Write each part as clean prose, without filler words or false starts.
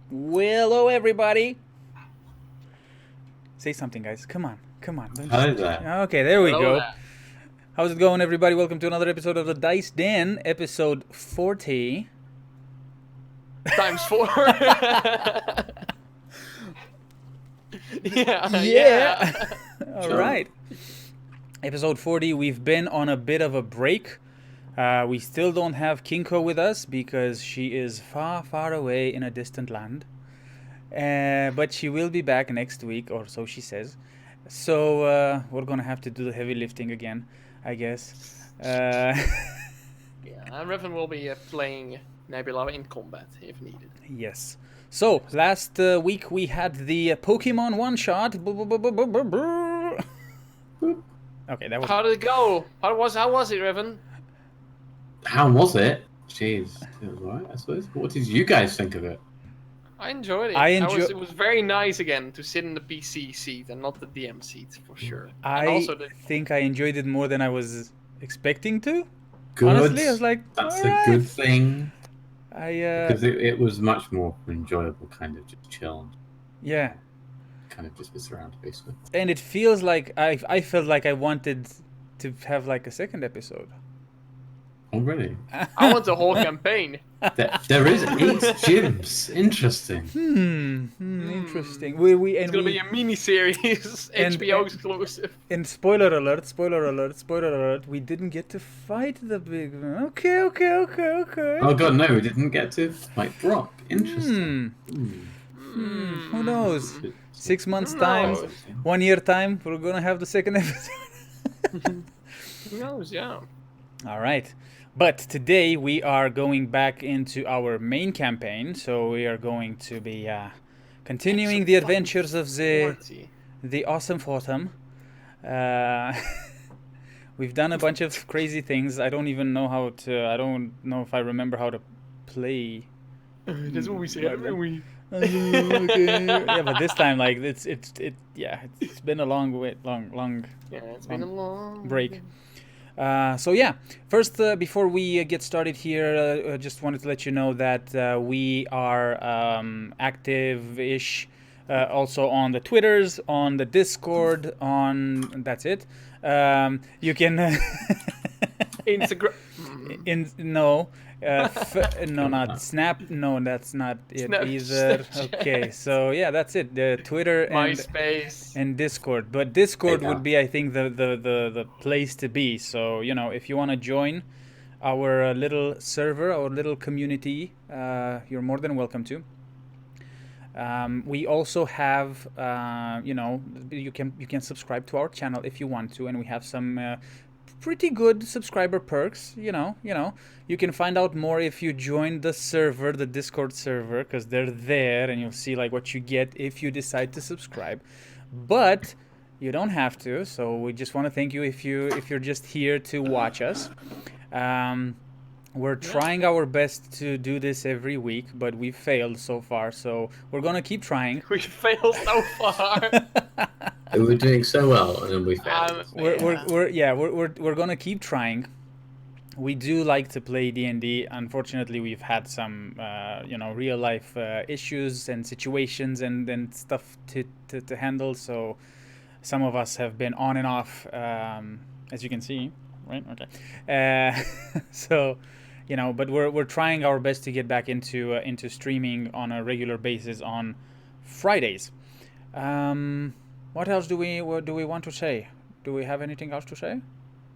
Hello, everybody. Say something, guys. Come on. Don't Hi just... there. Okay, there we Hello go. there. How's it going, everybody? Welcome to another episode of the Dice Den, episode 40. Times 4. yeah. All Sure. right. Episode 40. We've been on a bit of a break. We still don't have Kinko with us because she is far, far away in a distant land. But she will be back next week, or so she says. So we're gonna have to do the heavy lifting again, I guess. Yeah, and Revan will be playing Nebula in combat if needed. Yes. So last week we had the Pokemon one shot. Okay, that was. How did it go? How was it, Revan? How was it? Jeez, it was alright, I suppose. What did you guys think of it? I enjoyed it. It was very nice again to sit in the PC seat and not the DM seat for sure. And I also think I enjoyed it more than I was expecting to. Good. Honestly, I was like, That's "Alright." a good thing. I Because it was much more enjoyable, kind of just chill, yeah, kind of just be surrounded, basically. and it feels like I felt like I wanted to have like a second episode. Oh, really? I want the whole campaign. There is 8 gyms. Interesting. Interesting. We It's gonna be a mini series, And- HBO exclusive. and spoiler alert, we didn't get to fight the big one. Okay. Oh god, no, we didn't get to fight Brock. Interesting. Who knows? Hmm. 6 months Who time, knows? 1 year time, we're gonna have the second episode. Who knows? Yeah. All right. But today we are going back into our main campaign, so we are going to be continuing the adventures of 40. the awesome Phantom. We've done a bunch of crazy things. I don't even know how to. I don't know if I remember how to play. That's what we say every week. Okay. Yeah, but this time, like it's been a long Yeah, it's been a long break. So yeah, first before we get started here, I just wanted to let you know that we are active-ish also on the Twitters, on the Discord, that's it. You can Instagram. no, not Snap. No, that's not it Snap- either. Snapchat. Okay, so yeah, that's it. The Twitter and MySpace. Discord, but Discord Yeah. would be, I think, the place to be. So if you want to join our little server, our little community, you're more than welcome to. We also have, you can subscribe to our channel if you want to, and we have some pretty good subscriber perks. You can find out more if you join the server, the Discord server, because they're there, and you'll see like what you get if you decide to subscribe. But you don't have to. So we just want to thank you if you're just here to watch us. We're trying our best to do this every week, but we've failed so far. So we're gonna keep trying. We failed so far. We were doing so well, and then we failed. We're gonna keep trying. We do like to play D&D. Unfortunately, we've had some real life issues and situations and stuff to handle. So some of us have been on and off, as you can see, right? Okay. So, but we're trying our best to get back into streaming on a regular basis on Fridays. What else do we want to say? Do we have anything else to say?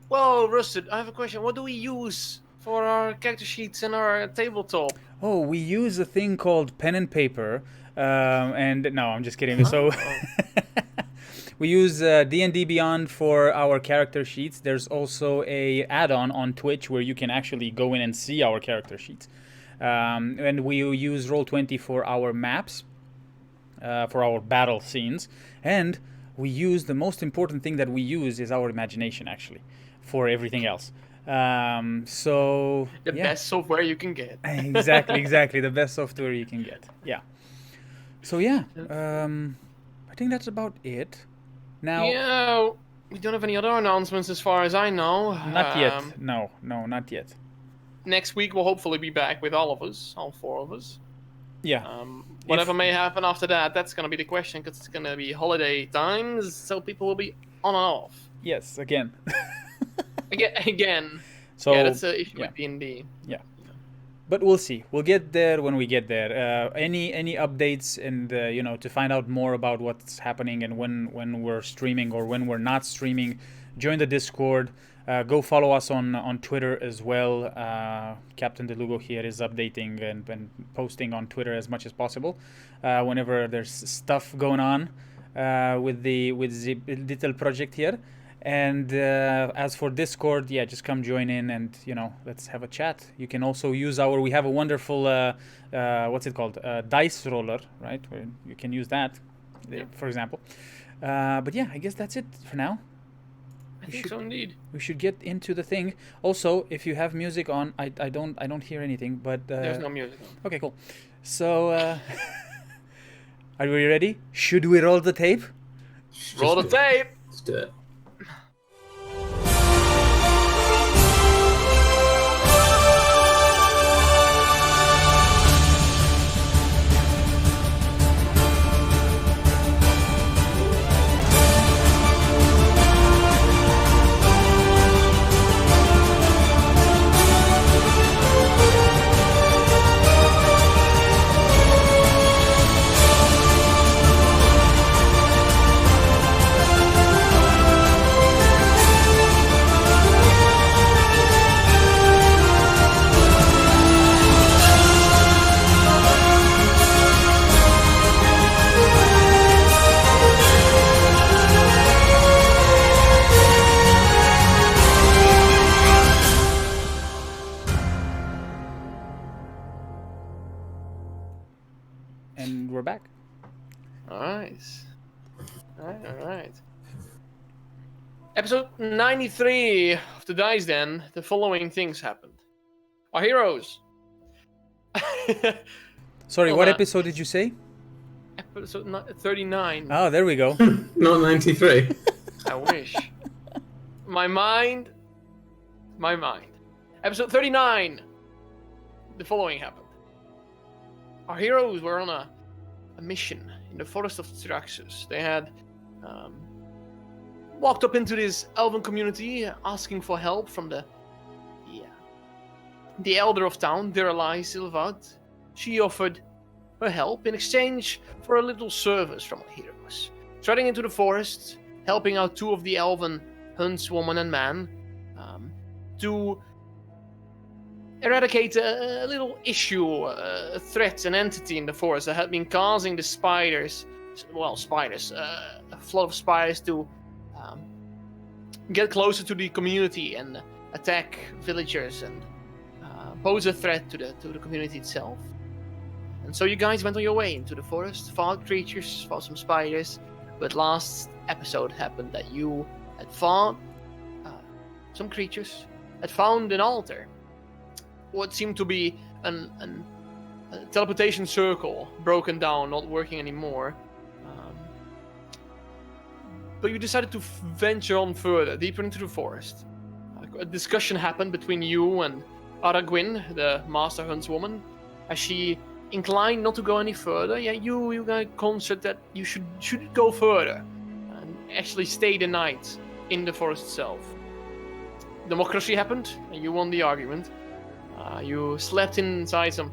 Well, Rusted, I have a question. What do we use for our character sheets and our tabletop? Oh, we use a thing called pen and paper. And no, I'm just kidding. So we use D&D Beyond for our character sheets. There's also a add-on on Twitch where you can actually go in and see our character sheets. And we use Roll20 for our maps, for our battle scenes. And we use the most important thing that we use is our imagination, actually, for everything else. So The yeah. best software you can get. exactly the best software you can get. Yeah. So yeah, I think that's about it. Now, Yeah, we don't have any other announcements as far as I know. not yet. No, not yet. Next week we'll hopefully be back with all of us, all 4 of us. Yeah. Whatever may happen after that, that's gonna be the question, because it's gonna be holiday times, so people will be on and off. Yes, again. Again. So yeah, that's the issue with D&D. Yeah. But we'll see. We'll get there when we get there. Any updates and to find out more about what's happening and when we're streaming or when we're not streaming, join the Discord. Go follow us on Twitter as well. Captain DeLugo here is updating and posting on Twitter as much as possible whenever there's stuff going on with the little project here. And as for Discord, yeah, just come join in and let's have a chat. You can also use we have a wonderful what's it called, dice roller, right? Where you can use that, for example. But yeah, I guess that's it for now. I think so indeed. We should get into the thing. Also, if you have music on, I don't hear anything, but there's no music on. Okay, cool. So are we ready? Should we roll the tape? Roll the tape. Let's do it. And we're back. Nice. All right. Episode 93 of the Dice Den. The following things happened. Our heroes. Sorry, what episode did you say? Episode 39. Oh, there we go. Not 93. I wish. My mind. Episode 39. The following happened. Our heroes were on a mission in the forest of Thraxus. They had walked up into this elven community asking for help from the elder of town, Diralai Silvad. She offered her help in exchange for a little service from our heroes. Treading into the forest, helping out two of the elven huntswoman and man to eradicate a little issue, a threat, an entity in the forest that had been causing the a flock of spiders to get closer to the community and attack villagers and pose a threat to the community itself. And so you guys went on your way into the forest, fought creatures, fought some spiders, but last episode happened that you had fought some creatures, had found an altar. What seemed to be a teleportation circle broken down, not working anymore. But you decided to venture on further, deeper into the forest. A discussion happened between you and Aragwin, the master huntswoman, as she inclined not to go any further. Yeah, you got a concert that you should go further and actually stay the night in the forest itself. Democracy happened, and you won the argument. You slept inside some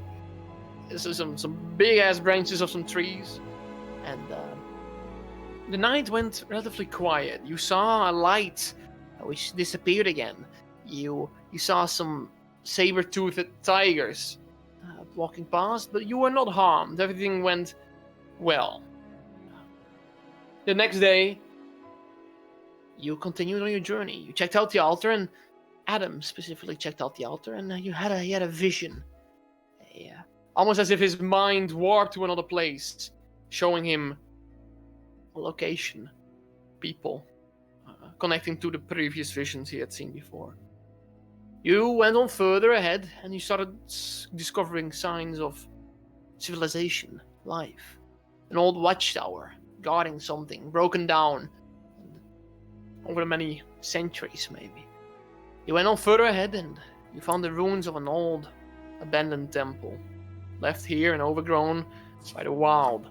big ass branches of some trees, and the night went relatively quiet. You saw a light which disappeared again. You saw some saber-toothed tigers walking past, but you were not harmed. Everything went well. The next day, you continued on your journey. You checked out the altar, and Adam specifically checked out the altar, and he had a vision. Almost as if his mind warped to another place, showing him a location, people, connecting to the previous visions he had seen before. You went on further ahead, and you started discovering signs of civilization, life. An old watchtower, guarding something, broken down over many centuries, maybe. You went on further ahead, and you found the ruins of an old, abandoned temple. left here and overgrown by the wild.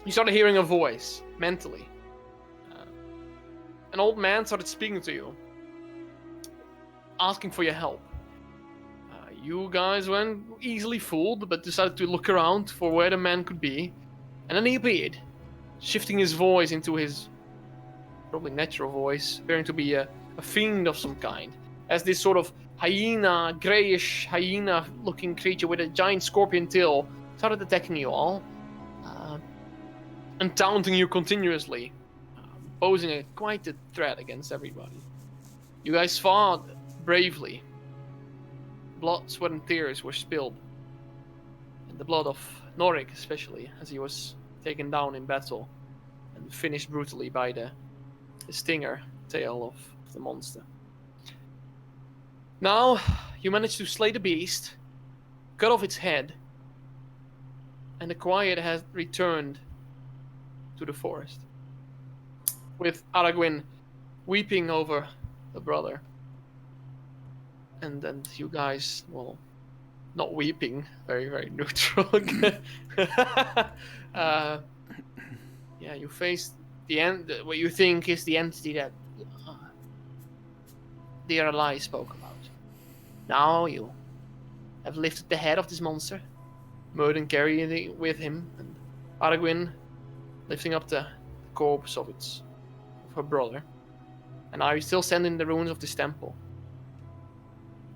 You started hearing a voice, mentally. An old man started speaking to you, asking for your help. You guys weren't easily fooled, but decided to look around for where the man could be. And then he appeared, shifting his voice into his probably natural voice, appearing to be a fiend of some kind. As this sort of hyena, greyish hyena-looking creature with a giant scorpion tail started attacking you all, and taunting you continuously, posing quite a threat against everybody. You guys fought bravely. Blood, sweat, and tears were spilled, and the blood of Norik especially, as he was taken down in battle and finished brutally by the stinger tail of the monster. Now, you managed to slay the beast, cut off its head, and the quiet has returned to the forest, with Aragwin weeping over the brother. And then you guys, well, not weeping, very, very neutral. Yeah, you faced the end, what you think is the entity that Dear Ally spoke about. Now you have lifted the head of this monster, Murden carrying it with him, and Aragwin lifting up the corpse of her brother. And now you're still sending the ruins of this temple.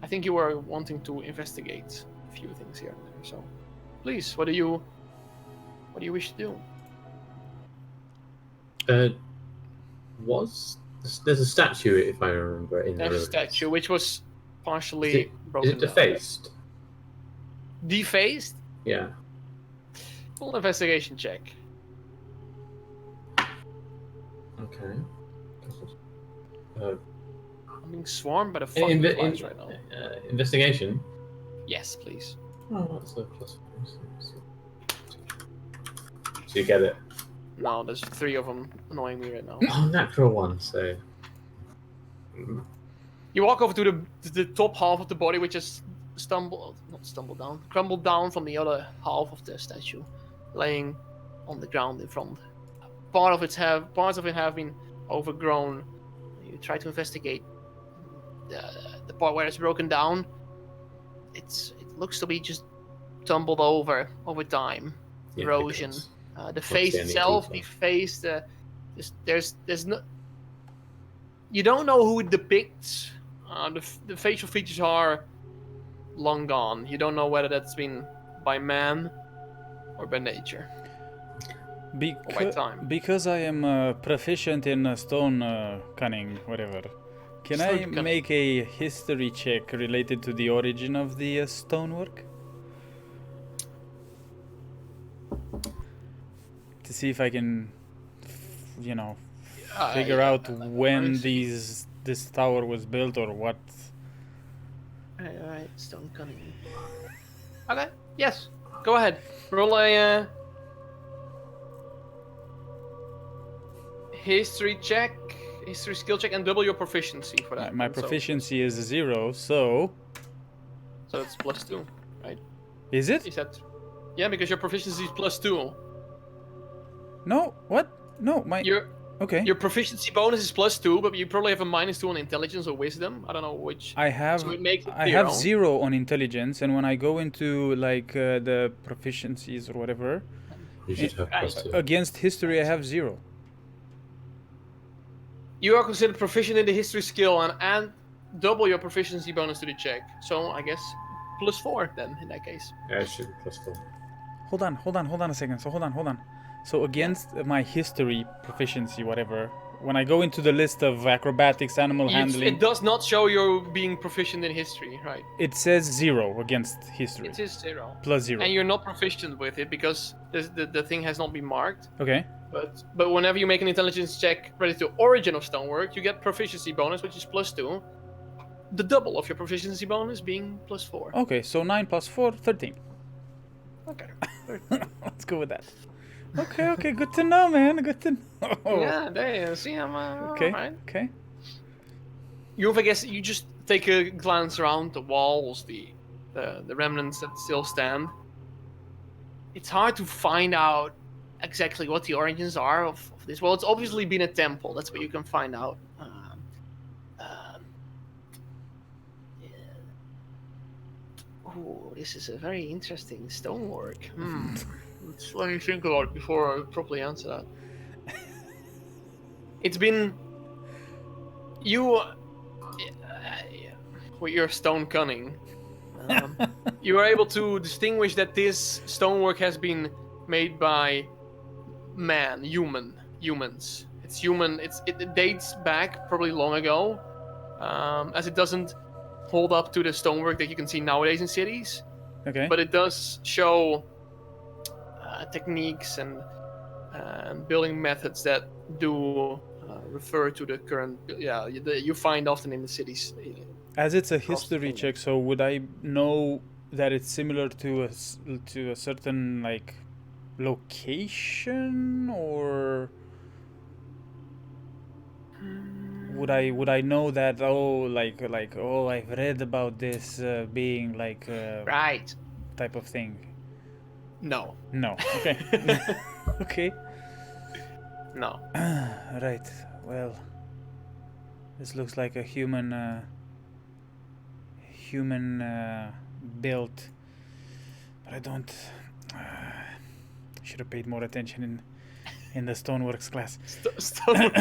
I think you were wanting to investigate a few things here and there. So, please, what do you wish to do? There's a statue, if I remember, in There's the a ruins. statue which was partially broken. Is it defaced? Defaced? Yeah. Full investigation check. Okay. I'm being swarmed by the fucking flies right now. Investigation. Yes, please. Oh, that's a plus 5. So you get it. No, there's 3 of them annoying me right now. Oh, natural one. So. You walk over to the top half of the body, which is crumbled down from the other half of the statue, laying on the ground in front. Parts of it have been overgrown. You try to investigate the part where it's broken down. It looks to be just tumbled over time, Yeah, erosion. because The face see any itself, detail. there's no. You don't know who it depicts. The facial features are long gone. You don't know whether that's been by man or by nature. By time. Because I am proficient in stone cunning, whatever. Can I Stone cunning. make a history check related to the origin of the stonework? To see if I can, figure out when this tower was built or what. Alright, stone cunning. Okay, yes. Go ahead. Roll a history check, history skill check, and double your proficiency for that. My one, so- proficiency is 0, so So it's +2, right? is it? Is that? Yeah, because your proficiency is +2. No, what? No, my okay. Your proficiency bonus is +2, but you probably have a -2 on intelligence or wisdom. I don't know which. I have So it makes it I have 0. 0 on intelligence, and when I go into the proficiencies or whatever You should have Right. plus 2. against history, I have 0. You are considered proficient in the history skill and double your proficiency bonus to the check. So I guess +4 then in that case. Yeah, it should be plus 4. Hold on a second. So hold on. So against my history proficiency, whatever, when I go into the list of acrobatics, animal handling, It does not show you being proficient in history, right? it says 0 against history. It is 0. Plus 0. And you're not proficient with it because the thing has not been marked. Okay. But whenever you make an intelligence check related to origin of stonework, you get proficiency bonus, which is +2. The double of your proficiency bonus being +4. Okay, so 9 plus 4, 13. Okay. Let's go with that. Okay, good to know, man. Good to know. Yeah, there you see, I'm Okay. alright. Okay. I guess you just take a glance around the walls, the the remnants that still stand. It's hard to find out exactly what the origins are of this. Well, it's obviously been a temple. That's what you can find out. Yeah. Oh, this is a very interesting stonework. Let me think about it before I properly answer that. It's been you with your stone cunning. You are able to distinguish that this stonework has been made by humans. It's human. It dates back probably long ago, as it doesn't hold up to the stonework that you can see nowadays in cities. Okay. But it does show techniques and building methods that do refer to the current. Yeah, you find often in the cities. As it's a across the history kingdom. check, so would I know that it's similar to a certain like location, or would I know that I've read about this being like Right. type of thing? No. No. Okay. Okay. No. Right. Well, this looks like a human built, but I don't. Should have paid more attention in the stoneworks class. Stone.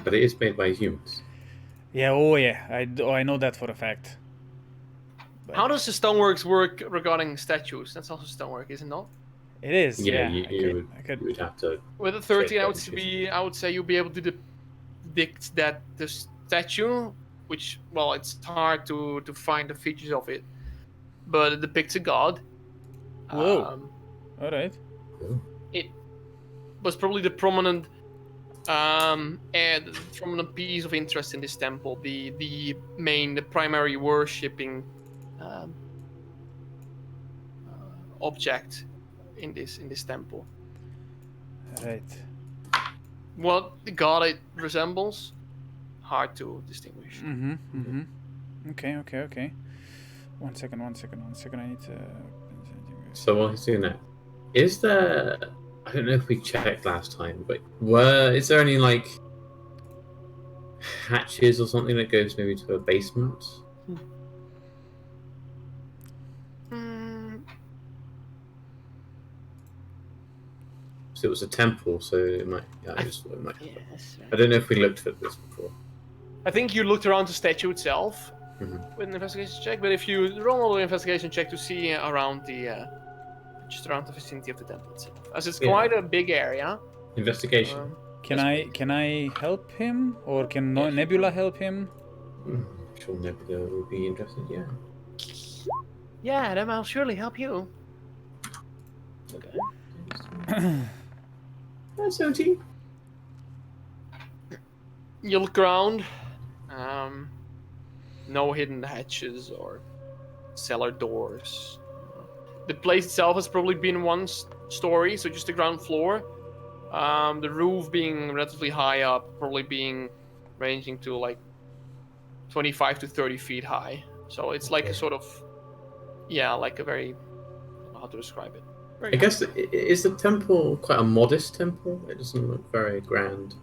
But it is made by humans. Yeah. Oh yeah. I know that for a fact. But How does the stoneworks work regarding statues? That's also stonework, is it not? it is? Yeah, Yeah. you I could. would have to. With a 13, Check I would that, I would say you'll be able to predict that the statue, which, well, it's hard to find the features of it, but it depicts a god. Whoa. All right. It was probably the prominent and prominent piece of interest in this temple, the primary worshipping object in this temple. Right. What god it resembles, hard to distinguish. Okay. One second. I need to. So while he's doing that, is there? I don't know if we checked last time, but is there any like hatches or something that goes maybe to a basement? So it was a temple, so it might. Yeah, I just thought it might. Yes. I don't know if we looked at this before. I think you looked around the statue itself Mhm. with an investigation check, but if you roll an investigation check to see around just around the vicinity of the temple itself, as it's Yeah. quite a big area. Investigation. Can I help him, or can Yes. Nebula help him? I'm sure Nebula will be interested. Yeah. Yeah, then I'll surely help you. Okay. 17. You look around. No hidden hatches or cellar doors. The place itself has probably been one story, so just the ground floor. The roof being relatively high up, probably being ranging to like 25 to 30 feet high. So it's like a sort of, like a very, I don't know how to describe it. Very I guess is the temple quite a modest temple? It doesn't look very grand.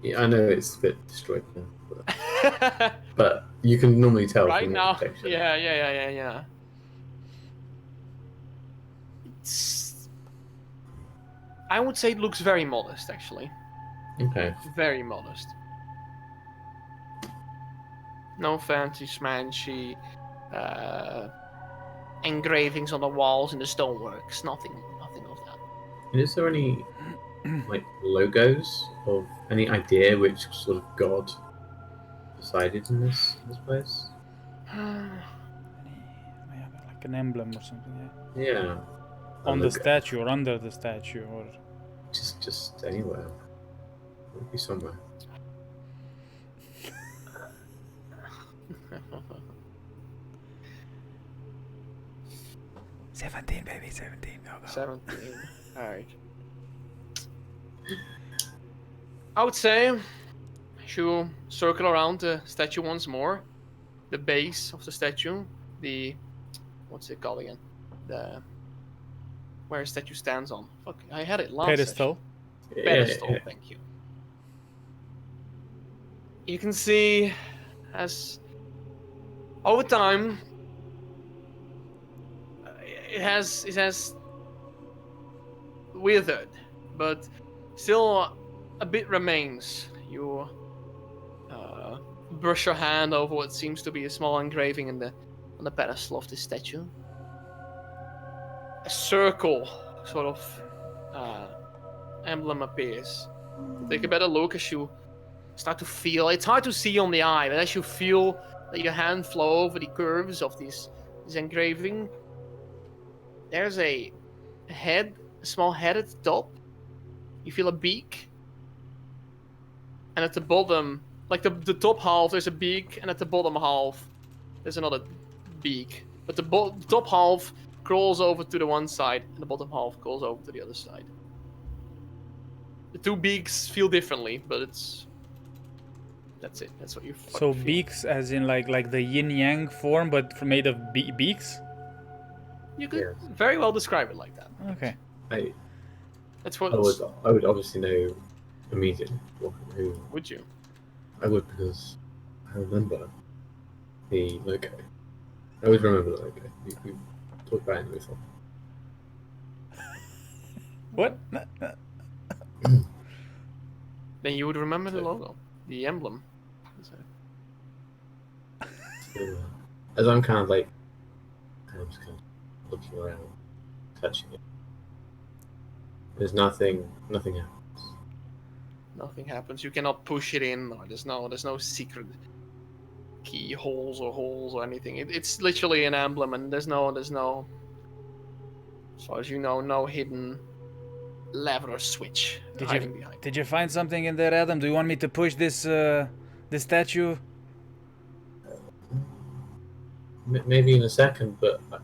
Yeah, I know it's a bit destroyed now, but you can normally tell right from the now, architecture. yeah. I would say it looks very modest, actually. Okay. Very modest. No fancy schmancy engravings on the walls and the stoneworks. Nothing of that. And is there any like logos of any idea which sort of god resided in this place? Like an emblem or something, yeah. Yeah. On the logo. statue or under the statue, or Just anywhere. Would be somewhere. $17, baby, $17. Go. 17. Alright. I would say As you circle around the statue once more, the base of the statue, the what's it called again? The where a statue stands on. Fuck, I had it last Pedestal. session. Pedestal. Thank you. You can see as over time it has withered, but still a bit remains. You brush your hand over what seems to be a small engraving on the pedestal of the statue. A circle sort of emblem appears. Take a better look as you start to feel. It's hard to see on the eye, but as you feel that your hand flow over the curves of this engraving, there's a head, a small head at the top. You feel a beak, and at the bottom, like the top half, there's a beak, and at the bottom half, there's another beak. But the top half crawls over to the one side, and the bottom half crawls over to the other side. The two beaks feel differently, but that's it. That's what you. So feel. beaks, as in like the yin yang form, but made of beaks. You could very well describe it like that. Okay. That's what. I would obviously know immediately who. Would you? I would, because I remember the logo. I always remember the logo. We talked about it in before. What? Then you would remember the logo, the emblem. So, as I'm kind of like, I'm just kind of looking around, touching it. There's nothing happens. Nothing happens. You cannot push it in, or there's no secret keyholes or holes or anything. It's literally an emblem, and there's no, as far as you know, no hidden lever or switch hiding behind. Did you find something in there, Adam? Do you want me to push this statue? Maybe in a second, but I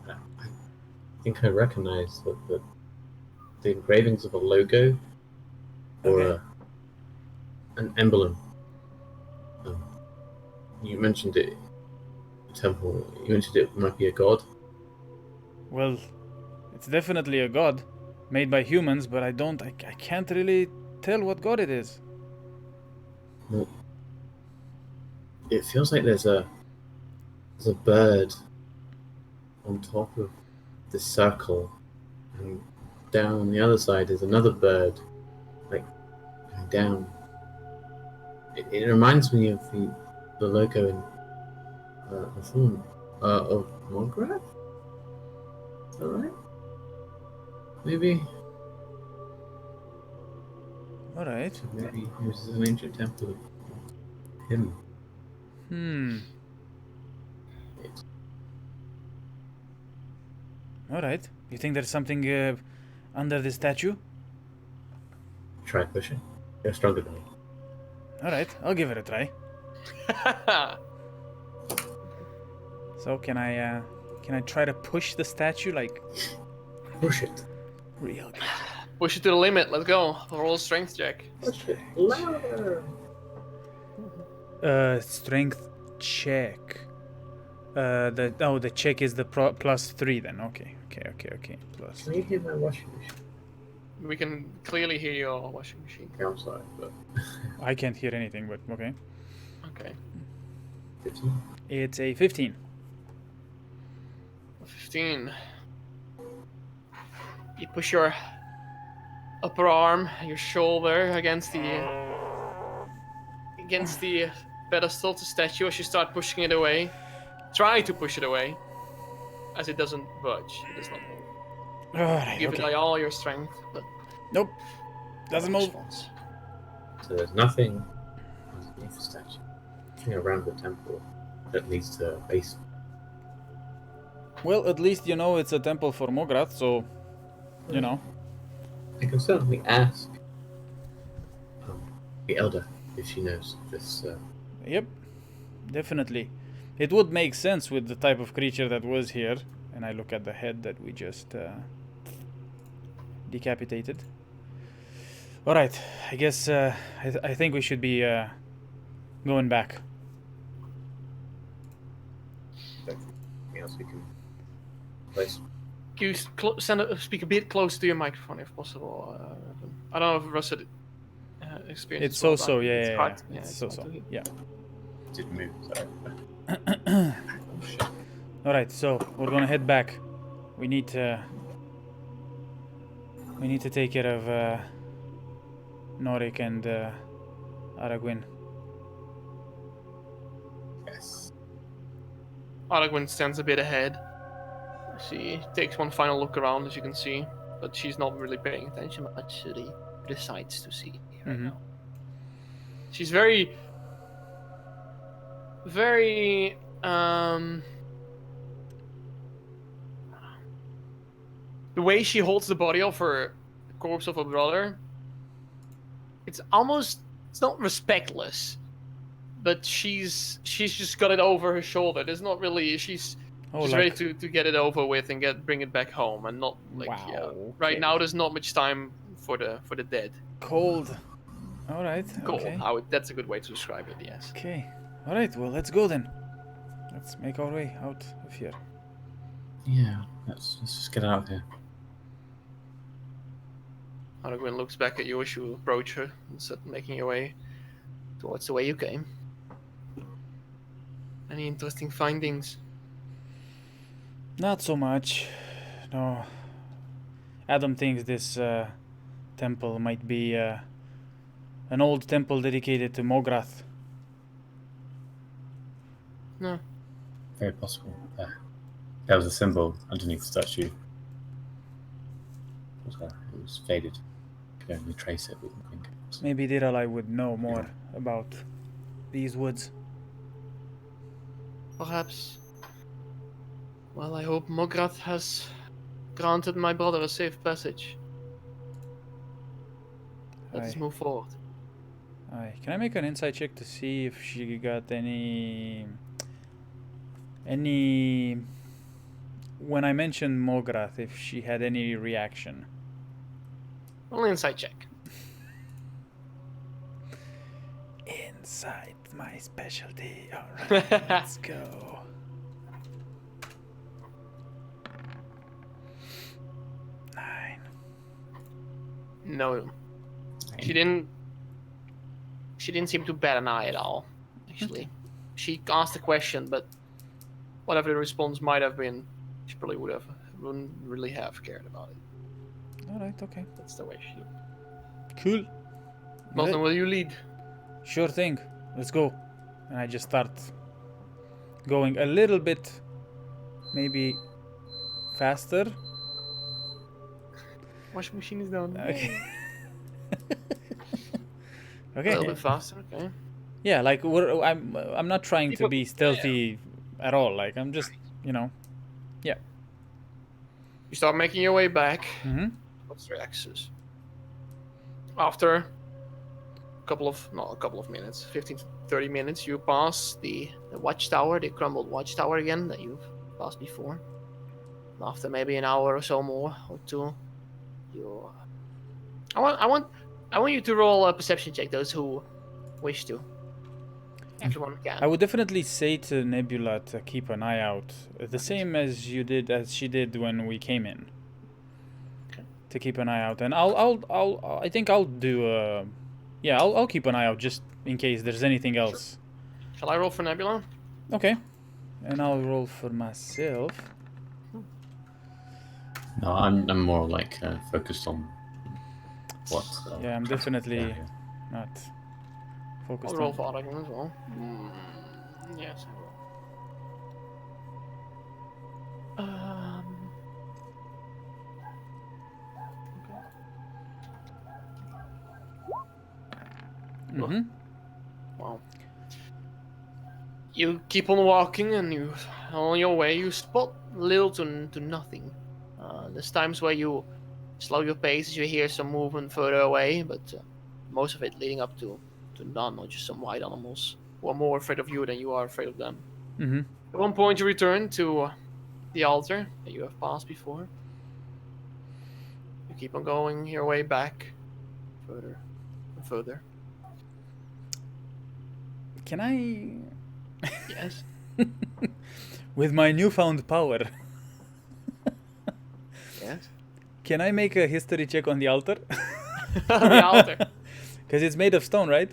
think I recognize the engravings of a logo or Okay. an emblem. You mentioned it, a temple. You mentioned it might be a god. Well, it's definitely a god made by humans, but I can't really tell what god it is. Well, it feels like there's a bird on top of the circle, and down on the other side is another bird, like down. It reminds me of the logo in the film of Mograth. Is that right? Maybe. All right. Maybe this is an ancient temple of him. All right. You think there's something under the statue? Try pushing. You're stronger than me. All right. I'll give it a try. So can I try to push the statue like Push it. real good? Push it to the limit. Let's go. Roll a strength check. Push it louder. Strength check. The check is the +3 then. Okay. Plus. Can you hear my washing machine? We can clearly hear your washing machine. Okay, I'm sorry, but I can't hear anything, but okay. Okay. 15. It's a 15. 15. You push your upper arm, your shoulder against the pedestal to statue as you start pushing it away. Try to push it away, as it doesn't budge. It does not move. Alright, Give it okay. like all your strength, but Nope. Doesn't move. response. So there's nothing underneath the statue. Nothing around the temple that leads to a basement. Well, at least you know it's a temple for Mograth, so you know. I can certainly ask the elder if she knows this. Yep, definitely. It would make sense with the type of creature that was here. And I look at the head that we just decapitated. All right, I guess I think we should be Going back. Anything else we can place? Can you speak a bit closer to your microphone if possible? I don't know if Russ had experience. It's so. Yeah, It's yeah, hard. yeah. It's hard so. to hear. Yeah. Didn't move. Sorry. Oh, shit. All right. So we're gonna head back. We need to take care of Norik and Aragwin. Yes. Aragwin stands a bit ahead. She takes one final look around, as you can see, but she's not really paying attention much to the sights to see right Mhm. now. She's very, very the way she holds the body of the corpse of her brother, it's not respectless, but she's just got it over her shoulder. There's not really she's Oh, ready like to get it over with and bring it back home, and not like Wow, right okay. now there's not much time for the dead. cold. All right. Cold. Okay. That's a good way to describe it. Yes. Okay. All right. Well, let's go then. Let's make our way out of here. Yeah. Let's just get out of here. Aragorn looks back at you as you approach her and start making your way towards the way you came. Any interesting findings? Not so much. No. Adam thinks this temple might be an old temple dedicated to Mograth. No. Very possible. There was a symbol underneath the statue. It was faded. Could only trace it with my fingers. Maybe Diralai would know more about these woods. Perhaps. Well, I hope Mograth has granted my brother a safe passage. Let us move forward. Aye. Can I make an insight check to see if she got any when I mentioned Mograth, if she had any reaction? Only insight check. Insight, my specialty. All right, let's go. Nine. No. She didn't seem to bat an eye at all, actually. She asked a question, but whatever the response might have been, she probably wouldn't really have cared about it. All right, okay. That's the way she. Cool. Milton, will you lead? Sure thing. Let's go. And I just start going a little bit, maybe faster. Washing machine is down. Okay. A Okay. little bit faster, okay. Yeah, like I'm not trying to be stealthy at all. Like I'm just, You start making your way back. Mm-hmm. What's your axis? After a couple of minutes, 15 to 30 minutes, you pass the watchtower, the crumbled watchtower again that you've passed before. And after maybe an hour or so more or two, I want you to roll a perception check. Those who wish to. Everyone can. I would definitely say to Nebula to keep an eye out, the same as she did when we came in. Okay. To keep an eye out, and I think I'll do. I'll keep an eye out just in case there's anything else. Shall I roll for Nebula? Okay, and I'll roll for myself. No, I'm more like focused on what. Yeah, I'm definitely not I'll focused roll on. for Aragorn as well. Yes, I will. Mm-hmm. Wow. You keep on walking, and on your way you spot little to nothing. There's times where you slow your pace as you hear some movement further away, but most of it leading up to none, or just some white animals who are more afraid of you than you are afraid of them. Mm-hmm. At one point you return to the altar that you have passed before. You keep on going your way back, further and further. Can I, Yes. with my newfound power, Yes. can I make a history check on the altar? The altar. Because it's made of stone, right?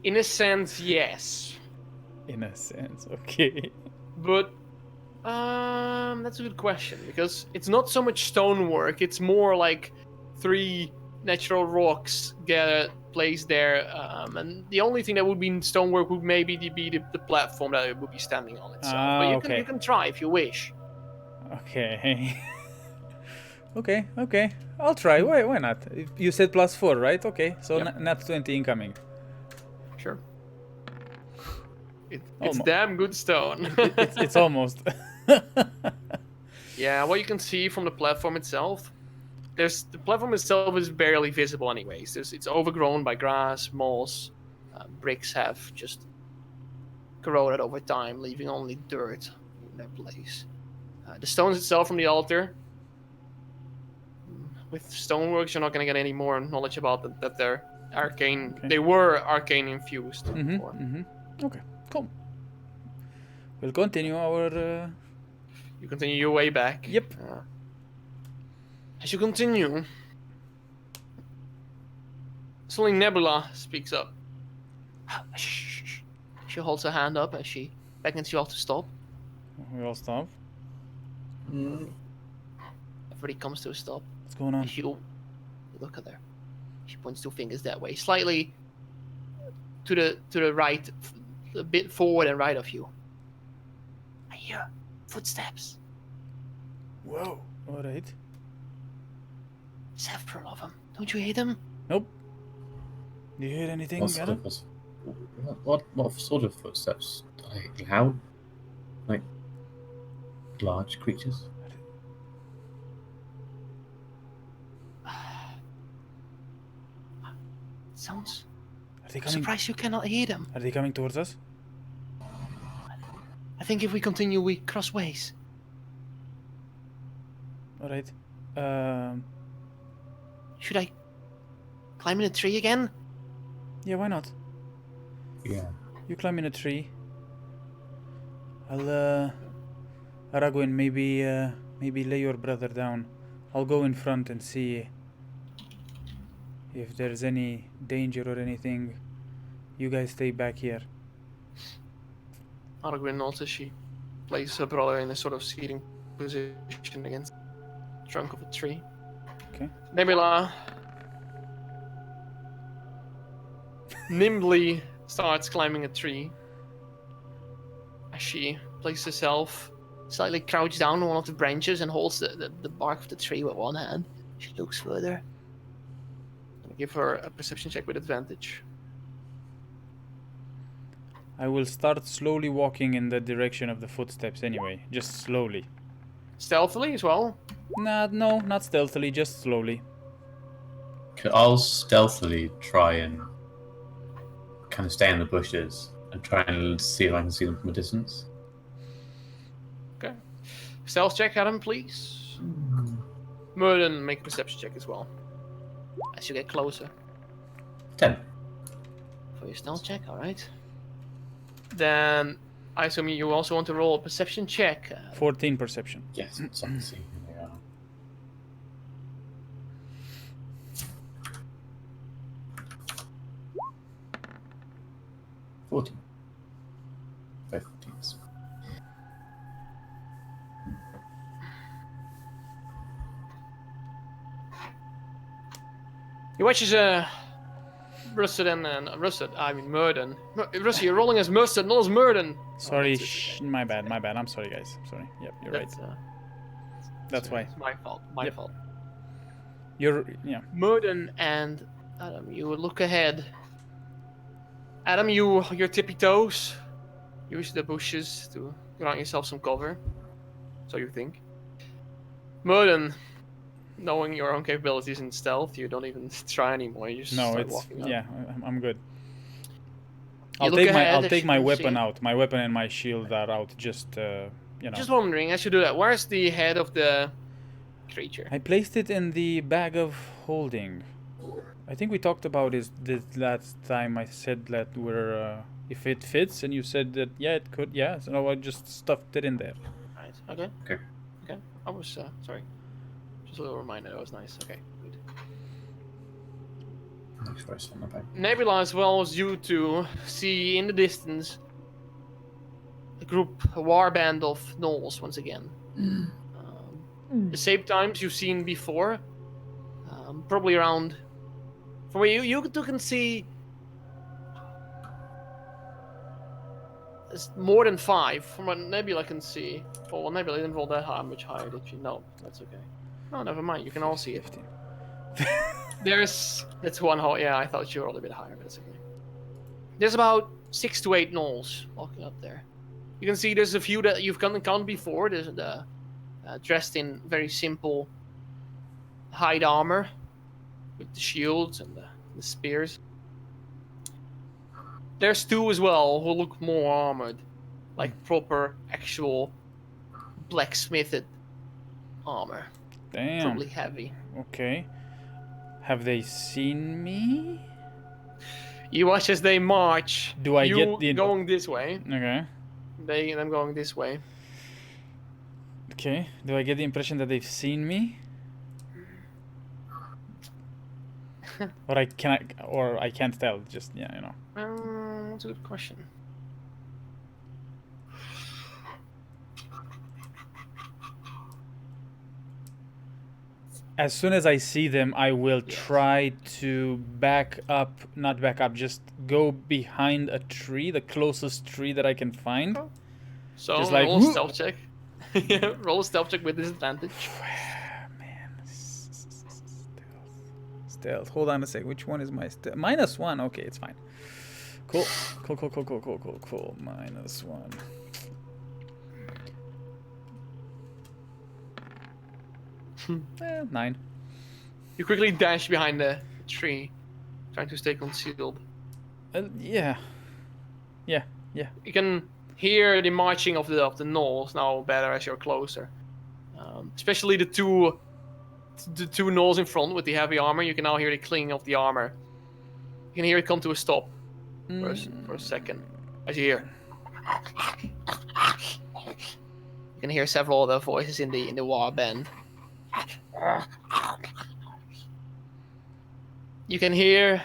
In a sense, yes. In a sense, okay. But that's a good question because it's not so much stonework. It's more like 3 natural rocks placed there, and the only thing that would be in stonework would maybe be the platform that it would be standing on itself. But Okay. you can try if you wish. Okay. Okay. I'll try. Why not? You said +4, right? Okay. So Yep. nat 20 incoming. Sure. It's Almo- damn good stone. It's almost. Yeah, what you can see from the platform itself, the platform itself is barely visible anyways. It's overgrown by grass, moss. Bricks have just corroded over time, leaving only dirt in their place. The stones itself from the altar, with stoneworks, you're not going to get any more knowledge about them, that they're arcane. Okay. They were arcane infused. before. Okay, cool. We'll continue our. You continue your way back. Yep. As you continue, suddenly Nebula speaks up. Shh. She holds her hand up as she beckons you all to stop. We all stop. Everybody comes to a stop. What's going on? As you look at her, she points 2 fingers that way, slightly to the right, a bit forward and right of you. I hear footsteps. Whoa. All right. Several of them. Don't you hear them? Nope. Do you hear anything, What sort Adam? of what sort of footsteps? Like loud? Like large creatures? Sounds. Are they I'm coming? surprised you cannot hear them. Are they coming towards us? I think if we continue, we cross ways. All right. Should I climb in a tree again? Yeah, why not? Yeah. You climb in a tree. I'll Aragorn, maybe lay your brother down. I'll go in front and see if there's any danger or anything. You guys stay back here. Aragorn nods as she places her brother in a sort of seating position against the trunk of a tree. Okay. Nebula nimbly starts climbing a tree as she places herself slightly crouched down on one of the branches and holds the bark of the tree with one hand. She looks further. I'm gonna give her a perception check with advantage. I will start slowly walking in the direction of the footsteps anyway. Just slowly. Stealthily as well. No, not stealthily, just slowly. I'll stealthily try and kind of stay in the bushes and try and see if I can see them from a distance. Okay. Stealth check, Adam, please. Merlin, make a perception check as well. As you get closer. 10. For your stealth check, alright. Then I assume you also want to roll a perception check. 14 perception. Yes, so I can see who they are. Both 14s. He watches Russet and Russet, I mean Murden. Russet, you're rolling as Russet, not as Murden. Sorry, it's okay. my bad. I'm sorry, guys. Sorry. Yep, you're right. That's why. It's my fault. My Yep. fault. Yeah. Murden and Adam, you look ahead. Adam, your tippy toes. Use the bushes to grant yourself some cover. So you think. Murden, knowing your own capabilities in stealth, you don't even try anymore. You just No, start it's walking up. yeah. I'm good. You I'll look take ahead I'll as take you my can weapon see- out. My weapon and my shield are out. Just Just wondering, as you do that, where's the head of the creature? I placed it in the bag of holding. I think we talked about this last time. I said that we're if it fits, and you said that yeah, it could. Yeah, so I just stuffed it in there. Right. Okay. Okay. Okay. I was sorry. Just a little reminder. That was nice. Okay. Good. Make sure I send that back. Nebula, as well as you two, see in the distance a war band of gnolls once again. The same times you've seen before, probably around. From where you two can see, it's more than 5. From what Nebula can see. Oh, well, Nebula didn't roll that high. Much higher, did she? No, that's okay. No, never mind. You can all see it. 15. That's one hole. Yeah, I thought you were a little bit higher, but that's okay. There's about 6 to 8 gnolls walking up there. You can see there's a few that you've encountered before. There's the dressed in very simple hide armor with the shields and the spears. There's 2 as well who look more armored, like proper actual blacksmithed armor. Damn. Probably heavy. Okay. Have they seen me? You watch as they march. Do I you get the going this way? Okay. Them going this way. Okay. Do I get the impression that they've seen me? Or I can't tell. Just yeah, you know. That's a good question. As soon as I see them, I will Yes. try to not back up, just go behind a tree, the closest tree that I can find. So Just like, roll a whoop. stealth check. Roll a stealth check with disadvantage. Man, stealth. Hold on a sec. Which one is my stealth? -1. Okay, it's fine. Cool. Cool. -1. 9. You quickly dash behind the tree, trying to stay concealed. Yeah. You can hear the marching of the gnolls now better as you're closer. Especially the two gnolls in front with the heavy armor. You can now hear the clinging of the armor. You can hear it come to a stop for a second. As you hear, you can hear several other voices in the war band. You can hear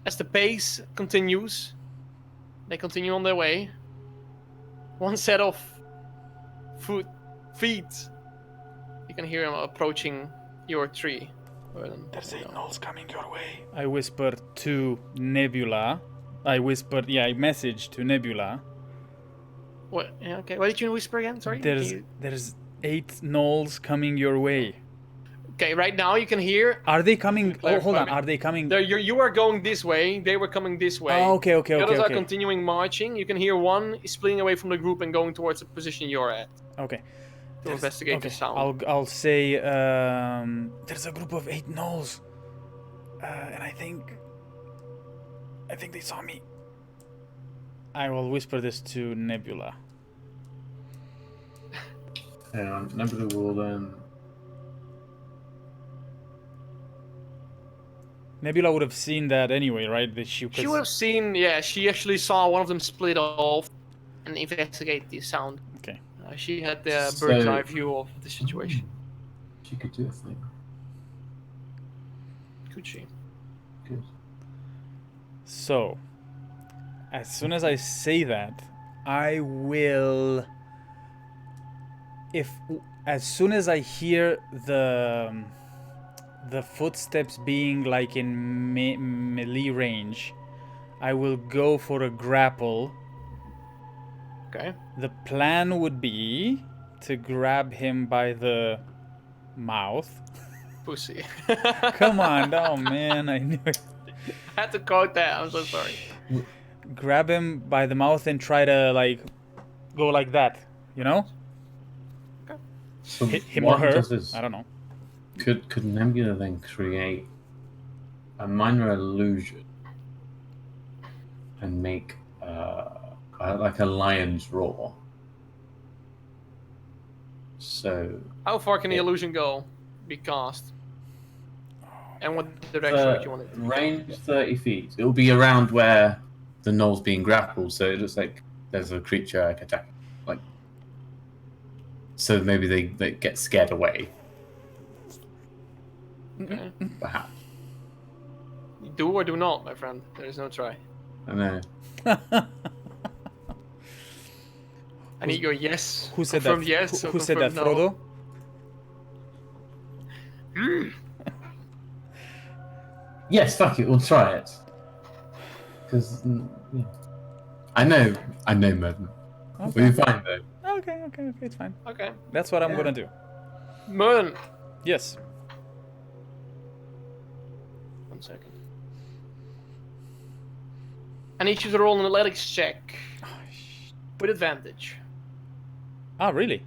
as the pace continues. They continue on their way. One set of feet. You can hear them approaching your tree. There's signals coming your way. I whisper to Nebula. I message to Nebula. What? Yeah, okay. What did you whisper again? Sorry. There's 8 gnolls coming your way. Okay, right now you can hear. Are they coming? Oh, hold on. Clarify. Are they coming? You are going this way. They were coming this way. Oh, okay. The others are continuing marching. You can hear one is splitting away from the group and going towards the position you're at Okay. to investigate the sound. I'll say there's a group of 8 gnolls, and I think they saw me. I will whisper this to Nebula. Nebula will then. Nebula would have seen that anyway, right? She would have seen. Yeah, she actually saw one of them split off and investigate the sound. Okay. She had the bird's eye view of the situation. She could do a thing. Could she? Good. So, as soon as I say that, I will. As soon as I hear the footsteps being like in melee range, I will go for a grapple. Okay. The plan would be to grab him by the mouth. Pussy. Come on, oh man, I knew it. I had to quote that. I'm so sorry. Grab him by the mouth and try to like go like that, you know? So Hit him what or her. does this- I don't know. Could Nebula then create a minor illusion and make like a lion's roar? So How far can the illusion go? Be cast. And what direction would you want it to be? Range 30 feet. It'll be around where the knoll's being grappled, so it looks like there's a creature like attacking. Like, so maybe they get scared away. Okay. Perhaps. Do or do not, my friend. There is no try. I know. I need your yes. Who said confirmed that? Yes. Who or said that, confirmed no. Frodo? Yes, fuck it, we'll try it. Because, yeah. I know, Mervyn. Okay. We'll be fine though. Okay, it's fine. Okay. That's what I'm gonna do. Merlin. Yes. 1 second. I need you to roll an athletics check with advantage. Ah, really?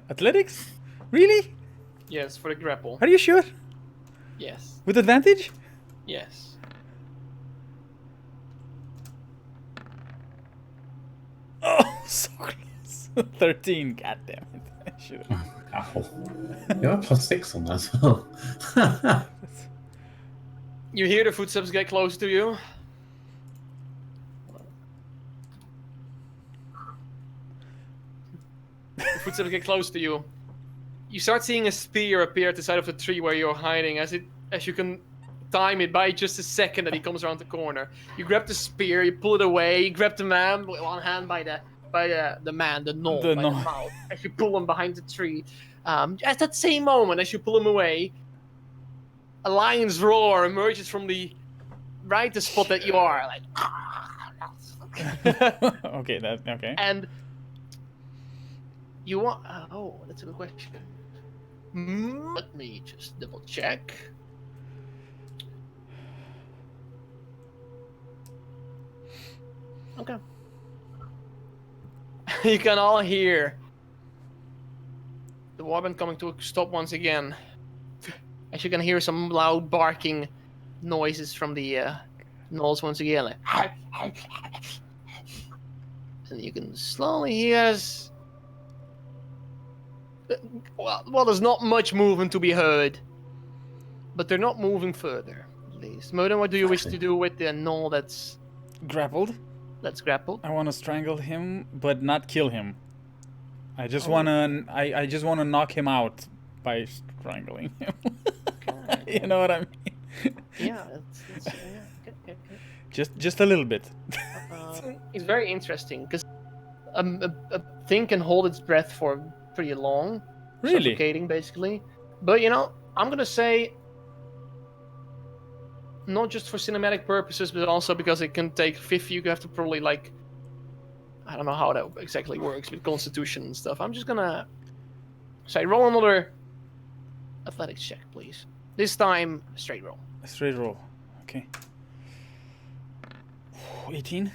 Athletics? Really? Yes, for the grapple. Are you sure? Yes. With advantage? Yes. Oh, so close. 13. God damn it. I should have. Ow. You have +6 on that as well. You hear the footsteps get close to you. The footsteps get close to you. You start seeing a spear appear at the side of the tree where you're hiding, as you can time it by just a second that he comes around the corner. You grab the spear, you pull it away, you grab the man with one hand by the knoll, The by knoll. the mouth, as you pull him behind the tree. At that same moment, as you pull him away, a lion's roar emerges from the spot that you are, like. Okay, okay. And you want? Oh, that's a good question. Let me just double check. Okay. You can all hear the warband coming to a stop once again. As you can hear some loud barking noises from the gnolls once again. Like, and you can slowly hear as... Well, there's not much movement to be heard. But they're not moving further, at least. Modem, what do you wish to do with the gnoll that's Grappled. grappled? I want to strangle him, but not kill him. I just wanna. I just wanna knock him out by strangling him. Okay. You know what I mean? Yeah, that's yeah. Okay. Just a little bit. It's very interesting because a thing can hold its breath for pretty long, Really? suffocating basically. But I'm gonna say, not just for cinematic purposes, but also because it can take 50. You have to probably I don't know how that exactly works with Constitution and stuff. I'm just gonna say roll another athletics check, please. This time straight roll. Straight roll. Okay. 18.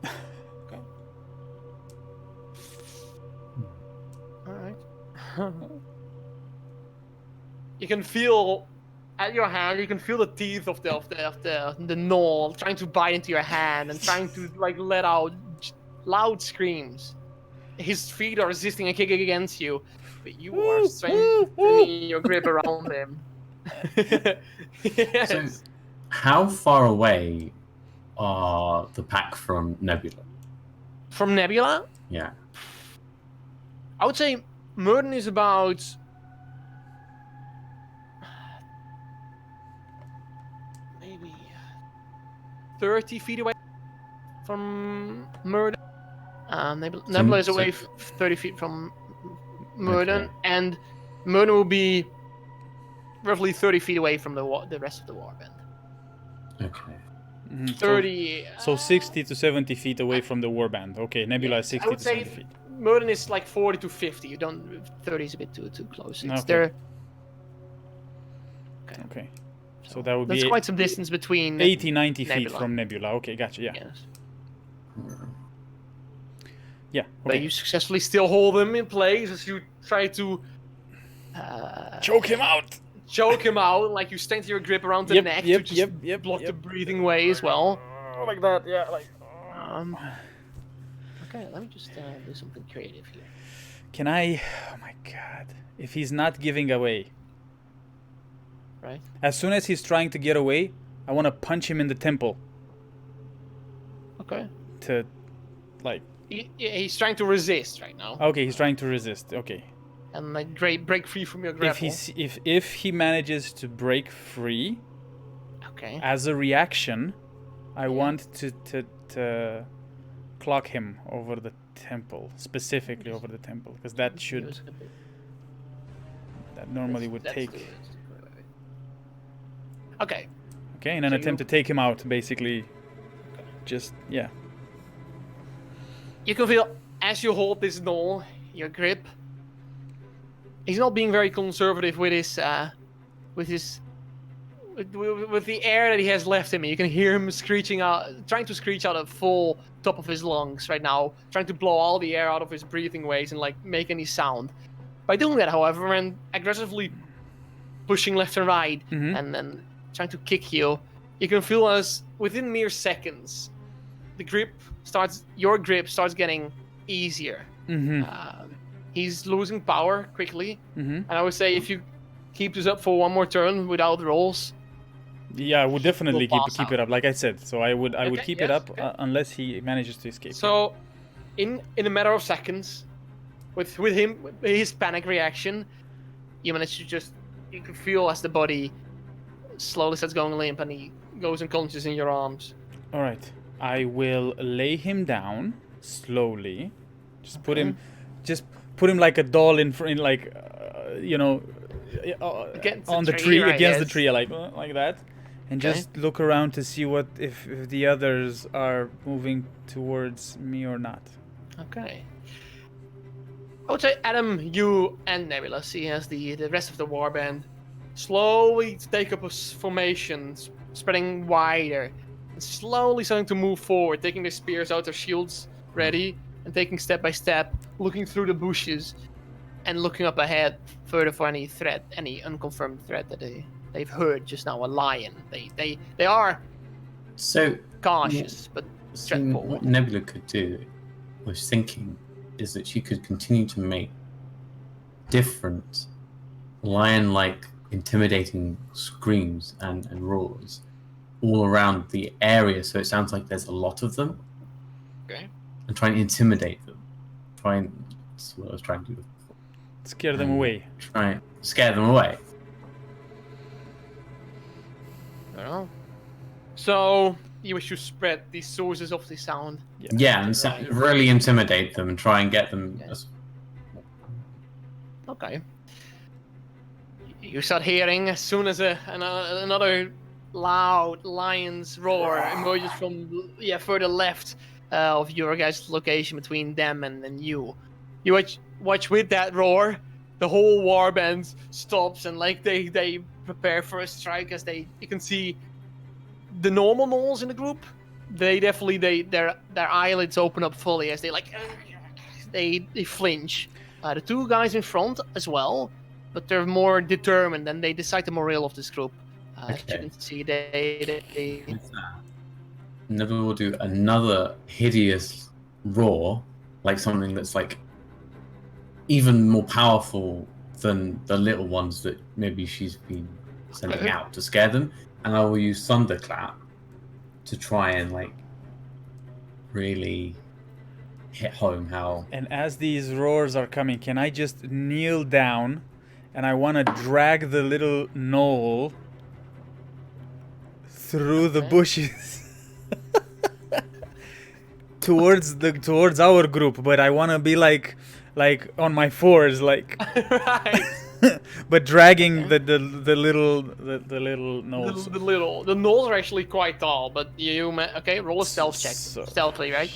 Okay. All right. You can feel at your hand. You can feel the teeth of the gnoll trying to bite into your hand and trying to let out loud screams. His feet are resisting a kick against you, but you are strengthening your grip around him. Yes. So, how far away are the pack from Nebula? From Nebula, Yeah. I would say Murden is about maybe 30 feet away from Murden. Nebula is away 30 feet from Murden, Okay. and Murden will be roughly 30 feet away from the rest of the warband. Okay. Mhm. 30. So 60 to 70 feet away from the warband. Okay, Nebula is I 60 would to say 70 feet. Murden is like 40 to 50. You don't. 30 is a bit too close. It's Okay. there. Okay. So that would That's be quite some distance between 80, 90 feet Nebula. from Nebula. Okay, gotcha. Yeah. Yes. Yeah. But Okay. you successfully still hold him in place as you try to Choke him out. choke him out. Like you strengthen your grip around the neck to just block the breathing way as well. Like that. Yeah. Like. Okay, let me just do something creative here. Can I? Oh my god! If he's not giving away, Right. as soon as he's trying to get away, I want to punch him in the temple Okay. to, like. He's trying to resist right now, Okay, he's trying to resist. Okay. and like break free from your If grapple. if he manages to break free Okay. as a reaction, I want to clock him over the temple, specifically over the temple, because that should that normally would Let's take. do it. Okay. Okay, in an So attempt you- to take him out, basically. Just yeah. You can feel as you hold this knoll, your grip. He's not being very conservative with his with the air that he has left him. You can hear him screeching out, trying to screech out a full top of his lungs right now, trying to blow all the air out of his breathing ways and like make any sound. By doing that, however, and aggressively pushing left and right, Mhm. and then trying to kick you, you can feel as within mere seconds, your grip starts getting easier. Mm-hmm. He's losing power quickly, Mm-hmm. and I would say if you keep this up for one more turn without rolls, Yeah, I would definitely We'll pass keep out. it up. Like I said, so I would Okay, keep yes, it up okay. unless he manages to escape. so in a matter of seconds, with him with his panic reaction, you manage to you can feel as the body slowly starts going limp and he goes unconscious in your arms. All right, I will lay him down slowly. Just put him, like a doll in like, Against on the the tree, tree, right, against the yes. tree, like that, and Okay. just look around to see what if the others are moving towards me or not. Okay. I would say Adam, you and Nebula see as the rest of the warband slowly take up a formation, spreading wider, and slowly starting to move forward, taking their spears out, their shields ready, and taking step by step, looking through the bushes, and looking up ahead further for any threat, any unconfirmed threat that they've heard just now. A lion. They are So, cautious, but so Straightforward. what Nebula could do, I was thinking, is that she could continue to make different lion-like intimidating screams and roars all around the area, so it sounds like there's a lot of them, okay. and try and intimidate them. That's what I was trying to do. Scare them away. Try and scare them away. Well, so you wish to spread the sources of the sound. Yeah, and really intimidate them and try and get them. Okay. Okay. You start hearing as soon as another loud lion's roar emerges from further left of your guys' location between them and you. You watch with that roar, the whole warband stops and like they prepare for a strike as you can see the normal gnolls in the group. They definitely their eyelids open up fully as they flinch. The two guys in front as well, but they're more determined and they decide the morale of this group. As you Okay. can see, they Nebula will do another hideous roar, like something that's like even more powerful than the little ones that maybe she's been sending Okay. out to scare them. And I will use Thunderclap to try and like really hit home how. And as these roars are coming, can I just kneel down and I want to drag the little knoll through the Okay. bushes towards our group, but I want to be like on my fours, like right. but dragging the little knolls. The gnolls are actually quite tall, but roll a stealth check. So- Stealthily, right?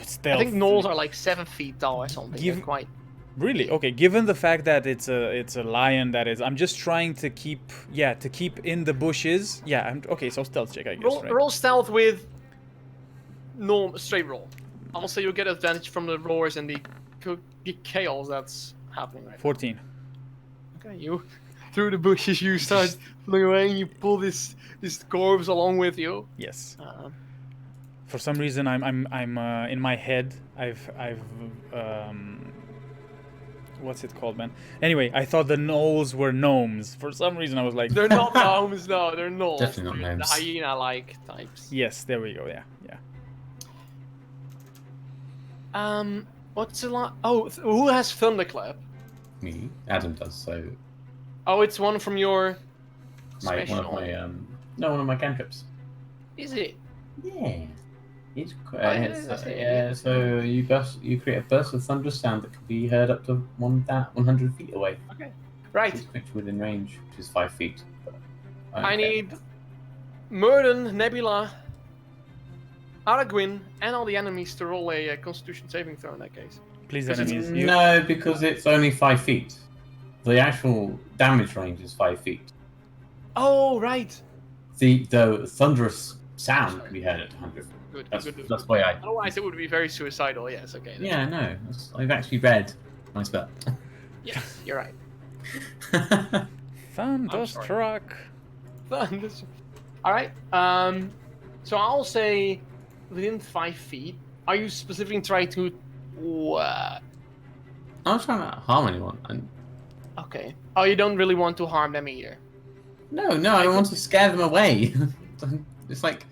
Stealth. I think gnolls are like 7 feet tall or something. Give- They're quite. Really? Okay, given the fact that it's a lion that is, I'm just trying to keep in the bushes. Yeah, okay, so stealth check, I guess, right? Roll stealth with straight roll. I'm gonna say you'll get advantage from the roars and the chaos that's happening right 14. now. Okay, you through the bushes, you start flying away and you pull this corpse along with you. Yes. Uh, For some reason, I'm in my head. I've what's it called, man? Anyway, I thought the gnolls were gnomes. For some reason, I was like, They're not gnomes, no, they're gnolls. Definitely not They're gnomes. The hyena-like types. yes, there we go. Yeah, yeah. What's the line? Oh, who has Thunderclap? Me, Adam does. So Oh, it's one from your one special. of my one of my cantrips. Is it? Yeah. It's, yeah, that's it. yeah. So you create a burst of thunderous sound that can be heard up to 100 feet away. Okay. Right. It's creature within range, which is 5 feet. But I okay. need Murden, Nebula, Aragwin, and all the enemies to roll a Constitution saving throw in that case. Please, Because it's- enemies. You... No, because it's only 5 feet. The actual damage range is 5 feet. Oh, right. The thunderous sound can be heard at 100. Good. That's Good. that's why I. Otherwise, it would be very suicidal. Yes. Okay. Yeah, no. I've actually read my spell. Yes, you're right. Thunderstruck. All right. So I'll say within 5 feet. Are you specifically trying to? I'm not trying to harm anyone. Okay. Oh, you don't really want to harm them either. No, I want to scare them away. It's like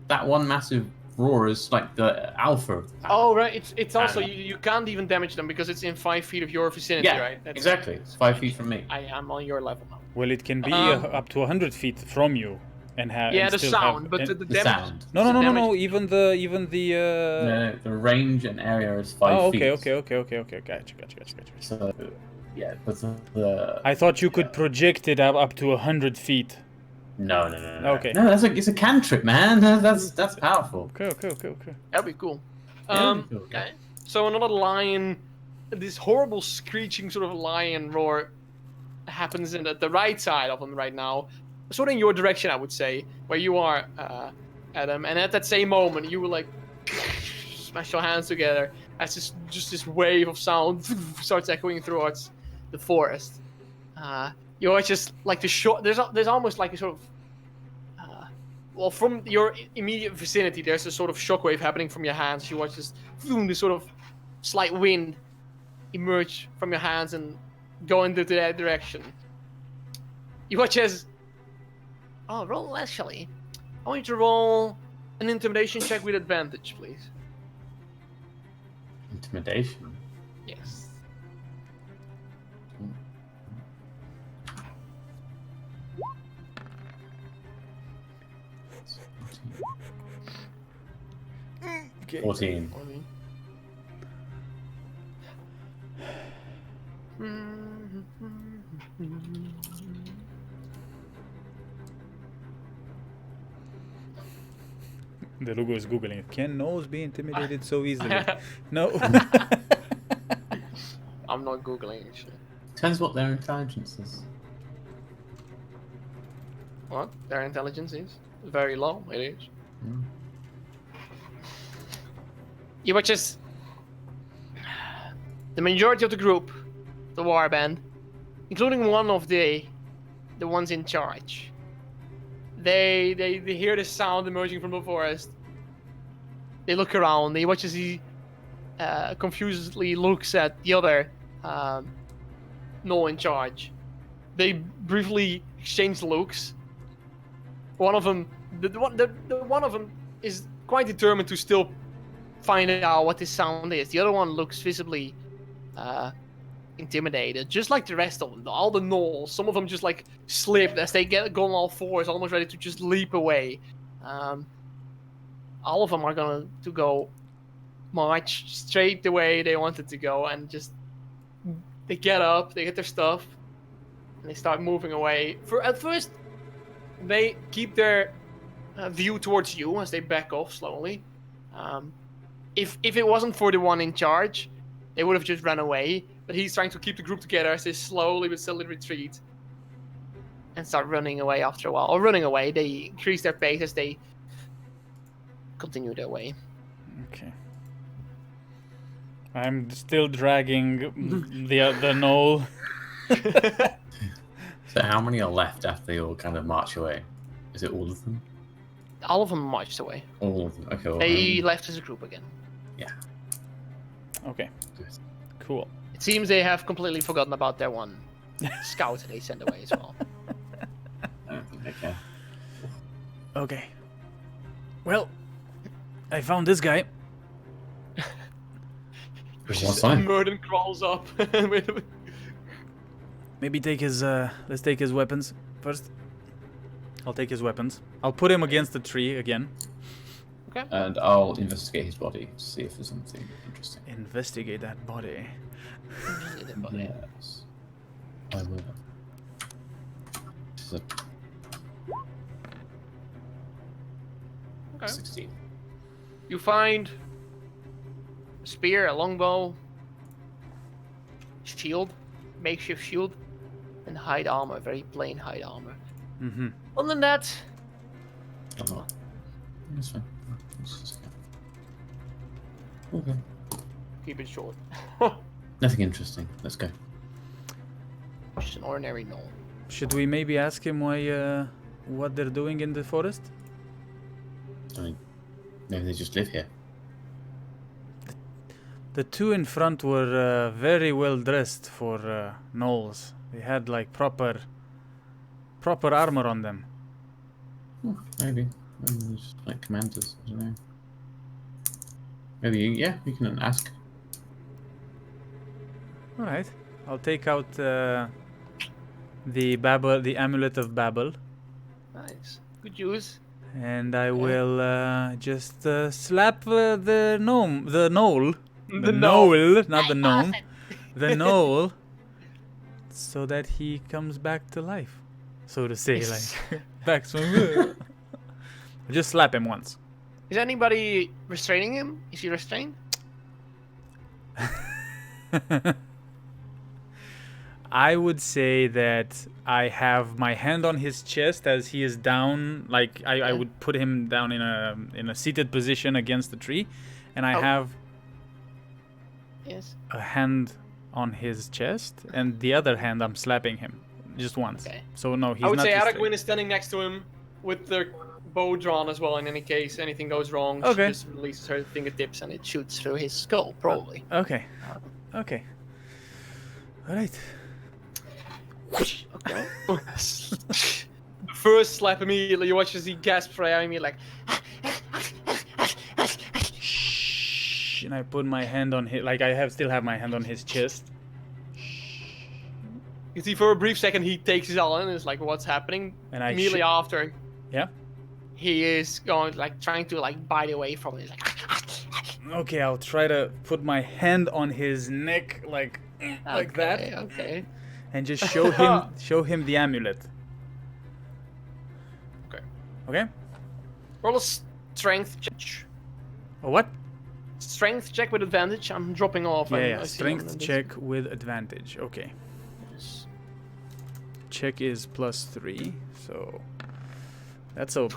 that one massive roar is like the alpha of the pack. Oh, right. It's also I don't you can't even damage them because it's in 5 feet of your vicinity, Yeah, right? exactly. It's 5 feet from me. I am on your level now. Well, it can be up to 100 feet from you, and have. Yeah, and the still sound, have, but and- the The damage. sound. No, the no. damage- Even the. No, the range and area is 5 Oh, feet. okay. Gotcha. So, yeah, but the I thought you could project it up to 100 feet. no. Okay. No, it's a cantrip, man. That's powerful. Okay. That'd be cool. Yeah, that'd be cool, Okay. So another lion, this horrible screeching sort of lion roar happens in the right side of him right now, sort of in your direction, I would say, where you are, Adam. And at that same moment, you will like smash your hands together as this wave of sound starts echoing throughout the forest. You are just like the short. There's almost like a sort of. Well, from your immediate vicinity, there's a sort of shockwave happening from your hands. You watch this sort of slight wind emerge from your hands and go into that direction. You watch as... Oh, roll actually. I want you to roll an intimidation check with advantage, please. Intimidation. Yes. Okay. 14. The Lugo is googling it. Can gnolls be intimidated so easily? No. I'm not googling actually. Depends what their intelligence is. What? Their intelligence is very low. It is. Mm. You watch as the majority of the group, the warband, including one of the ones in charge, they hear the sound emerging from the forest. They look around. They watch as he confusedly looks at the other Gnoll in charge. They briefly exchange looks. One of them, the one of them is quite determined to still find out what this sound is. The other one looks visibly intimidated, just like the rest of them. All the gnolls, some of them just like slip as they go on all fours, almost ready to just leap away. All of them are going to go march straight the way they wanted to go, and just they get up, they get their stuff, and they start moving away. At first, they keep their view towards you as they back off slowly. If it wasn't for the one in charge, they would have just run away. But he's trying to keep the group together as they slowly but steadily retreat and start running away after a while. Or running away, they increase their pace as they continue their way. Okay. I'm still dragging the gnoll. So how many are left after they all kind of march away? Is it all of them? All of them marched away. All of them. Okay. Well, They left as a group again. Okay. good. Cool. seems they have completely forgotten about their one scout they sent away as well. I don't think they care. Okay. Well, I found this guy. What sign? Murden crawls up. Maybe take his. Let's take his weapons first. I'll take his weapons. I'll put him against the tree again. Okay. And I'll investigate his body to see if there's something interesting. Investigate that body. Yes. I will. This is a Okay. 16. You find a spear, a longbow, shield, makeshift shield, and hide armor, very plain hide armor. Mm-hmm. Other than that, Oh, that's fine. Let's just go. Okay. keep it short. Nothing interesting. Let's go. Just an ordinary gnome. Should we maybe ask him why, what they're doing in the forest? I mean, maybe they just live here. The two in front were very well dressed for gnolls. They had like proper armor on them. Maybe. Maybe they're just like commanders. I don't know. Maybe, yeah, you can ask. All right, I'll take out the amulet of Babel, Nice. Good use. and I will just slap the gnome, the knoll, the knoll, not the gnome, the knoll, so that he comes back to life, so to say, like back to. Just slap him once. Is anybody restraining him? Is he restrained? I would say that I have my hand on his chest as he is down. Like I would put him down in a seated position against the tree, and I have Yes. a hand on his chest, and the other hand I'm slapping him just once. Okay. So no, he's I would not say restrained. Aragwin is standing next to him with the bow drawn as well. In any case, anything goes wrong, Okay. she just releases her fingertips and it shoots through his skull, probably. Okay. Okay. All right. Okay. The first slap immediately, you watch as he gasps for air, and you're like, Shh, and I put my hand on his. Like still have my hand on his chest. you see for a brief second he takes his all in and is like, what's happening? And I Immediately after, Yeah. he is going, like, trying to, like, bite away from it. He's like, Okay, I'll try to put my hand on his neck, like that, Okay. and just show him the amulet. Okay. Okay. Roll a strength check. Oh, what? Strength check with advantage. I'm dropping off. Yeah, I yeah. see Strength on this. check with advantage. Okay. Check is +3, so that's a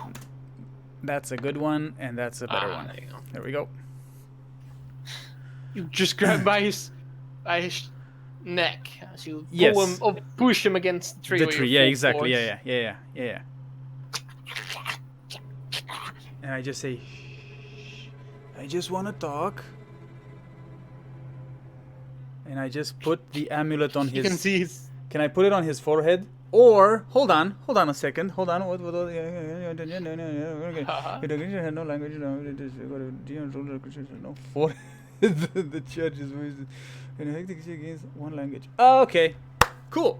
good one, and that's a better one. There you go. There we go. You just grab by his neck as you pull Yes. him or push him against the tree. The with tree, your yeah, full exactly. force. Yeah. And I just say, "Shh, I just want to talk." And I just put the amulet on You his. can see his. Can I put it on his forehead? Or hold on a second. Hold on. What? No language. No for the church is in a hectic against one language. Oh, okay, cool.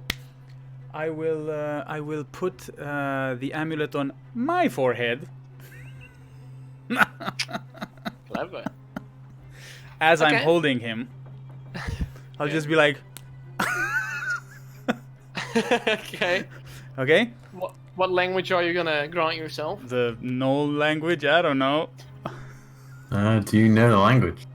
I will put the amulet on my forehead. Clever. As I'm Okay. holding him. I'll just be like, Okay. okay, What language are you gonna grant yourself? the Knoll language. I don't know. Do you know the language?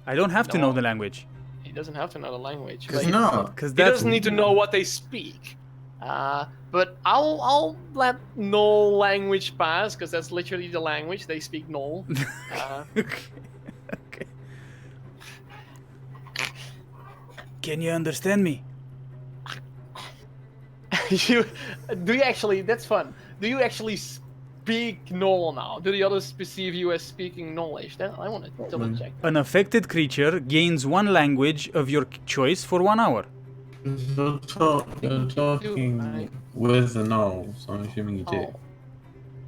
I don't have to know No. the language He doesn't have to know the language. Because but not. because He that's doesn't need to know what they speak. But I'll let Knoll language pass because that's literally the language they speak. Knoll. Okay. Can you understand me? Do you actually? That's fun. Do you actually speak Gnoll now? Do the others perceive you as speaking Gnollish? Then I want to double check. An affected creature gains one language of your choice for 1 hour. You're talking with the gnolls, I'm assuming you do. Oh.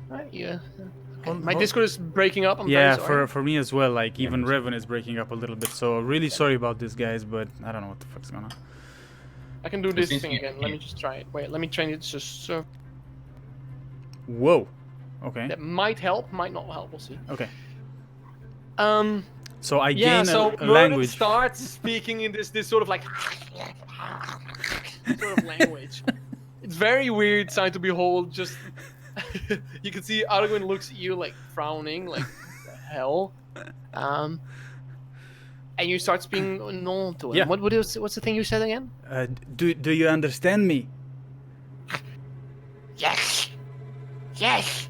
Right, yeah. Okay. Hold- My hold- Discord is breaking up. I'm Yeah, very sorry. for me as well. Like even Revan is breaking up a little bit. So really sorry about this, guys. But I don't know what the fuck's going on. I can do this seems thing to be- again. Let me just try it. Wait, let me train it to serve. Whoa. Okay. That might help, might not help. We'll see. Okay. Um. So I Yeah. gain So a Merlin language. starts speaking in this sort of like sort of language. It's very weird sight to behold. Just you can see Aragorn looks at you like frowning, like what the hell. And you start speaking normal to him. Yeah. What's the thing you said again? Do you understand me? Yes. Yes.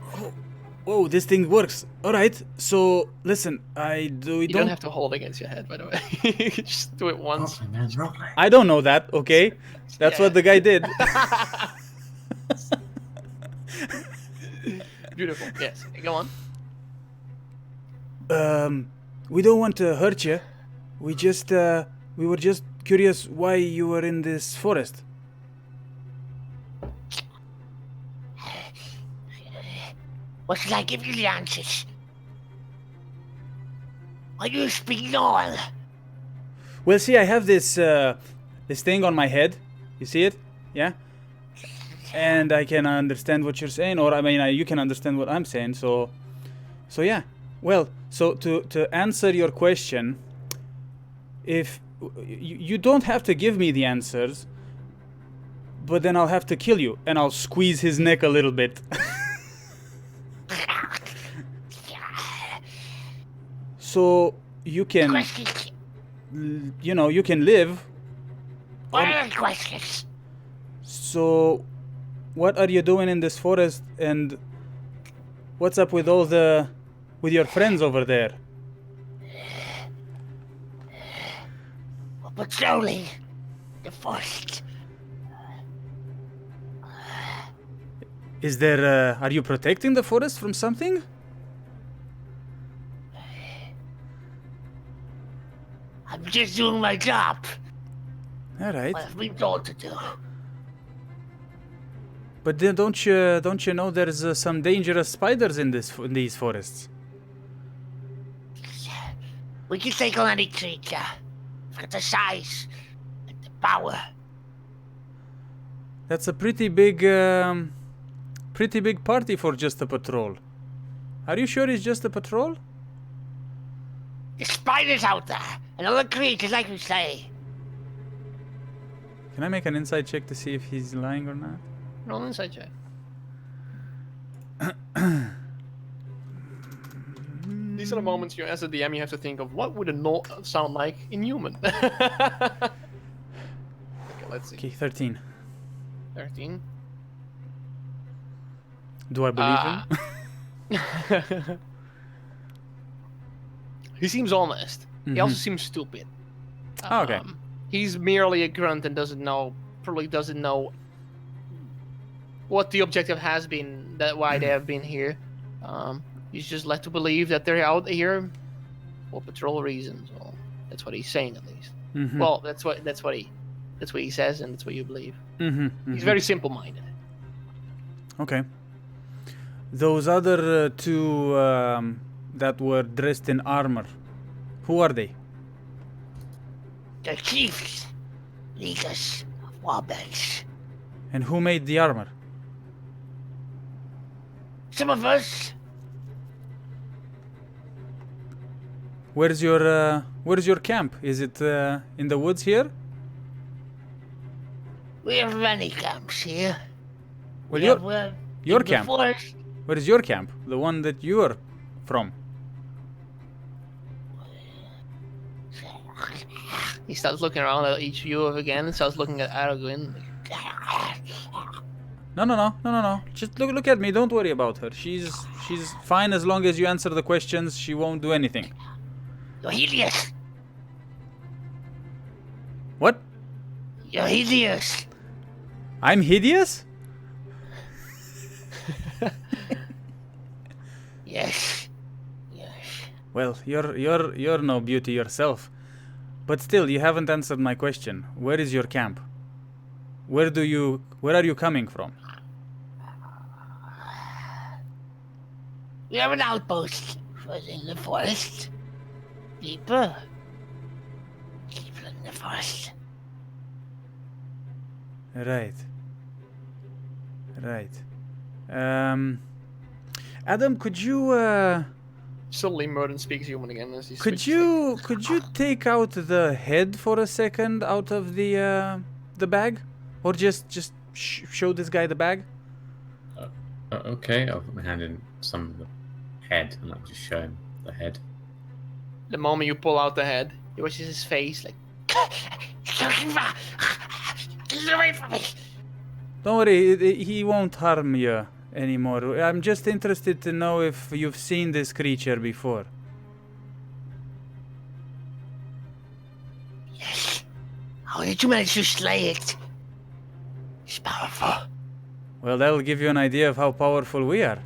Whoa, this thing works. All right. So listen, You don't have to hold against your head, by the way. You can just do it once. Roleplay, man, roleplay. I don't know that. Okay. That's Yeah. what the guy did. Beautiful. Yes. Go on. We don't want to hurt you. We were just curious why you were in this forest. What should I give you the answers? Why do you speak Gnoll? Well, see, I have this thing on my head. You see it? Yeah. And I can understand what you're saying, or I mean, you can understand what I'm saying. So yeah. Well, so to answer your question, if you don't have to give me the answers, but then I'll have to kill you, and I'll squeeze his neck a little bit. So you can, Questions? you can live. What are the questions? So, what are you doing in this forest, and what's up with with your friends over there? We're patrolling the forest. Is there? Are you protecting the forest from something? I'm just doing my job. All right. What I've been told to do. But then don't you know there's some dangerous spiders in these forests? We can take on any creature. For the size and the power. That's a pretty big party for just a patrol. Are you sure it's just a patrol? There's spiders out there. And other creatures, like you say. Can I make an inside check to see if he's lying or not? Roll an inside check. These are the moments you, as a DM, you have to think of what would a Gnoll sound like in human. Okay, let's see. Okay, 13. 13. Do I believe him? He seems honest. He also seems stupid. Oh, okay. He's merely a grunt and probably doesn't know what the objective has been, why they have been here. He's just led to believe that they're out here for patrol reasons. Well, that's what he's saying, at least. Mhm. Well, that's what he says, and that's what you believe. He's very simple-minded. Okay. Those other two that were dressed in armor, who are they? The chiefs. Leaders of warbands. And who made the armor? Some of us. Where's your camp? Is it in the woods here? We have many camps here. Well, We your have one your in the camp. forest. Where is your camp? The one that you are from? He starts looking around at each of you again and starts looking at Aragorn. No. Just look at me. Don't worry about her. She's fine as long as you answer the questions. She won't do anything. You're hideous. What? You're hideous. I'm hideous? Yes. Yes. Well, you're no beauty yourself. But still, you haven't answered my question. Where is your camp? Where are you coming from? We have an outpost further in the forest. Deeper. Deeper in the forest. Right. Adam, could you Suddenly, Merlin speaks human again as he could switches, you take out the head for a second out of the bag, or just show this guy the bag? Okay, I'll put my hand in some of the head and like just show him the head. The moment you pull out the head, he washes his face like, Get away from me! Don't worry, he won't harm you anymore. I'm just interested to know if you've seen this creature before. Yes. How did you manage to slay it? It's powerful. Well, that'll give you an idea of how powerful we are.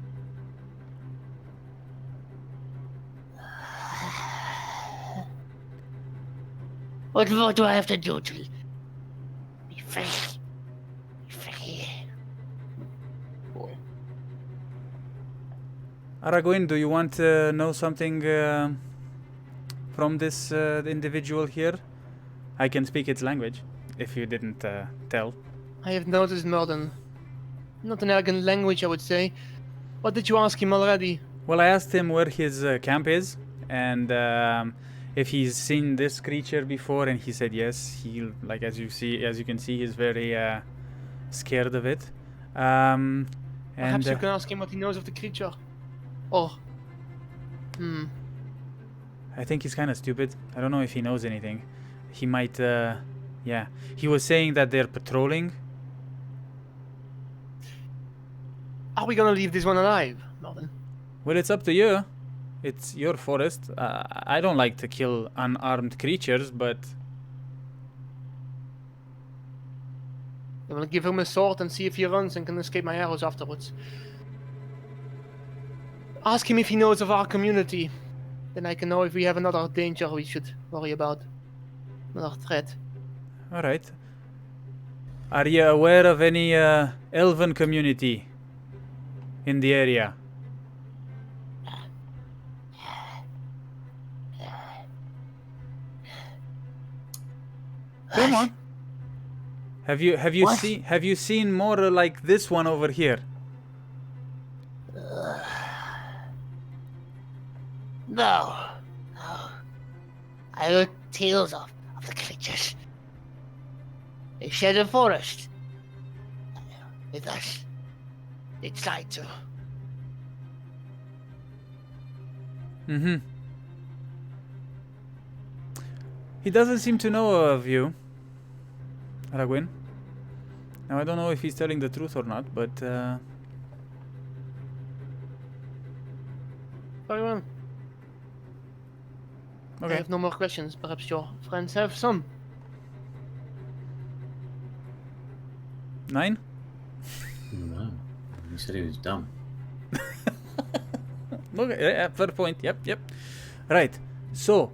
What more do I have to do to be free? Be free. boy. Aragorn, do you want to know something from this individual here? I can speak its language, if you didn't tell. I have noticed Merlin. Not an elegant language, I would say. What did you ask him already? Well, I asked him where his camp is, and if he's seen this creature before, and he said yes. He, like as you can see, he's very scared of it. And Perhaps you can ask him what he knows of the creature. Oh. I think he's kind of stupid. I don't know if he knows anything. He might, yeah. He was saying that they're patrolling. Are we gonna leave this one alive, Merlin? Well, it's up to you. It's your forest. I don't like to kill unarmed creatures, but I'm gonna give him a sword and see if he runs and can escape my arrows afterwards. Ask him if he knows of our community. Then I can know if we have another danger we should worry about. Another threat. all right. Are you aware of any elven community in the area? Come on. Have you What? seen more like this one over here? No. I heard tales of the creatures. They share the forest. With us. They tried to. Mm-hmm. He doesn't seem to know of you, Aragorn. Now I don't know if he's telling the truth or not, but Very well. I okay. have no more questions. Perhaps your friends have some. 9? No, you said he was dumb. Okay, yeah, fair point. Yep. Right. So,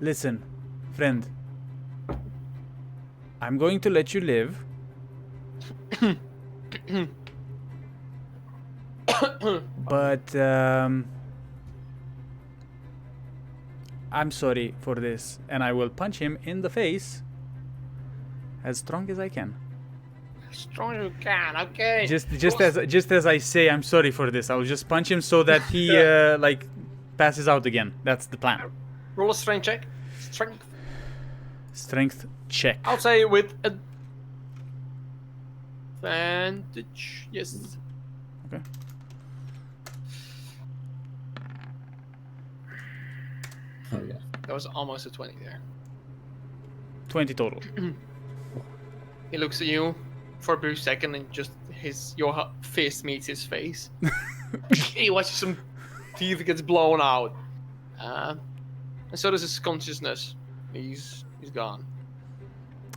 listen, friend. I'm going to let you live. But I'm sorry for this, and I will punch him in the face as strong as I can. Strong as you can, okay. Just as I say I'm sorry for this, I'll just punch him so that he like passes out again. That's the plan. Roll a strength check. Strength check. I'll say with advantage. Yes. Okay. Oh yeah. That was almost a 20 there. 20 total. He looks at you for a brief second and just your fist meets his face. He watches some teeth gets blown out. And so does his consciousness. He's gone.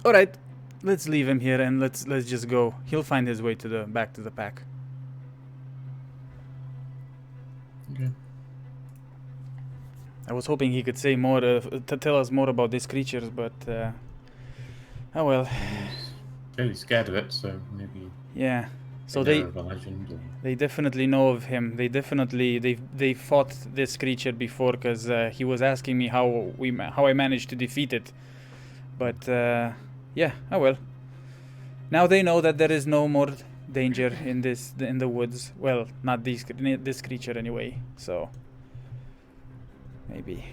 All right, let's leave him here and let's just go. He'll find his way to the back to the pack. I was hoping he could say more, to tell us more about these creatures, but oh well. He's fairly scared of it, so maybe Yeah. So they know of a legend. Or... they definitely know of him. They fought this creature before because he was asking me how I managed to defeat it. But yeah, oh well. Now they know that there is no more danger in the woods. Well, not this creature anyway. So maybe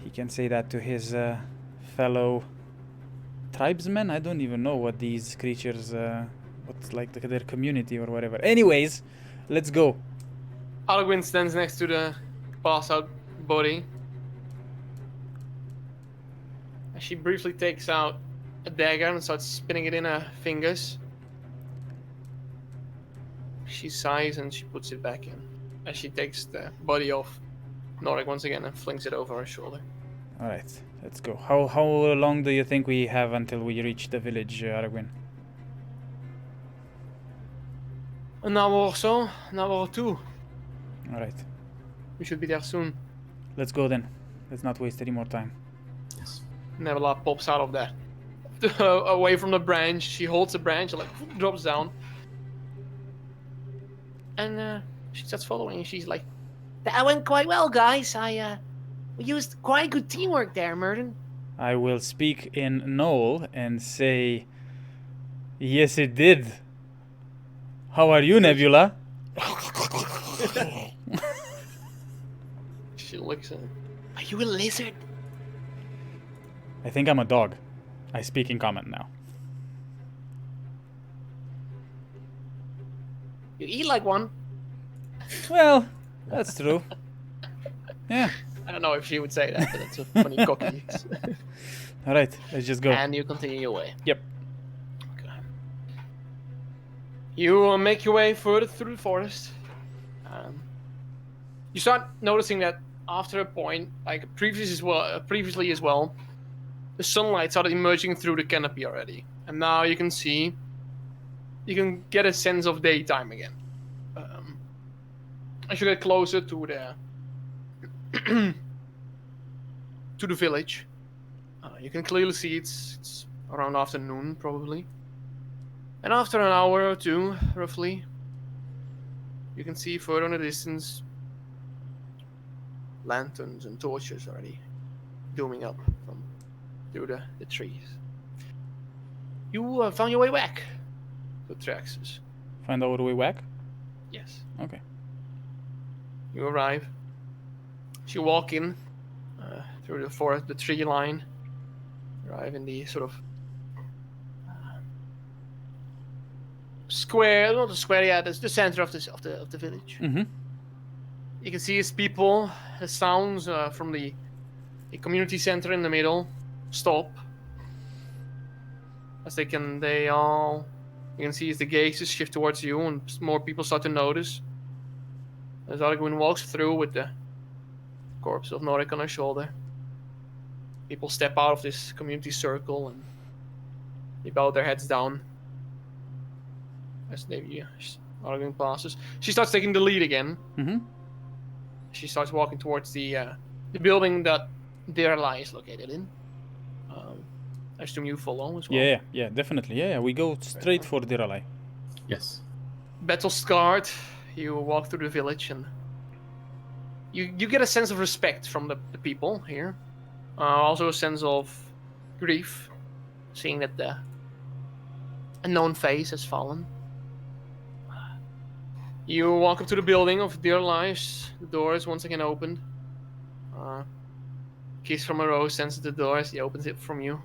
he can say that to his fellow tribesmen. I don't even know what these creatures, what's like their community or whatever. Anyways, let's go. Aragwin stands next to the pass out body. And she briefly takes out a dagger and starts spinning it in her fingers. She sighs and she puts it back in. As she takes the body off Norik once again and flings it over her shoulder. Alright, let's go. How long do you think we have until we reach the village, Aragwin? An hour or so, an hour or two. Alright, We should be there soon. let's go then. Let's not waste any more time. Yes. Nevela pops out of that. Away from the branch. She holds the branch, like drops down. And she starts following and she's like, That went quite well, guys. We used quite good teamwork there, Merton. I will speak in Knoll and say, yes, it did. How are you, Nebula? she looks at him. Are you a lizard? I think I'm a dog. I speak in common now. You eat like one. Well, that's true. Yeah. I don't know if she would say that, but that's a funny cocky. Alright, let's just go. And you continue your way. Yep. Okay. You make your way further through the forest. You start noticing that after a point, like previously as well, the sunlight started emerging through the canopy already, and now you can get a sense of daytime again. As you get closer to the to the village, you can clearly see it's around afternoon probably. And after an hour or two, roughly, you can see further in the distance lanterns and torches already dooming up from through the trees. You found your way back to Traxxas. Find our way back? Yes. Okay. You arrive. As you walk in through the forest, the tree line. Arrive in the sort of square, not the square, yeah, the center of the village. Mm-hmm. You can see his people, the sounds from the community center in the middle stop. As you can see as the gazes shift towards you and more people start to notice. As Aragwin walks through with the corpse of Norik on her shoulder. People step out of this community circle and they bow their heads down. As Aragwin passes. She starts taking the lead again. Mm-hmm. She starts walking towards the building that Dirla is located in. I assume you follow as well. Yeah, definitely. Yeah, we go straight for Diralai. Yes. Battle scarred, you walk through the village and you get a sense of respect from the people here. Also a sense of grief, seeing that the unknown face has fallen. You walk up to the building of Dear Lives. The door is once again opened. Kiss from a rose senses the door as he opens it from you.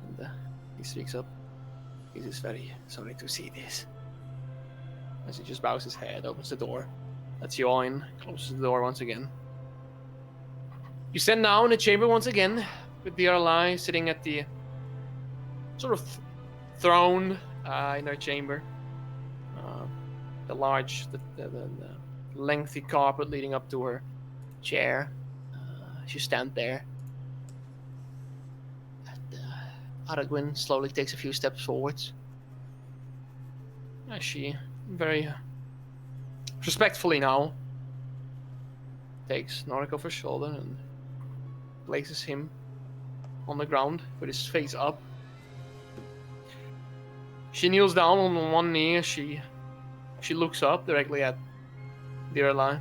And he speaks up. He's just very sorry to see this. As he just bows his head, opens the door, lets you all in, closes the door once again. You stand now in the chamber once again, with Dear Lai sitting at the sort of throne in her chamber. The large, the lengthy carpet leading up to her chair. She stands there. And Aragwin slowly takes a few steps forwards. As she very respectfully now takes Norik off her shoulder and places him on the ground with his face up. She kneels down on one knee as she looks up directly at Dirla.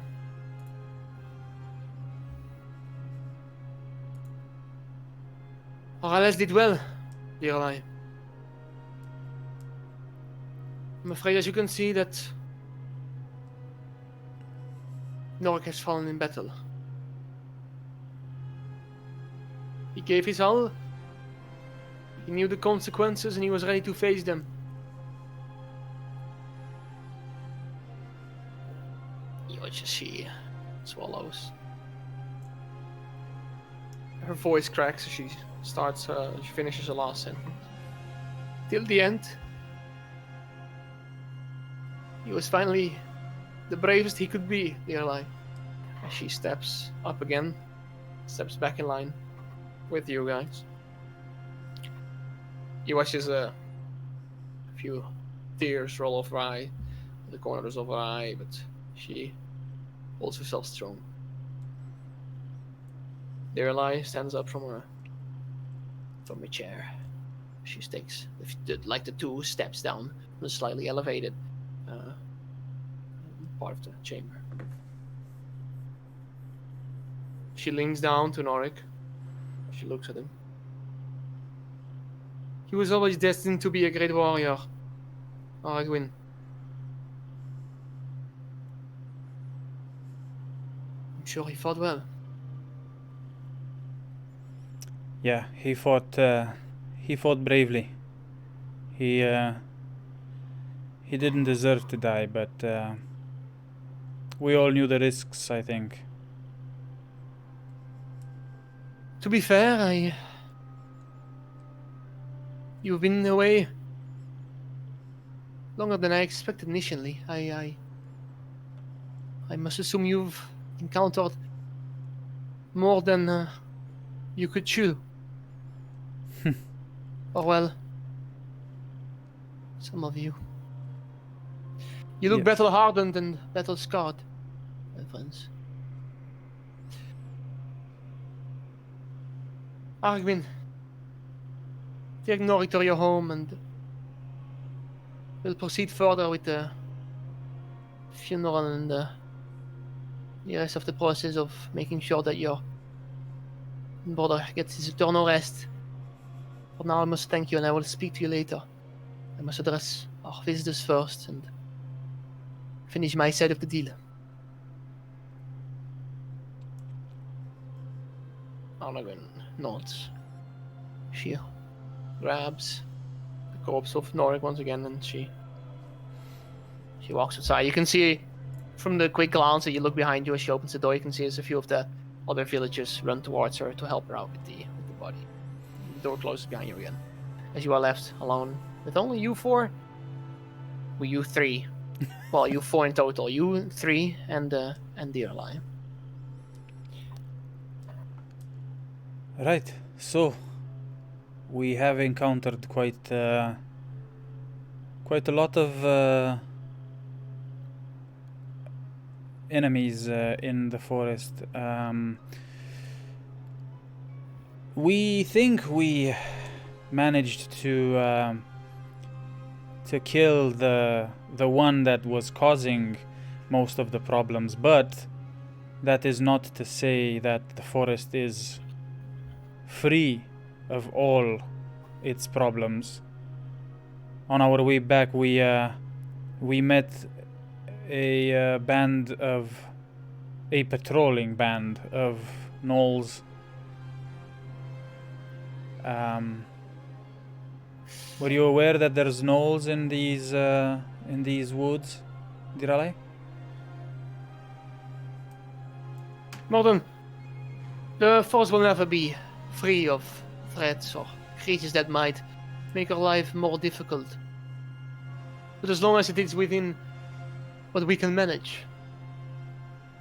Orales did well, Dirla. I'm afraid, as you can see, that Norik has fallen in battle. He gave his all. He knew the consequences and he was ready to face them. You watch as she swallows. Her voice cracks as she finishes her last sentence. Till the end, he was finally the bravest he could be, Dirla. As she steps up again, steps back in line with you guys. You watch as a few tears roll off her eye, the corners of her eye, but she holds herself strong. Dirla stands up from her chair. She takes the 2 steps down from the slightly elevated part of the chamber. She leans down to Norik. She looks at him. He was always destined to be a great warrior, Aragwin. I'm sure he fought well. Yeah, he fought bravely. He didn't deserve to die, but we all knew the risks, I think. To be fair, you've been away longer than I expected initially. I must assume you've encountered more than you could chew. Or well, some of you. You look Yes. battle hardened and battle scarred, my friends. Aragwin, take Norik to your home and we'll proceed further with the funeral and the rest of the process of making sure that your brother gets his eternal rest. For now, I must thank you and I will speak to you later. I must address our visitors first and finish my side of the deal. Aragwin nods. She grabs the corpse of Norik once again and she walks outside. You can see from the quick glance that you look behind you as she opens the door, you can see as a few of the other villagers run towards her to help her out with the body. The door closes behind you again. As you are left alone with only you 4. Well, you 3. Well, you 4 in total. You 3 and Dirla. Right, so we have encountered quite a lot of enemies in the forest. We think we managed to kill the one that was causing most of the problems, but that is not to say that the forest is free of all its problems. On our way back, we met a patrolling band of gnolls. Were you aware that there's gnolls in these woods, Dirla? Morden, the forest will never be free of threats or creatures that might make our life more difficult. But as long as it is within what we can manage,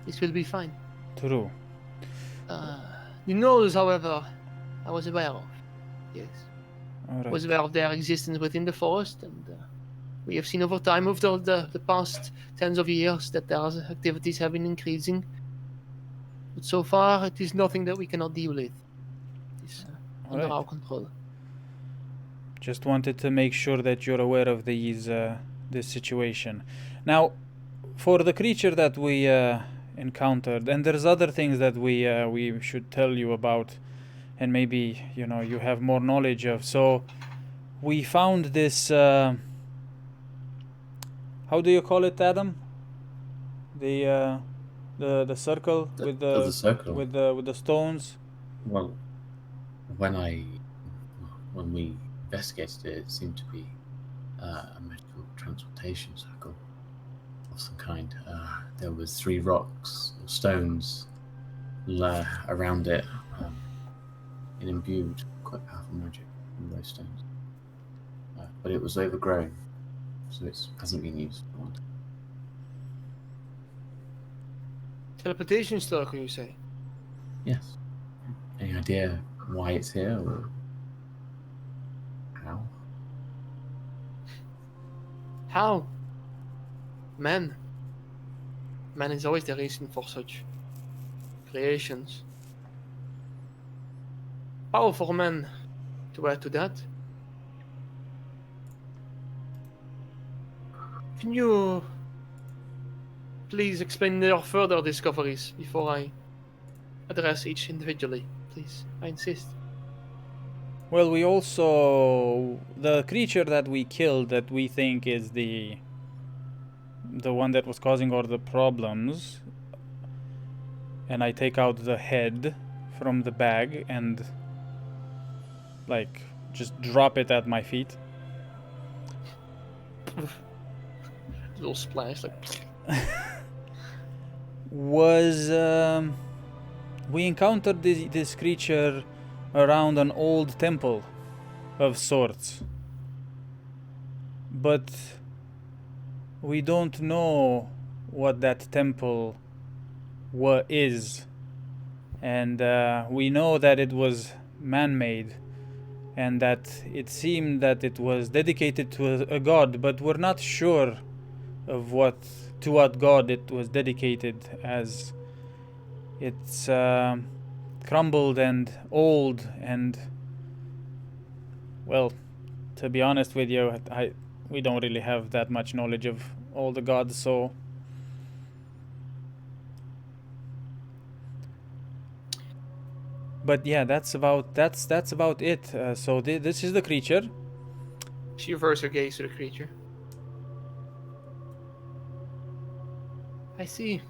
this will be fine. True. The gnolls, however, I was aware of. Yes. All right. Was aware of their existence within the forest, and we have seen over time, over the past tens of years, that their activities have been increasing. But so far, it is nothing that we cannot deal with. It is under Alright. our control. Just wanted to make sure that you're aware of this situation. Now, for the creature that we encountered, and there's other things that we should tell you about, and maybe you have more knowledge of. So, we found this. How do you call it, Adam? The circle with The circle. with the stones. Well, when we investigated it, it seemed to be a magical transportation circle of some kind. There was 3 rocks or stones around it. It imbued quite powerful magic from those stones, but it was overgrown, so it hasn't been used for a while. Teleportation circle, you say? Yes. Any idea why it's here or how? How? Man. Man is always the reason for such creations. Powerful man to add to that. Can you please explain your further discoveries before I address each individually, please? I insist. Well, we also the creature that we killed that we think is the one that was causing all the problems, and I take out the head from the bag and just drop it at my feet. Little splash, like. Was we encountered this creature around an old temple of sorts, but we don't know what that temple is, and we know that it was man-made and that it seemed that it was dedicated to a god, but we're not sure of what god it was dedicated, as it's crumbled and old, and well, to be honest with you, we don't really have that much knowledge of all the gods, so but yeah, that's about it. So this is the creature. She reverses her gaze to the creature. I see.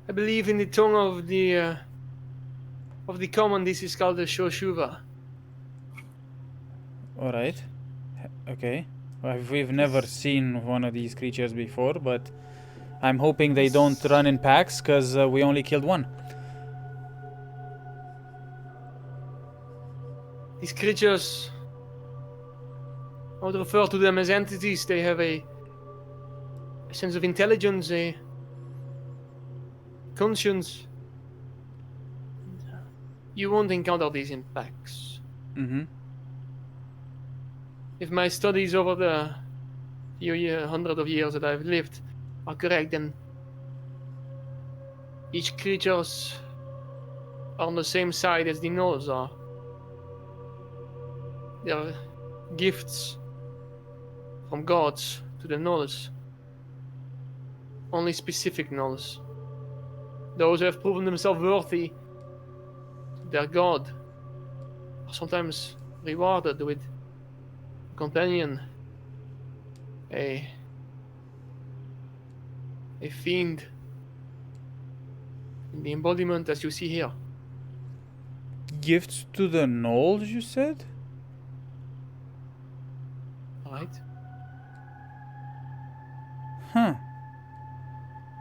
I believe in the tongue of the common, this is called the Shoshuva. All right. Okay. We've never seen one of these creatures before, but I'm hoping they don't run in packs, because we only killed one. These creatures, I would refer to them as entities. They have a sense of intelligence, a conscience. You won't encounter these in packs. Mm-hmm. If my studies over the few hundred of years that I've lived are correct, then each creatures are on the same side as the gnolls are. They are gifts from gods to the gnolls. Only specific gnolls. Those who have proven themselves worthy to their god are sometimes rewarded with a companion, a fiend, in the embodiment as you see here. Gifts to the gnolls, you said? Right? Huh.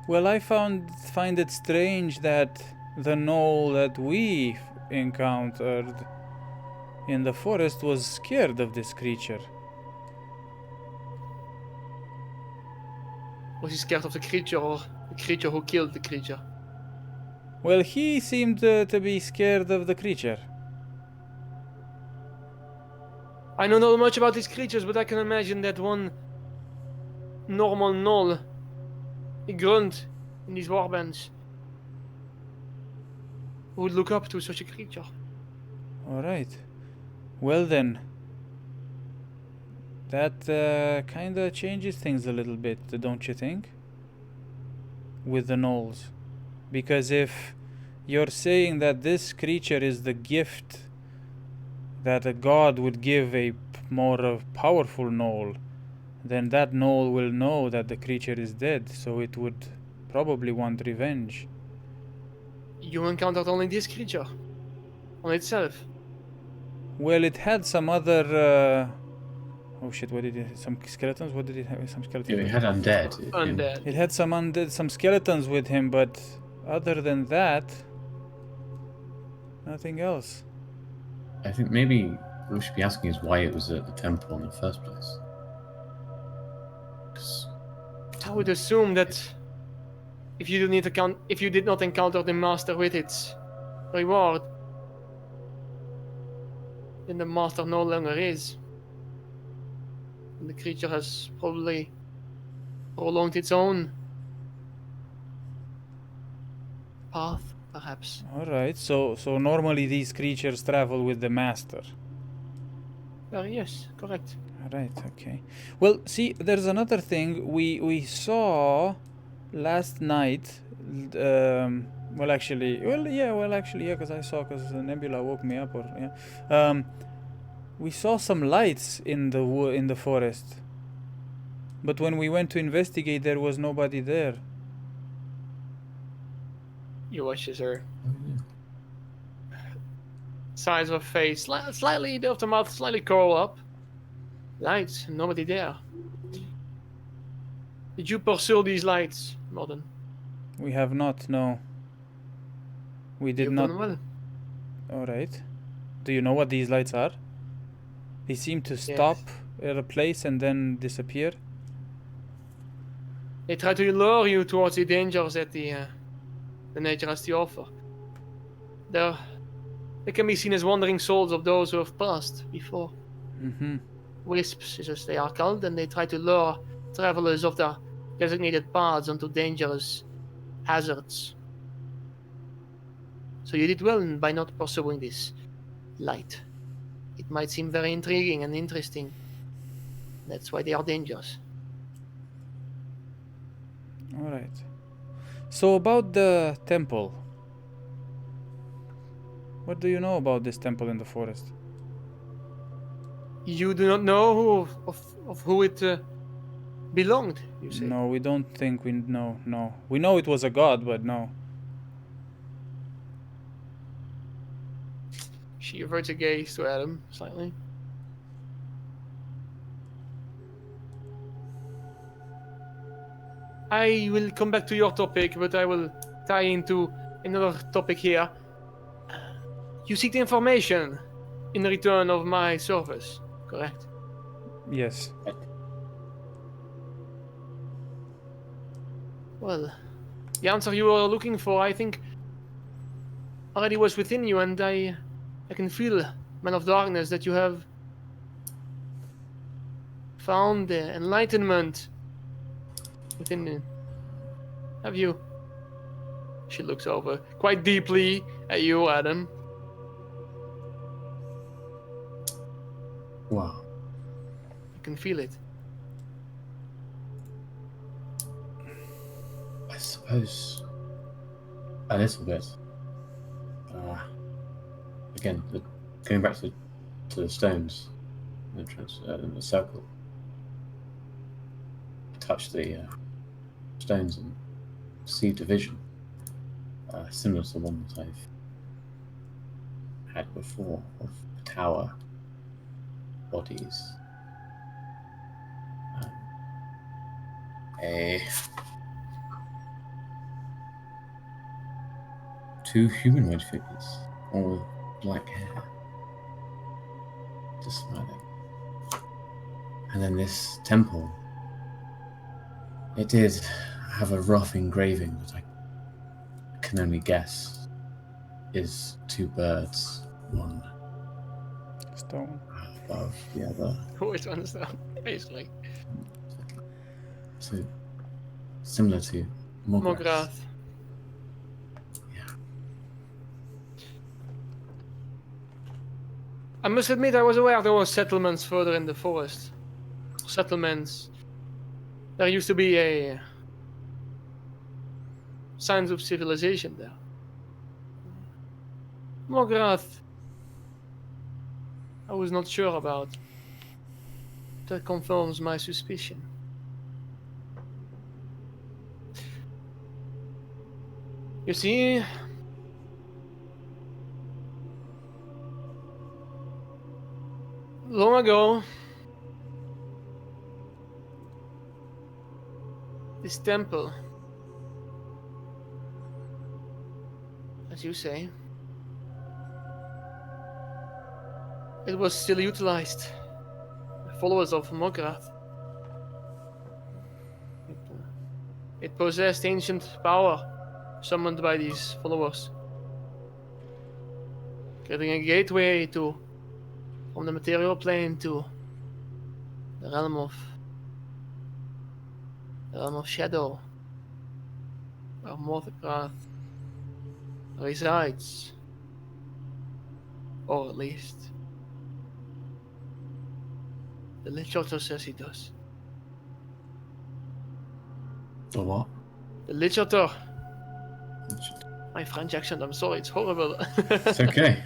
Well, I find it strange that the gnoll that we encountered in the forest was scared of this creature. Was he scared of the creature or the creature who killed the creature? Well, he seemed to be scared of the creature. I don't know much about these creatures, but I can imagine that one normal gnoll, a grunt, in these warbands who would look up to such a creature. All right. Well then, that kind of changes things a little bit, don't you think? With the gnolls, because if you're saying that this creature is the gift that a god would give a more powerful gnoll, then that gnoll will know that the creature is dead, so it would probably want revenge. You encountered only this creature on itself. Well, it had some other. Oh shit! What did it? Some skeletons? What did it have? Some skeletons. Yeah, we with had it? undead. Undead. It had some undead, some skeletons with him, but other than that, nothing else. I think maybe what we should be asking is why it was at the temple in the first place. 'Cause I would assume that if you did not encounter the master with its reward, then the master no longer is. And the creature has probably prolonged its own path, perhaps. All right. So normally these creatures travel with the master. Yes, correct. All right. Okay. Well, see, there's another thing we saw last night. Well, actually, yeah, because Nebula woke me up, or yeah. We saw some lights in the forest, but when we went to investigate, there was nobody there. Your wishes are size of face, slightly of the mouth, slightly curl up. Lights, nobody there. Did you pursue these lights, Modern? We have not. No. We did You've not. done well. All right. Do you know what these lights are? They seem to stop at a place and then disappear. They try to lure you towards the dangers that the nature has to offer. They can be seen as wandering souls of those who have passed before. Mm-hmm. Wisps, as they are called, and they try to lure travelers of their designated paths onto dangerous hazards. So you did well by not pursuing this light. It might seem very intriguing and interesting. That's why they are dangerous. All right. So about the temple. What do you know about this temple in the forest? You do not know of who it belonged, you say? No, we don't think we know. No, we know it was a god, but no. She averts a gaze to Adam slightly. I will come back to your topic, but I will tie into another topic here. You seek the information in return of my service, correct? Yes. Well, the answer you were looking for, I think, already was within you, and I can feel, Man of Darkness, that you have found the enlightenment within you. Have you? She looks over quite deeply at you, Adam. wow. You can feel it. I suppose a little bit. Again, going back to the stones, in the circle. I touched the stones and received a vision, similar to the one that I've had before, of the tower, bodies, two humanoid figures, all with black hair, just smiling. And then this temple, it did have a rough engraving that I can only guess is two birds, one Stone. above the other. Who is to understand, basically. So similar to Mograth. Yeah. I must admit, I was aware there were settlements further in the forest. Settlements. There used to be a signs of civilization there. Mograth, I was not sure about. That confirms my suspicion. You see, long ago, this temple, as you say, it was still utilized by followers of Mograth. It possessed ancient power summoned by these followers, creating a gateway from the material plane to the realm of shadow, where Mograth resides, or at least the literature says he does. The what? The literature. My French accent, I'm sorry, it's horrible. It's okay.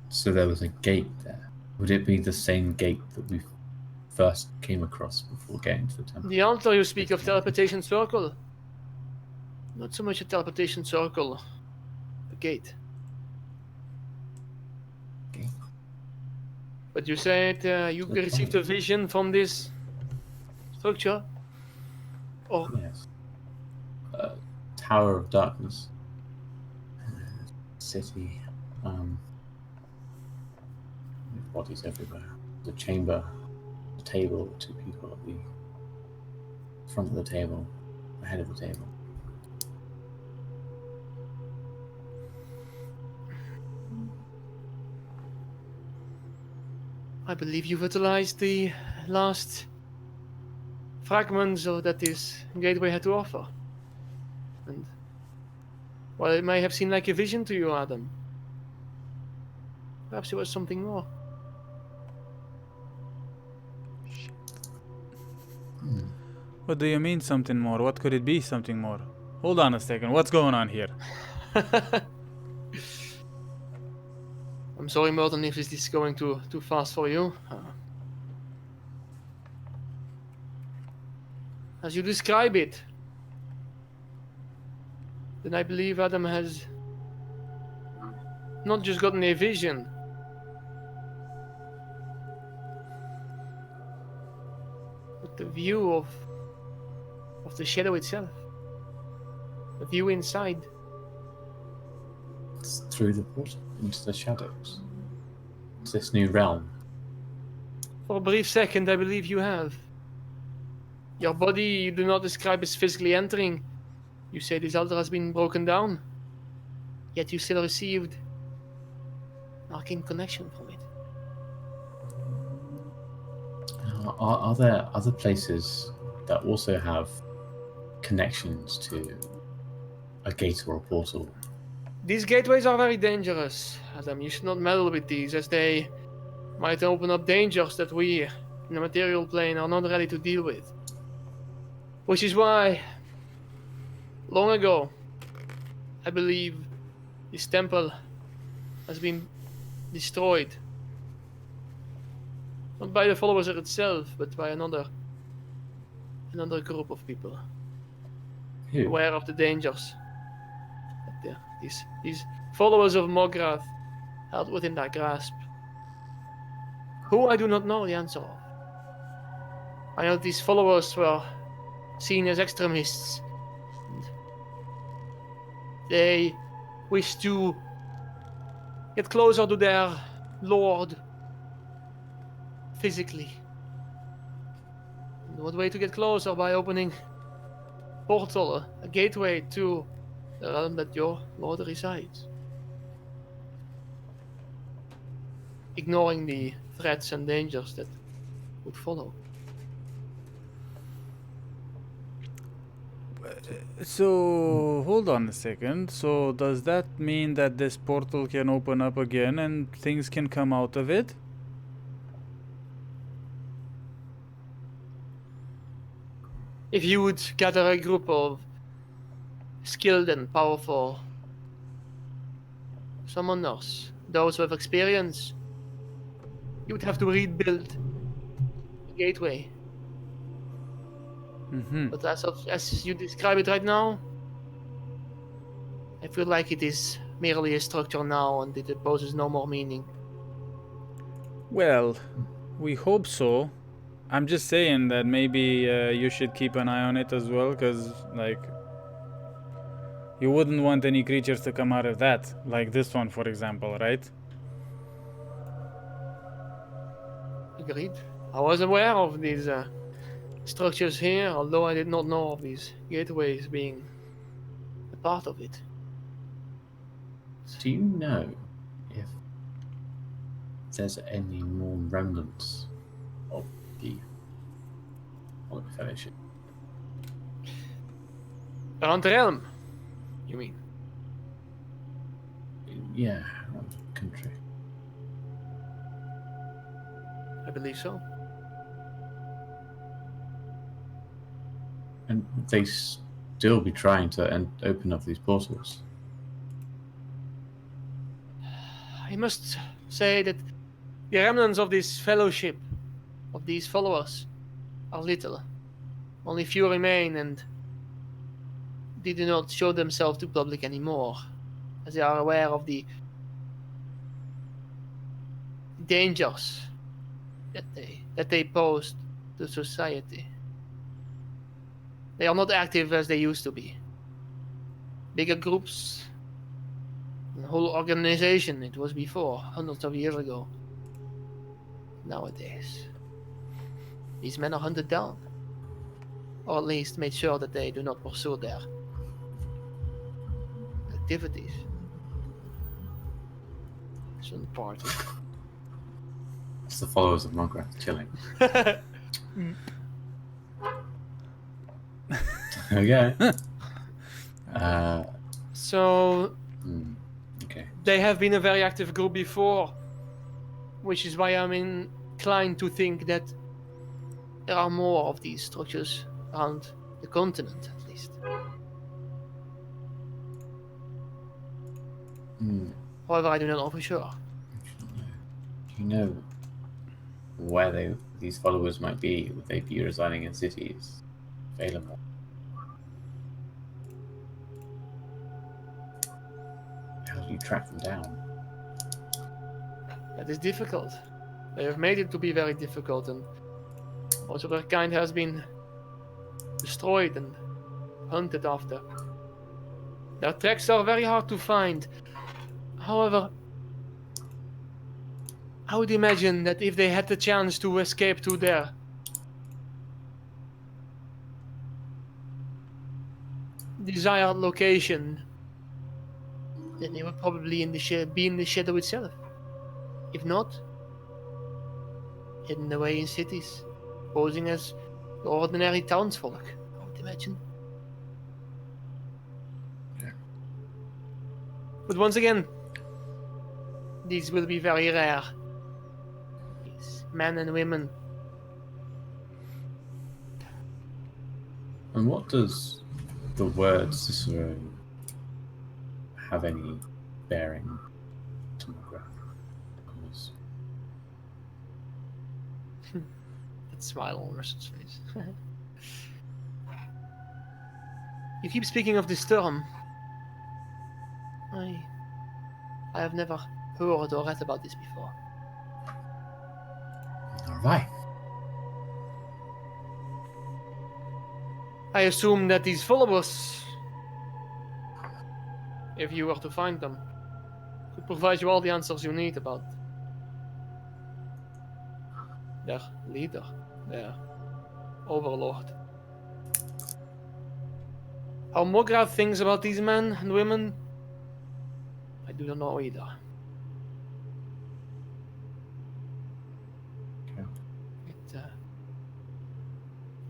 So there was a gate there. Would it be the same gate that we first came across before getting to the temple? The altar you speak of, teleportation circle. Not so much a teleportation circle, a gate. Okay. But you said you Okay. received a vision from this structure? Or Yes. Tower of Darkness. City. With bodies everywhere. The chamber. The table. Two people at the front of the table. The head of the table. I believe you've utilized the last fragments of that this gateway had to offer. And while it may have seemed like a vision to you, Adam, perhaps it was something more. What do you mean something more? What could it be something more? Hold on a second. What's going on here? I'm sorry, Merton, if this is going too fast for you. As you describe it, then I believe Adam has not just gotten a vision, but the view of the shadow itself, the view inside. It's through the portal into the shadows. It's this new realm. For a brief second, I believe you have. Your body you do not describe as physically entering. You say this altar has been broken down, yet you still received an arcane connection from it. Are there other places that also have connections to a gate or a portal? These gateways are very dangerous, Adam. You should not meddle with these, as they might open up dangers that we, in the material plane, are not ready to deal with. Which is why, long ago, I believe this temple has been destroyed. Not by the followers itself, but by another group of people. Who? Aware of the dangers that these followers of Mograth held within their grasp. Who I do not know the answer of. I know these followers were seen as extremists. And they wish to get closer to their lord physically. And what way to get closer? By opening portal, a gateway to the realm that your lord resides. ignoring the threats and dangers that would follow. So, hold on a second. So, does that mean that this portal can open up again and things can come out of it? If you would gather a group of skilled and powerful summoners, those who have experience, you would have to rebuild the gateway. Mm-hmm. But as you describe it right now, I feel like it is merely a structure now and it poses no more meaning. Well, we hope so. I'm just saying that maybe you should keep an eye on it as well, because, like, you wouldn't want any creatures to come out of that, like this one, for example, right? Agreed. I was aware of these structures here, although I did not know of these gateways being a part of it. Do you know if there's any more remnants of the Holy Fellowship? Around the realm, you mean? Yeah, around the country. I believe so. And would they still be trying to open up these portals? I must say that the remnants of this fellowship, of these followers, are little. Only few remain, and they do not show themselves to public anymore, as they are aware of the dangers that they pose to society. They are not active as they used to be. Bigger groups, the whole organization it was before, hundreds of years ago. Nowadays, these men are hunted down, or at least made sure that they do not pursue their activities. Some party. It's the followers of Mongrath chilling. Okay. So Okay. they have been a very active group before, which is why I'm inclined to think that there are more of these structures around the continent, at least. However, I do not know for sure. Do you know where these followers might be? Would they be residing in cities? Available? How do you track them down? That is difficult. They have made it to be very difficult, and most of their kind has been destroyed and hunted after. Their tracks are very hard to find. However, I would imagine that if they had the chance to escape to their desired location, then they would probably be in the shadow itself. If not, hidden away in cities, posing as ordinary townsfolk, I would imagine. Yeah. But once again, these will be very rare. These men and women. And what does the word Cicero have any bearing to Mongrath? Because That smile on Russell's face. You keep speaking of this term. I have never heard or read about this before. nor have I. I assume that these followers, if you were to find them, could provide you all the answers you need about their leader, their overlord. How Mograth thinks about these men and women, I do not know either.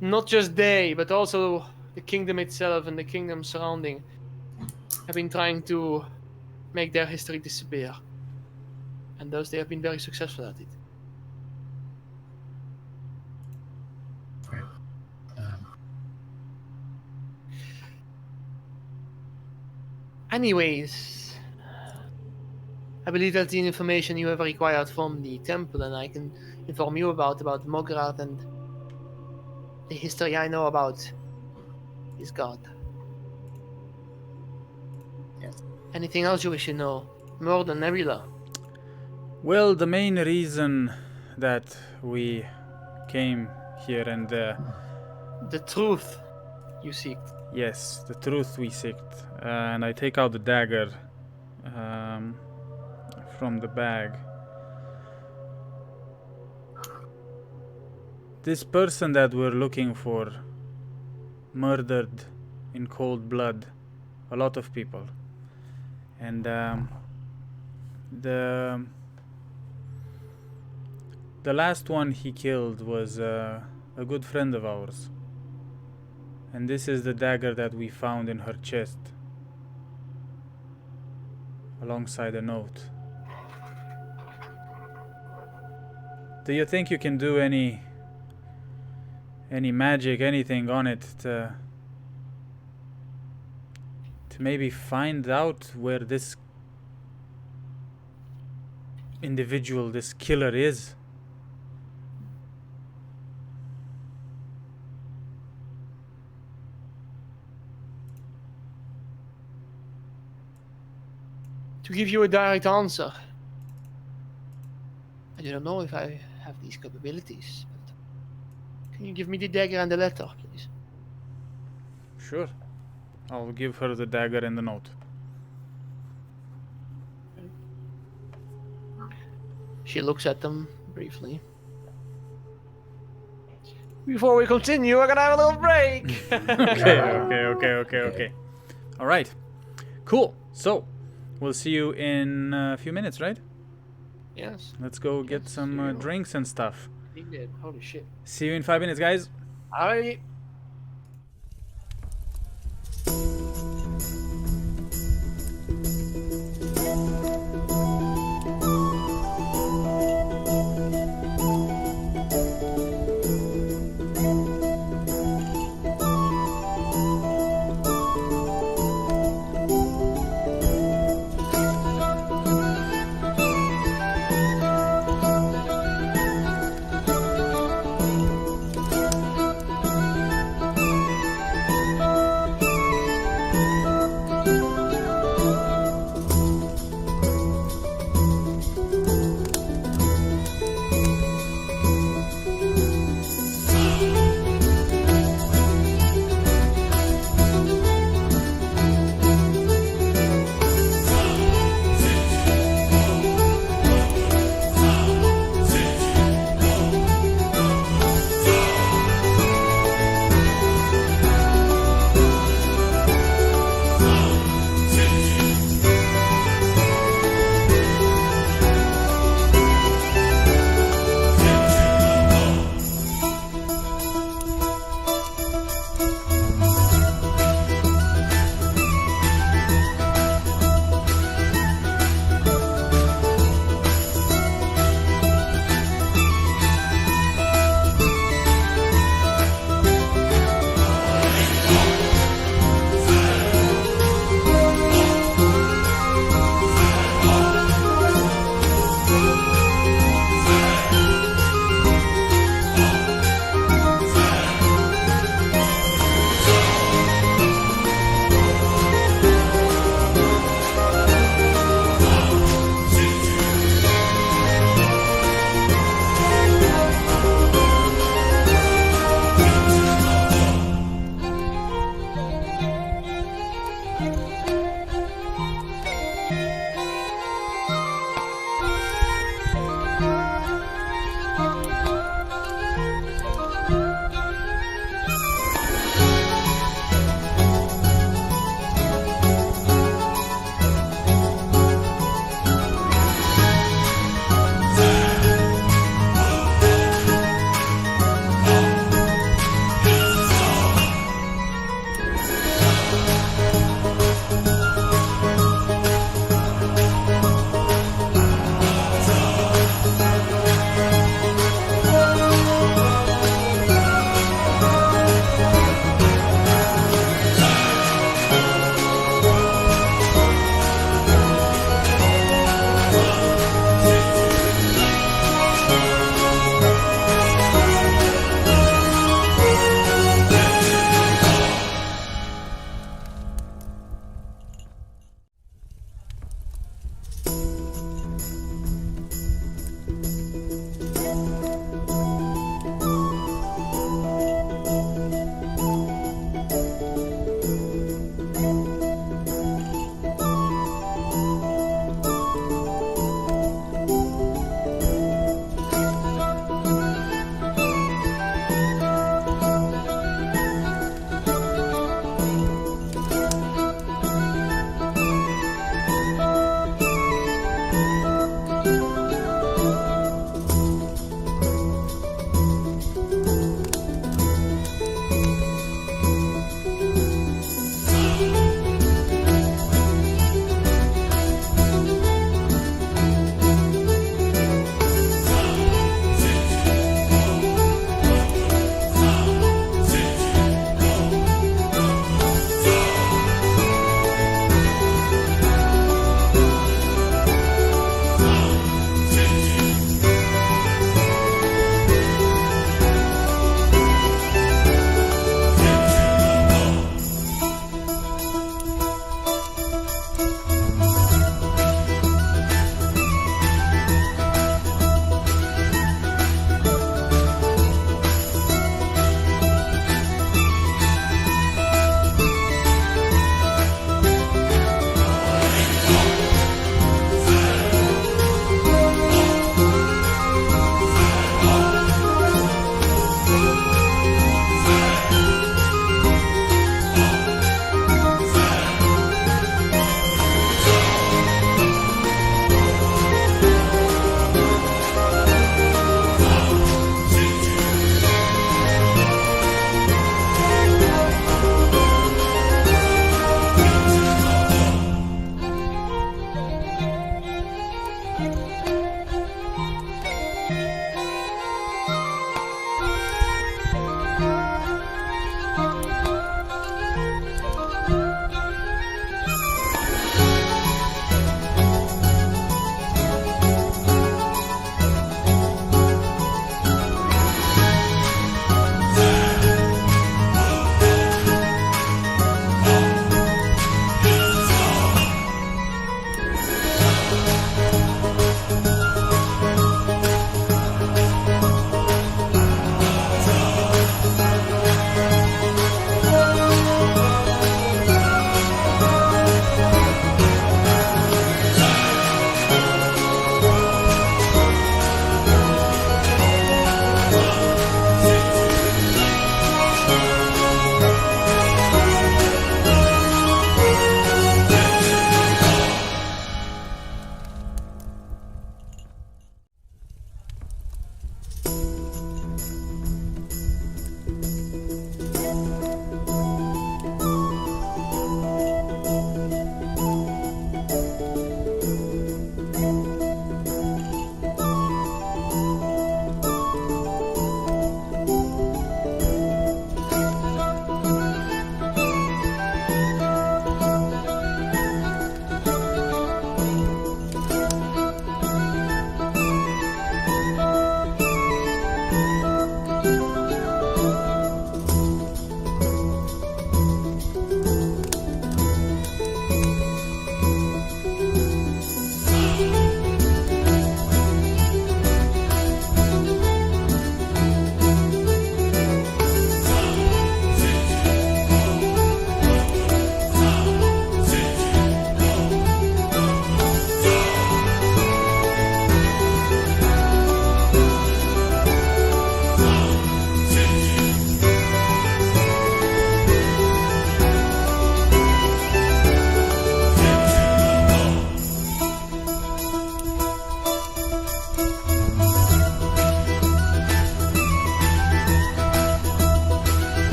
not just they, but also the kingdom itself and the kingdom surrounding have been trying to make their history disappear. And thus they have been very successful at it. Right. Anyways, I believe that's the information you have required from the temple, and I can inform you about Mograd and the history I know about his god. Yes. Anything else you wish to know? More than Nebula? Well, the main reason that we came here and The truth you seek. yes, the truth we seeked. And I take out the dagger from the bag. This person that we're looking for murdered in cold blood a lot of people. And the last one he killed was a good friend of ours. And this is the dagger that we found in her chest, alongside a note. Do you think you can do any magic, anything on it to maybe find out where this individual, this killer is? To give you a direct answer, I do not know if I have these capabilities, but can you give me the dagger and the letter, please? Sure. I'll give her the dagger and the note. She looks at them briefly. Before we continue, we're gonna have a little break. Okay. All right. Cool. So, we'll see you in a few minutes, right? Yes. Let's go get Yes, some see you. drinks and stuff. He did. Holy shit. See you in 5 minutes, guys. Alrighty.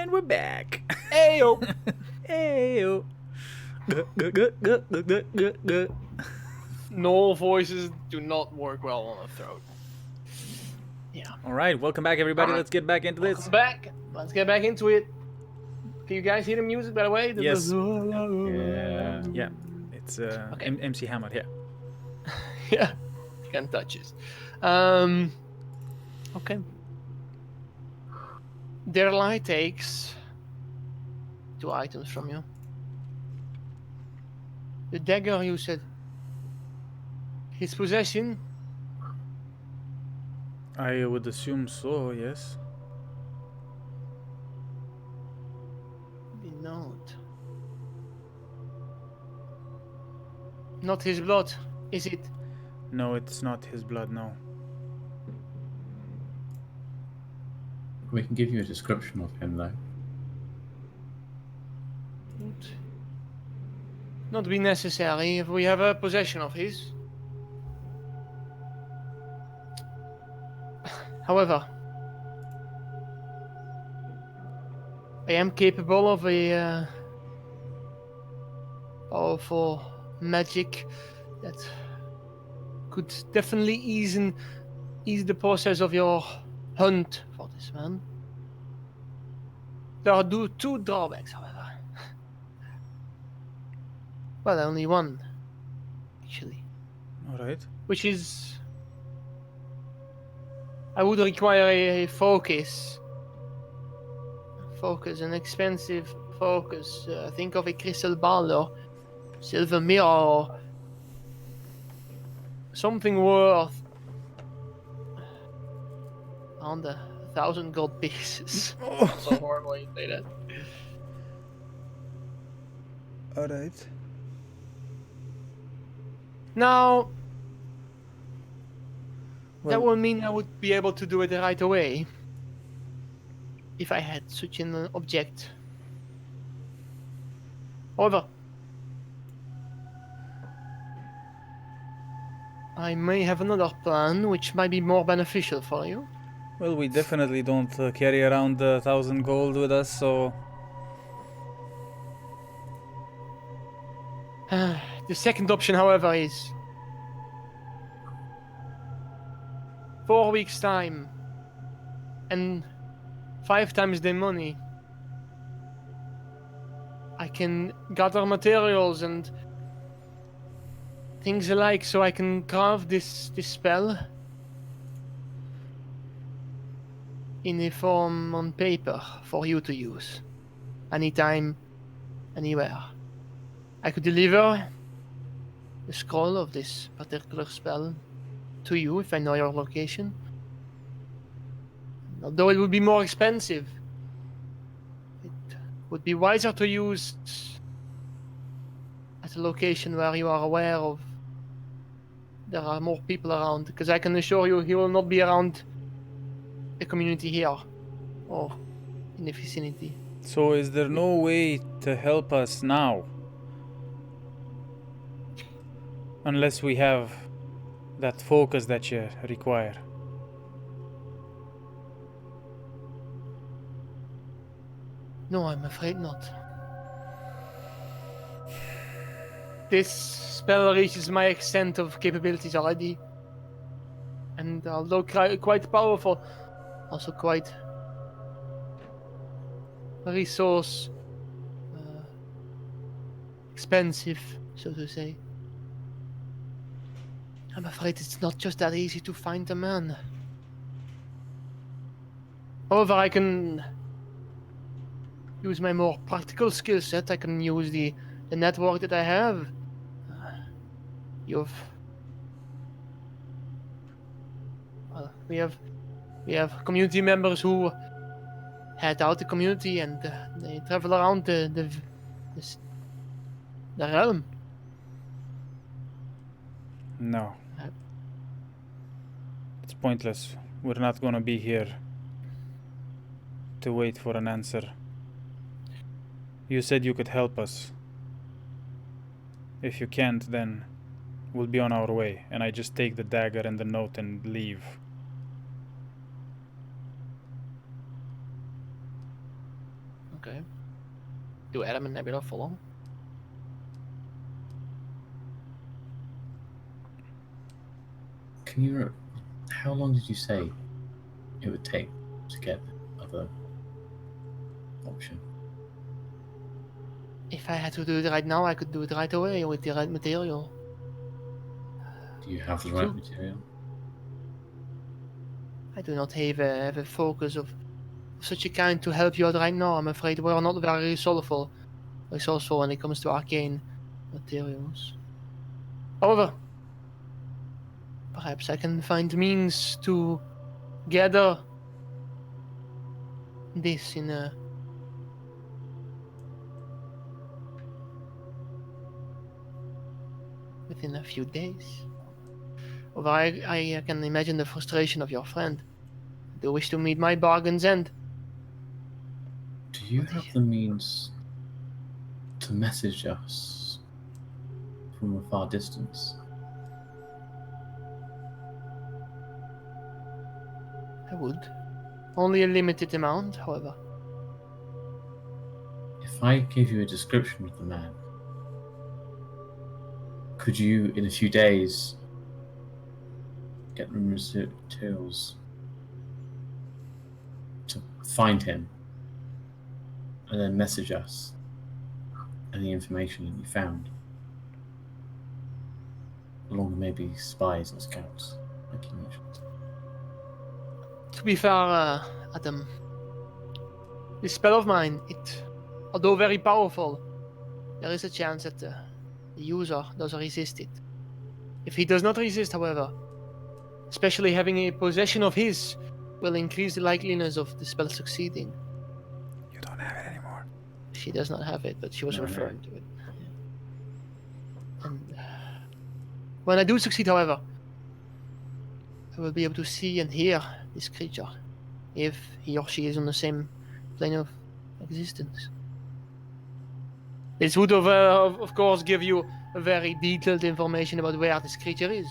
And we're back. Ayo! Ayo. No voices do not work well on a throat. Yeah. All right, welcome back, everybody. All right. Let's get back into this. Welcome back. Let's get back into it. Can you guys hear the music, by the way? Yes. Yeah. Yeah, it's Okay. MC Hammer. Yeah. Yeah. Can't touch it. Okay. Derlai takes 2 items from you. The dagger, you said. His possession. I would assume so. Yes. The note. Not his blood, is it? No, it's not his blood. No. We can give you a description of him, though. Would not be necessary if we have a possession of his. However, I am capable of a powerful magic that could definitely ease the process of your hunt for this man. There are 2 drawbacks, however. Well, only one, actually. All right. Which is... I would require a focus. Focus, an expensive focus. Think of a crystal ball or silver mirror or something worth around 1,000 gold pieces. So horrible you say that. All right. Now, that Well, would mean I would be able to do it right away if I had such an object. However, I may have another plan which might be more beneficial for you. well, we definitely don't carry around 1,000 gold with us, so The second option, however, is 4 weeks' time and 5 times the money. I can gather materials and things alike so I can carve this spell in a form on paper for you to use anytime, anywhere. I could deliver the scroll of this particular spell to you if I know your location. Although it would be more expensive, it would be wiser to use at a location where you are aware of there are more people around, because I can assure you he will not be around the community here or in the vicinity. so is there no way to help us now? Unless we have that focus that you require. No, I'm afraid not. This spell reaches my extent of capabilities already. And although quite powerful, also quite resource expensive, so to say. I'm afraid it's not just that easy to find a man. However, I can use my more practical skill set. I can use the network that I have. We have community members who head out the community and they travel around the realm. No. It's pointless. We're not gonna be here to wait for an answer. You said you could help us. If you can't, then we'll be on our way. And I just take the dagger and the note and leave. Okay. Do Adam and Nebula follow? Can you? How long did you say it would take to get the other option? If I had to do it right now, I could do it right away with the right material. Do you have the right material? I do not have a focus of such a kind to help you out right now. I'm afraid we are not very resourceful when it comes to arcane materials. However, perhaps I can find means to gather this in a within a few days. Although I can imagine the frustration of your friend. I do wish to meet my bargain's end. Do you have the means to message us from a far distance? I would. Only a limited amount, however. If I gave you a description of the man, could you, in a few days, get the materials to find him and then message us any information that you found? Along with maybe spies or scouts, like you mentioned. To be fair, Adam, this spell of mine, although very powerful, there is a chance that the user does resist it. If he does not resist, however, especially having a possession of his, will increase the likeliness of the spell succeeding. You don't have it anymore. She does not have it, but she was No, referring to it. And when I do succeed, however, I will be able to see and hear this creature, if he or she is on the same plane of existence. This would, of course, give you a very detailed information about where this creature is,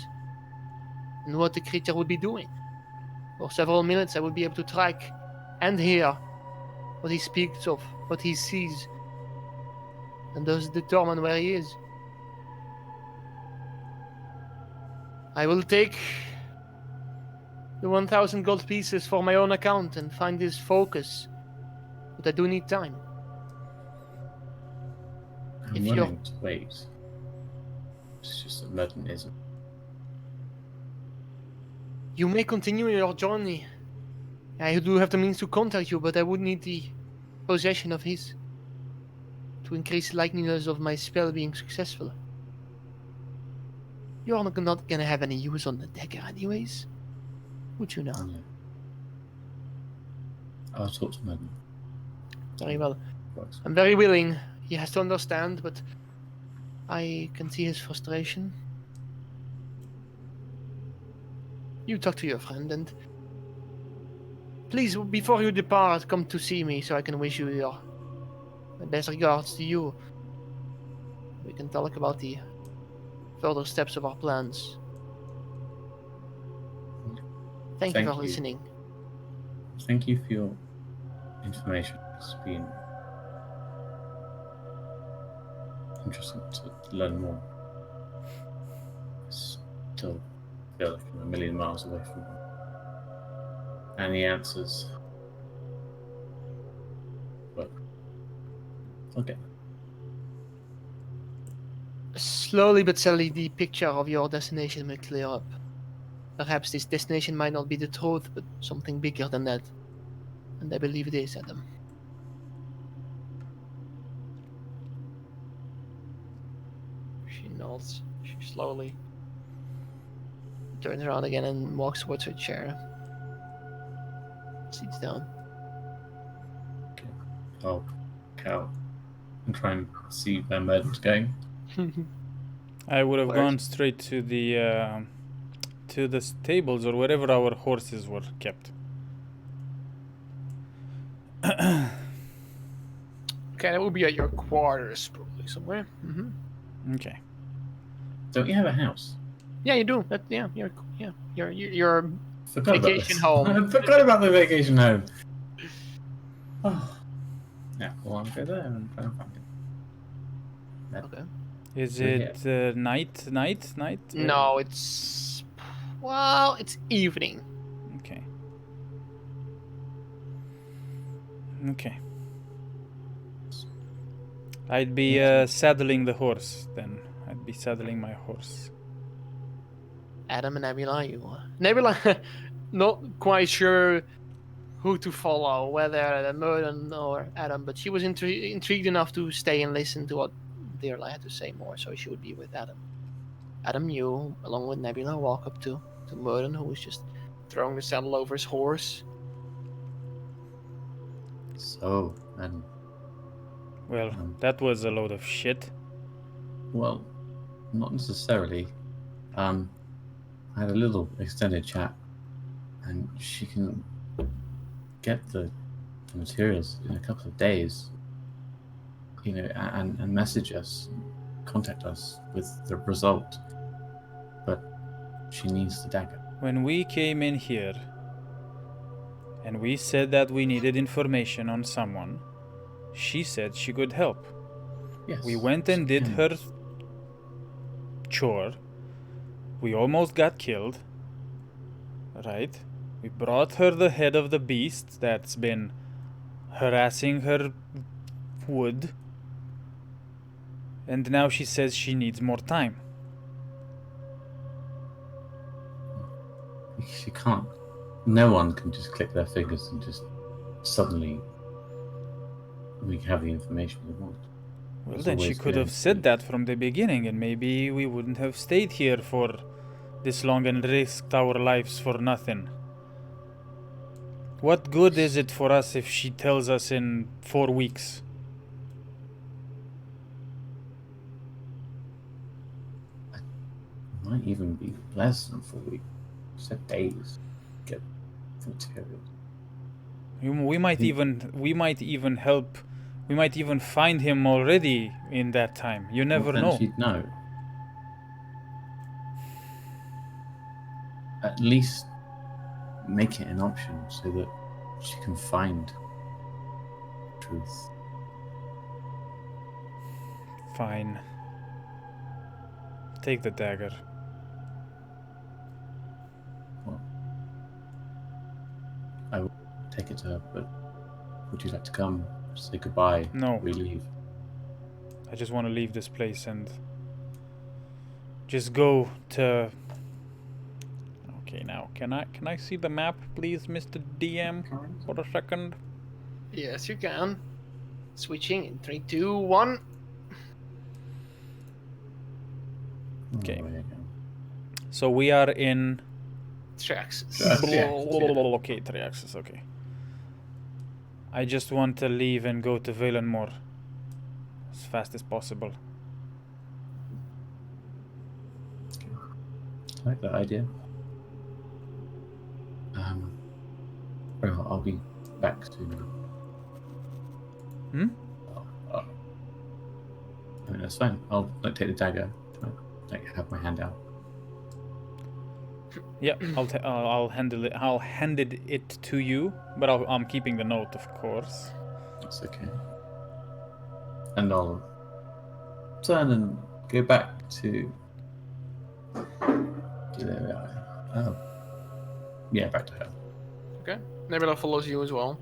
and what the creature would be doing. For several minutes, I would be able to track and hear what he speaks of, what he sees, and thus determine where he is. I will take the 1,000 gold pieces for my own account and find his focus, but I do need time. I'm If you're- willing to wait. It's just that Merton isn't. You may continue your journey. I do have the means to contact you, but I would need the possession of his to increase the likeliness of my spell being successful. You're not gonna have any use on the dagger anyways, would you now? Yeah. I'll talk to Merton. Very well. Works. I'm very willing. He has to understand, but I can see his frustration. You talk to your friend, and please, before you depart, come to see me so I can wish you my best regards to you. We can talk about the further steps of our plans. Thank you Thank for you. listening. Thank you for your information. It's been interesting to learn more. I still feel like I'm a million miles away from any answers. But okay. Slowly but steadily, the picture of your destination will clear up. Perhaps this destination might not be the truth, but something bigger than that. And I believe it is, Adam. She nods. She slowly turns around again and walks towards her chair. Sits down. I'll go and try and see where Merton's going. I would have Where's- gone straight to the stables or wherever our horses were kept. Okay, that will be at your quarters, probably somewhere. Okay. Don't you have a house? Yeah, you do. Your Forgot about Vacation this. home. I forgot about the vacation home. Oh. Yeah, well, I'll go there and try and find him. Okay. Is We're it night? No, it's it's evening. Okay. Okay. I'd be saddling the horse then. I'd be saddling my horse. Adam and Nebula, Nebula, not quite sure who to follow, whether Merlin or Adam, but she was intrigued enough to stay and listen to what Dearla had to say more, so she would be with Adam. Adam, you, along with Nebula, walk up to Merlin, who was just throwing the saddle over his horse. So, and Well, that was a load of shit. well, not necessarily. I had a little extended chat, and she can get the materials in a couple of days. You know, and message us, contact us with the result. But she needs the dagger. When we came in here and we said that we needed information on someone, she said she could help. Yes. We went and did her chore. We almost got killed. Right? We brought her the head of the beast that's been harassing her wood. And now she says she needs more time. She can't. No one can just click their fingers and just suddenly we have the information we want. Well, There's then she always could going have to said be- that from the beginning, and maybe we wouldn't have stayed here for this long and risked our lives for nothing. What good is it for us if she tells us in 4 weeks? It might even be less than 4 weeks. Said days. Get the materials. We might even help. We might even find him already in that time. You never Well, then know. she'd know. At least make it an option so that she can find truth. Fine. Take the dagger. Well, I will take it to her, but would you like to come? Say goodbye. No. We leave. I just want to leave this place and just go to. Okay, now can I see the map, please, Mr. DM, for a second? Yes, you can. Switching in 3, 2, 1. Okay. Oh, there you go. So we are in. Traxxas. Okay, 3 axis. Okay. I just want to leave and go to Valenmore as fast as possible. I like that idea. Well, I'll be back soon. Hmm? I mean, that's fine. I'll take the dagger. Have my hand out. Yeah, I'll handle it. I'll hand it to you, but I'm keeping the note, of course. That's okay. And I'll turn and go back to. There we are. Oh. Yeah, back to her. Okay. Nebula follows you as well.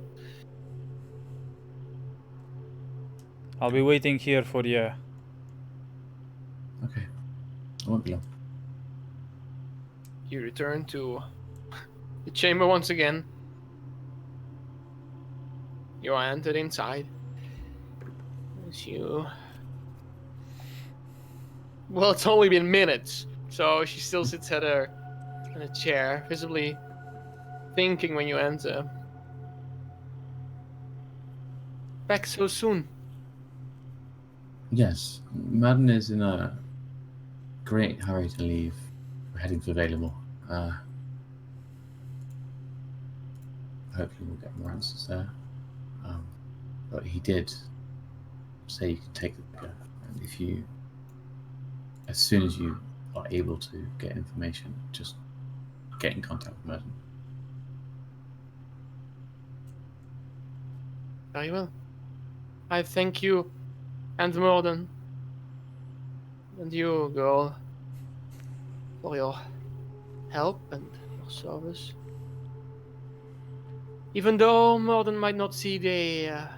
I'll be waiting here for you. Okay. I won't be long. You return to the chamber once again. You are entered inside. As you. Well, it's only been minutes, so she still sits in a chair, visibly thinking when you enter. Back so soon. Yes, Madden is in a great hurry to leave. We're heading to Valemore. Hopefully we'll get more answers there. But he did say you can take the dagger, and if you, as soon as you are able to get information, just get in contact with Madden. Very well. I thank you, and Morden, and you, girl, for your help and your service. Even though Morden might not see the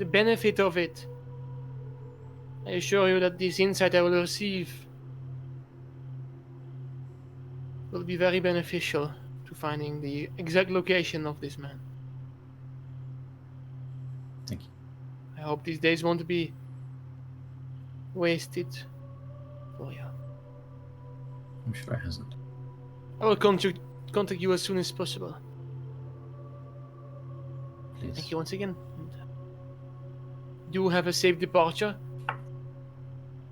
benefit of it, I assure you that this insight I will receive will be very beneficial to finding the exact location of this man. Thank you. I hope these days won't be wasted for you. I'm sure it hasn't. I will contact you as soon as possible. Please. Thank you once again. And do have a safe departure.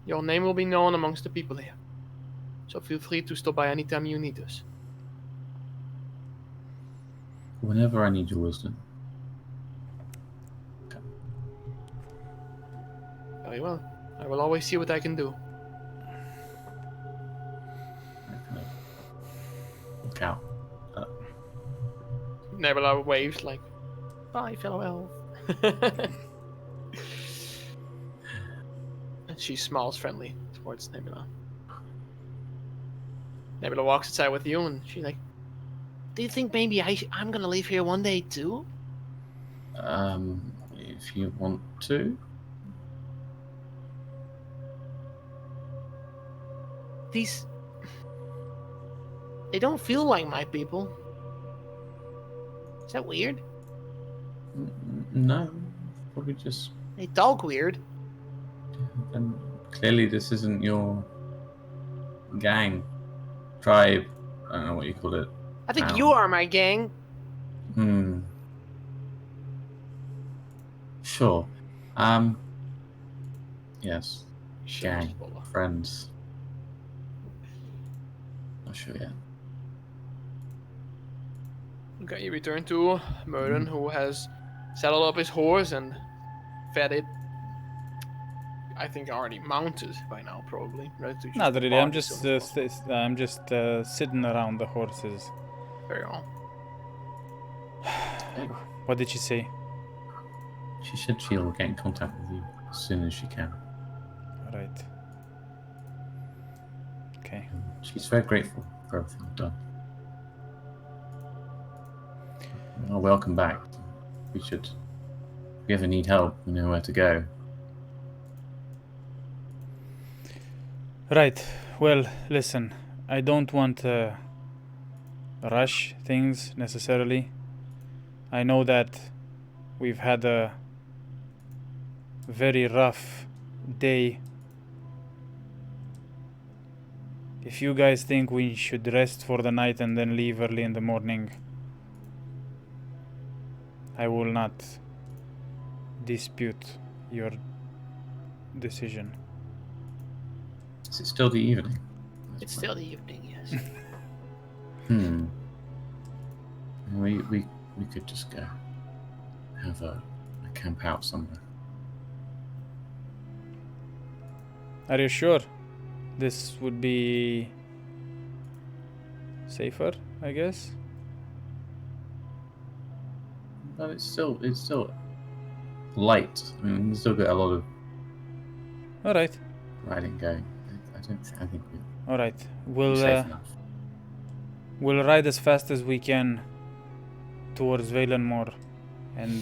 Your name will be known amongst the people here. So feel free to stop by anytime you need us. Whenever I need your wisdom. Very well. I will always see what I can do. I kind of look out. Nebula waves like, bye, fellow elf. And she smiles friendly towards Nebula. Nebula walks aside with you, and she's like, Do you think maybe I'm gonna leave here one day too? If you want to. These... They don't feel like my people. Is that weird? No. Probably just. They talk weird. And clearly, this isn't your gang, tribe. I don't know what you call it. I think Wow. you are my gang. Hmm. Sure. Yes. "Shameless Gang. Bola." Friends. Not sure yet. Okay, you return to Murden, who has saddled up his horse and fed it. I think already mounted by now, probably. Ready to Not just really. I'm depart as just soon as possible. I'm just sitting around the horses. Very well. What did she say? She said she'll get in contact with you as soon as she can. All right. Okay. And she's very grateful for everything you've done. Well, welcome back. If you ever need help, you know where to go. Right. Well, listen. I don't want to rush things necessarily. I know that we've had a very rough day. If you guys think we should rest for the night and then leave early in the morning, I will not dispute your decision. Is it still the evening? It's still the evening, yes. We could just go have a camp out somewhere. Are you sure? This would be safer, I guess. But it's still light. I mean, you still get a lot of All right. riding going. I think All right. we're safe enough. We'll ride as fast as we can towards Valenmore and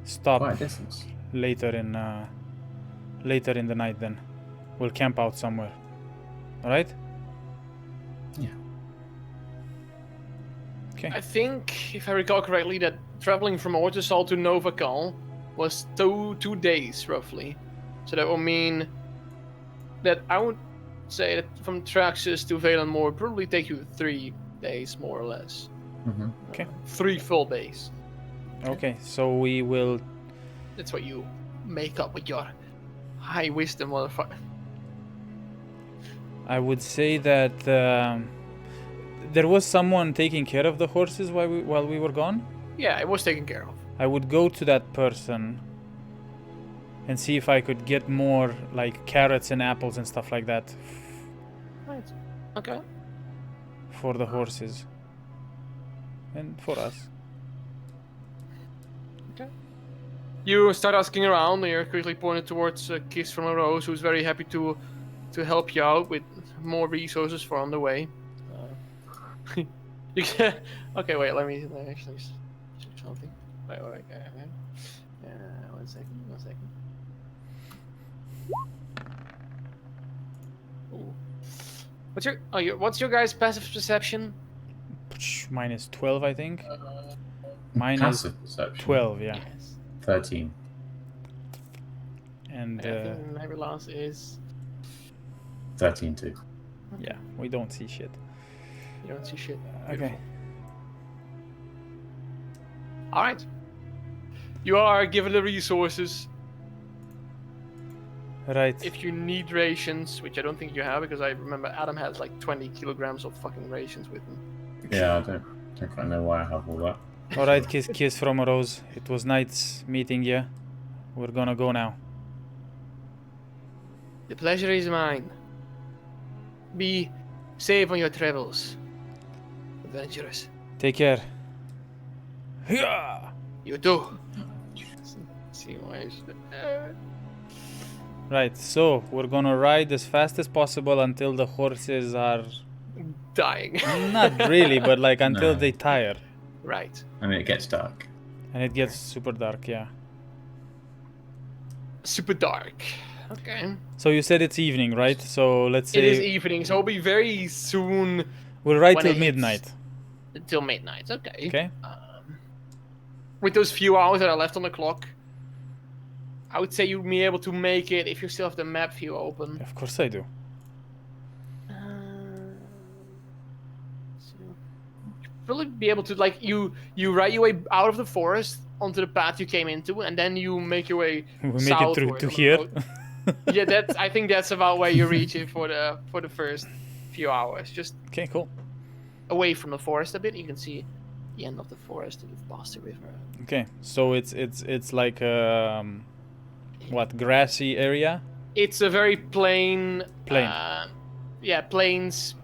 stop Quite a distance. later in the night. Then we'll camp out somewhere. All right. Yeah. Okay. I think, if I recall correctly, that traveling from Ortisol to Novacal was two days, roughly. So that will mean that I would say that from Traxxas to Valenmore would probably take you 3 days, more or less. Mm-hmm. Okay. 3 full days. Okay. So we will. That's what you make up with your high wisdom, motherfucker. I would say that there was someone taking care of the horses while we were gone. Yeah, it was taken care of. I would go to that person and see if I could get more like carrots and apples and stuff like that Right. Okay. for the horses and for us. You start asking around, and you're quickly pointed towards a Kiss from a Rose, who's very happy to help you out with more resources for on the way. You can, okay, wait. Let me actually check something. Wait. One second. Ooh. What's your guys' passive perception? Minus 12, I think. Mine is Passive perception. 12, yeah. Yes. 13. And I think Nightblast is. 13 too. yeah, we don't see shit. You don't see shit. Okay. All right. You are given the resources. Right. If you need rations, which I don't think you have, because I remember Adam has like 20 kilograms of fucking rations with him. Yeah, I don't quite know why I have all that. All right, kiss from a Rose. It was nice meeting you. We're gonna go now. The pleasure is mine. Be safe on your travels, adventurers. Take care. Yeah. You too. See why? Right, so we're gonna ride as fast as possible until the horses are Dying. not really, but like until No. they tire. Right. I mean, it gets dark. And it gets super dark, yeah. Super dark. Okay. So you said it's evening, right? So let's say It is evening, so it'll be very soon we'll ride when till it hits- midnight. until midnight. Okay. Okay? With those few hours that are left on the clock, I would say you'll be able to make it if you still have the map view open. Of course I do. So you'll probably be able to you ride your way out of the forest onto the path you came into, and then you make your way We make it through southward to on the here. road. Yeah, I think that's about where you reach it for the first few hours. Just Okay, cool. away from the forest a bit, you can see the end of the forest and you've passed the river. Okay, so it's like what, grassy area? It's a very plain. Plain. Plains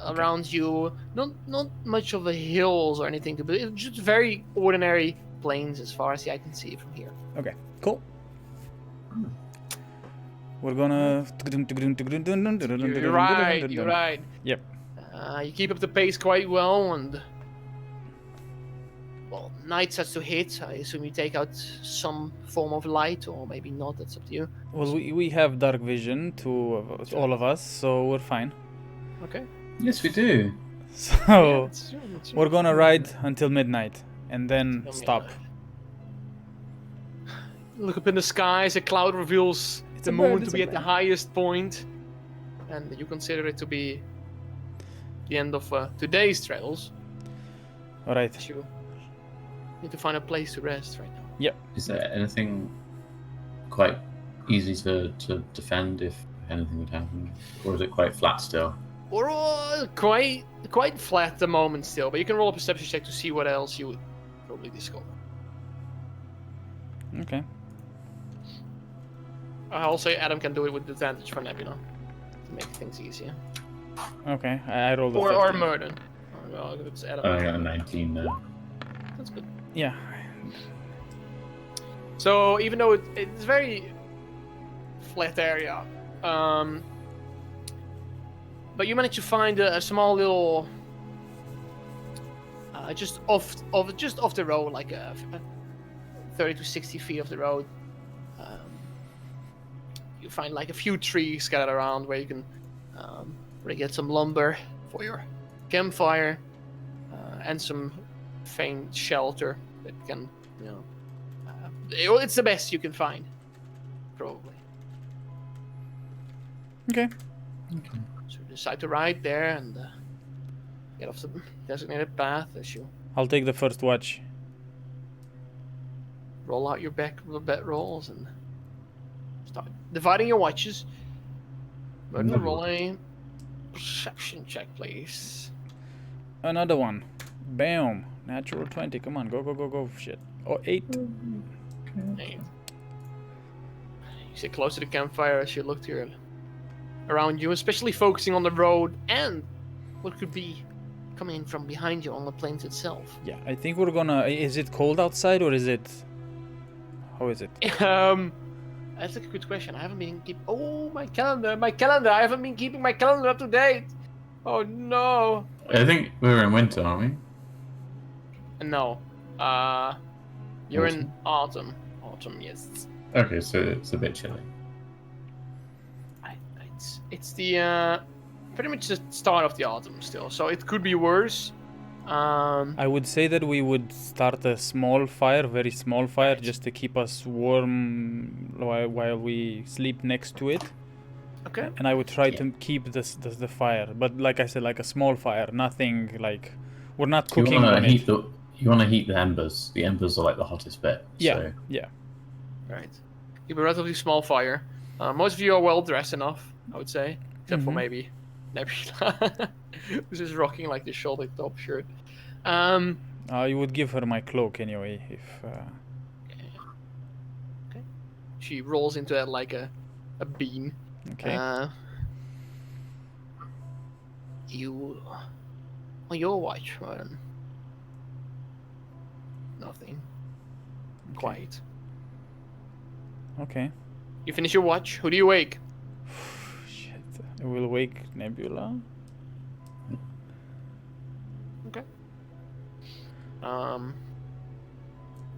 around you. Not much of the hills or anything to be. It's just very ordinary plains as far as the eye can see from here. Okay, cool. We're gonna. You're right. Yep. You keep up the pace quite well, and well, night starts to hit. I assume you take out some form of light, or maybe not. That's up to you. Well, we have dark vision all of us, so we're fine. Okay. Yes, we do. So that's true, we're gonna ride until midnight and then Until stop. midnight. Look up in the skies. A cloud reveals It's the a bird, moon to it's be a at the bird. highest point, and you consider it to be the end of today's travels. All right. You need to find a place to rest right now. Is there anything quite easy to defend if anything would happen? Or is it quite flat still? Or quite flat at the moment still, but you can roll a perception check to see what else you would probably discover. Okay. I'll say Adam can do it with advantage for Nebula to make things easier. Okay. I rolled a Or 15. Murden. Oh, well, it's Adam. I got a 19 now. That's good. Yeah. So even though it's very flat area, but you managed to find a small little, just off the road, like 30 to 60 feet off the road. You find like a few trees scattered around where you can really get some lumber for your campfire, and some faint shelter that can, it's the best you can find, probably. Okay. So you decide to ride there and get off the designated path as you I'll take the first watch. roll out your bet rolls and start dividing your watches. But Another roll a perception check, please. Another one. Bam. Natural 20. Come on. Go. Shit. Oh, 8. Hey. You sit close to the campfire as you look here around you, especially focusing on the road and what could be coming in from behind you on the plains itself. Yeah, I think we're gonna. Is it cold outside or is it How is it? That's a good question. I haven't been Oh, my calendar! I haven't been keeping my calendar up to date. Oh no. I think we're in winter, aren't we? No. You're in autumn. Autumn, yes. Okay, so it's a bit chilly. It's the pretty much the start of the autumn still, so it could be worse. I would say that we would start a small fire, very small fire, just to keep us warm while we sleep next to it. Okay. And I would try to keep the fire, but like I said, like a small fire, nothing like we're not cooking on it. You want to heat the embers. The embers are like the hottest bit. Yeah, So. yeah. Right. Keep a relatively small fire. Most of you are well dressed enough, I would say, except for maybe Nebula, who's just rocking like the shoulder top shirt. I would give her my cloak anyway if. Okay. She rolls into it like a bean. Okay. You on your watch, Martin. Nothing. Okay. Quiet. Okay. You finish your watch. Who do you wake? Shit. I will wake Nebula. Okay.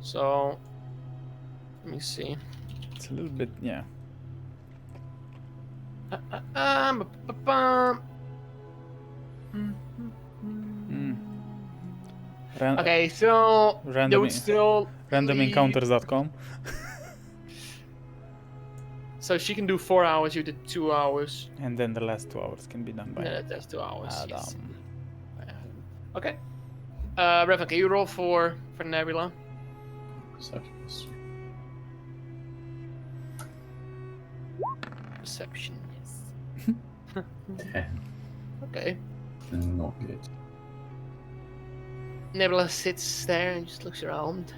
So let me see. It's a little bit, yeah. Okay, so there would still randomencounters.com. So she can do 4 hours. You did 2 hours. And then the last 2 hours can be done by Yeah, that's 2 hours. Yes. Adam. Okay. Revan, can you roll for Nebula? Perception, yes. 10. Okay. Not good. Nebula sits there and just looks around.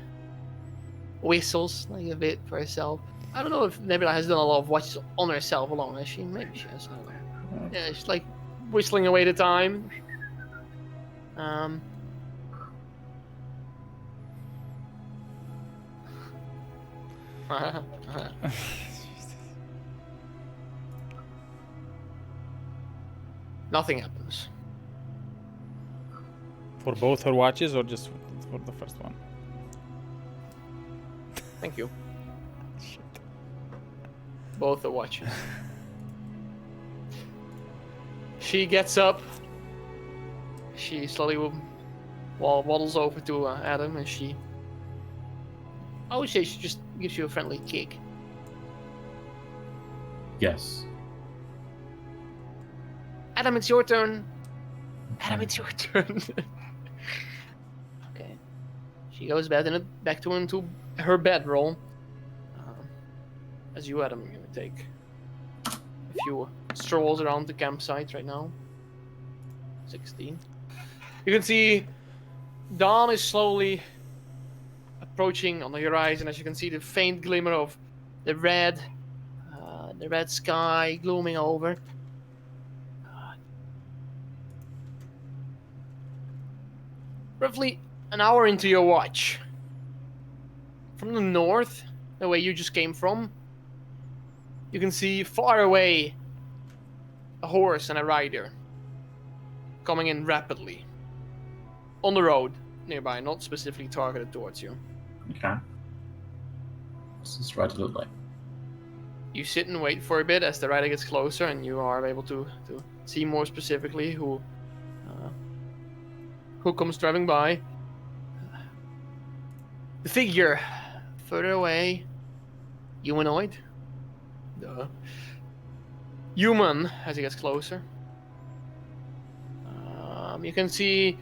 Whistles like a bit for herself. I don't know if Nebula has done a lot of watches on herself alone, has she? Maybe she has. I don't know. Yeah, she's like whistling away the time. Nothing happens. For both her watches or just for the first one? Thank you. Shit. Both the watches. She gets up. She slowly waddles over to Adam, and I would say she just gives you a friendly kick. Yes. Adam, it's your turn. Adam, it's your turn. Okay. She goes back into her bedroll. As you, Adam, you're gonna take a few strolls around the campsite right now. 16. You can see dawn is slowly approaching on the horizon. As you can see, the faint glimmer of the red sky glooming over. Roughly an hour into your watch, from the north, the way you just came from, you can see far away a horse and a rider coming in rapidly on the road nearby, not specifically targeted towards you. Okay. What's this rider look like? You sit and wait for a bit as the rider gets closer, and you are able to see more specifically who comes driving by. The figure further away, humanoid. Duh. Human as he gets closer. You can see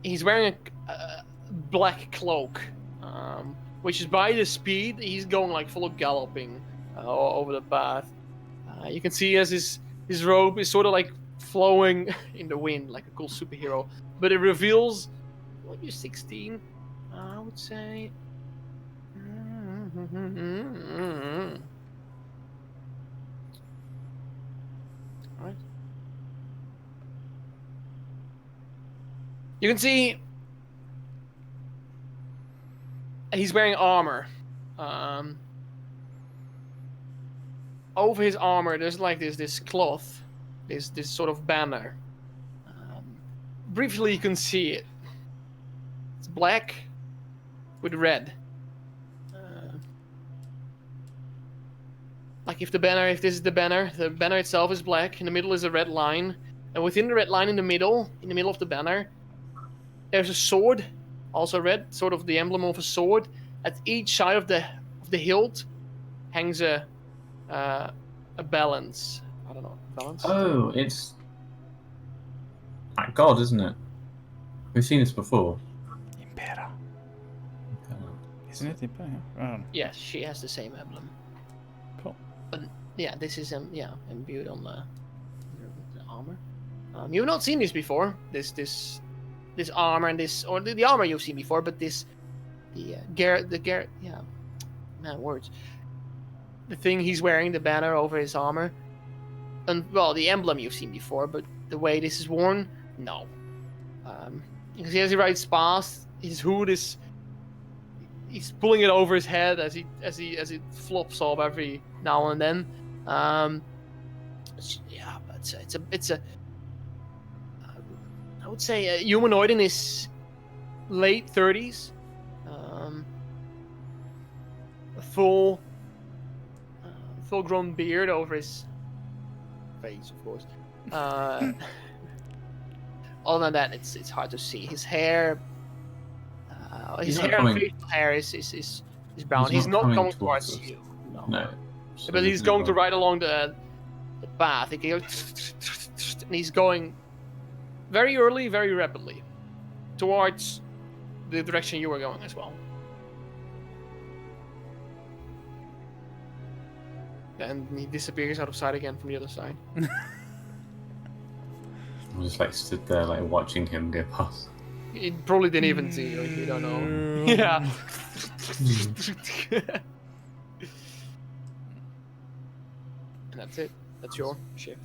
he's wearing a black cloak, which is by the speed he's going like full of galloping over the path. You can see as his robe is sort of like flowing in the wind like a cool superhero, but it reveals what you're 16, I would say. Alright. You can see he's wearing armor. Over his armor, there's like this cloth, this sort of banner. Briefly, you can see it. It's black with red. Like if this is the banner itself is black. In the middle is a red line, and within the red line, in the middle of the banner, there's a sword, also red, sort of the emblem of a sword. At each side of the hilt hangs a balance. I don't know, balance. Oh, it's like God, isn't it? We've seen this before. Impera. Isn't it Impera? I don't know. Yes, she has the same emblem. Cool. But yeah, this is imbued on the armor. You've not seen this before. This armor and the armor you've seen before, but the thing he's wearing, the banner over his armor, and well, the emblem you've seen before, but the way this is worn, no. You can see as he rides past, his hood is. He's pulling it over his head as it flops off every now and then. But it's a I would say a humanoid in his late 30s. A full-grown beard over his face, of course. Other than that, it's hard to see. His hair. His hair and facial hair is brown. He's not coming towards you. No. But he's going to ride along the path. He goes, and he's going very early, very rapidly towards the direction you were going as well. And he disappears out of sight again from the other side. I just like stood there like watching him go past. He probably didn't even see you. You don't know. Yeah. And that's it. That's your shift.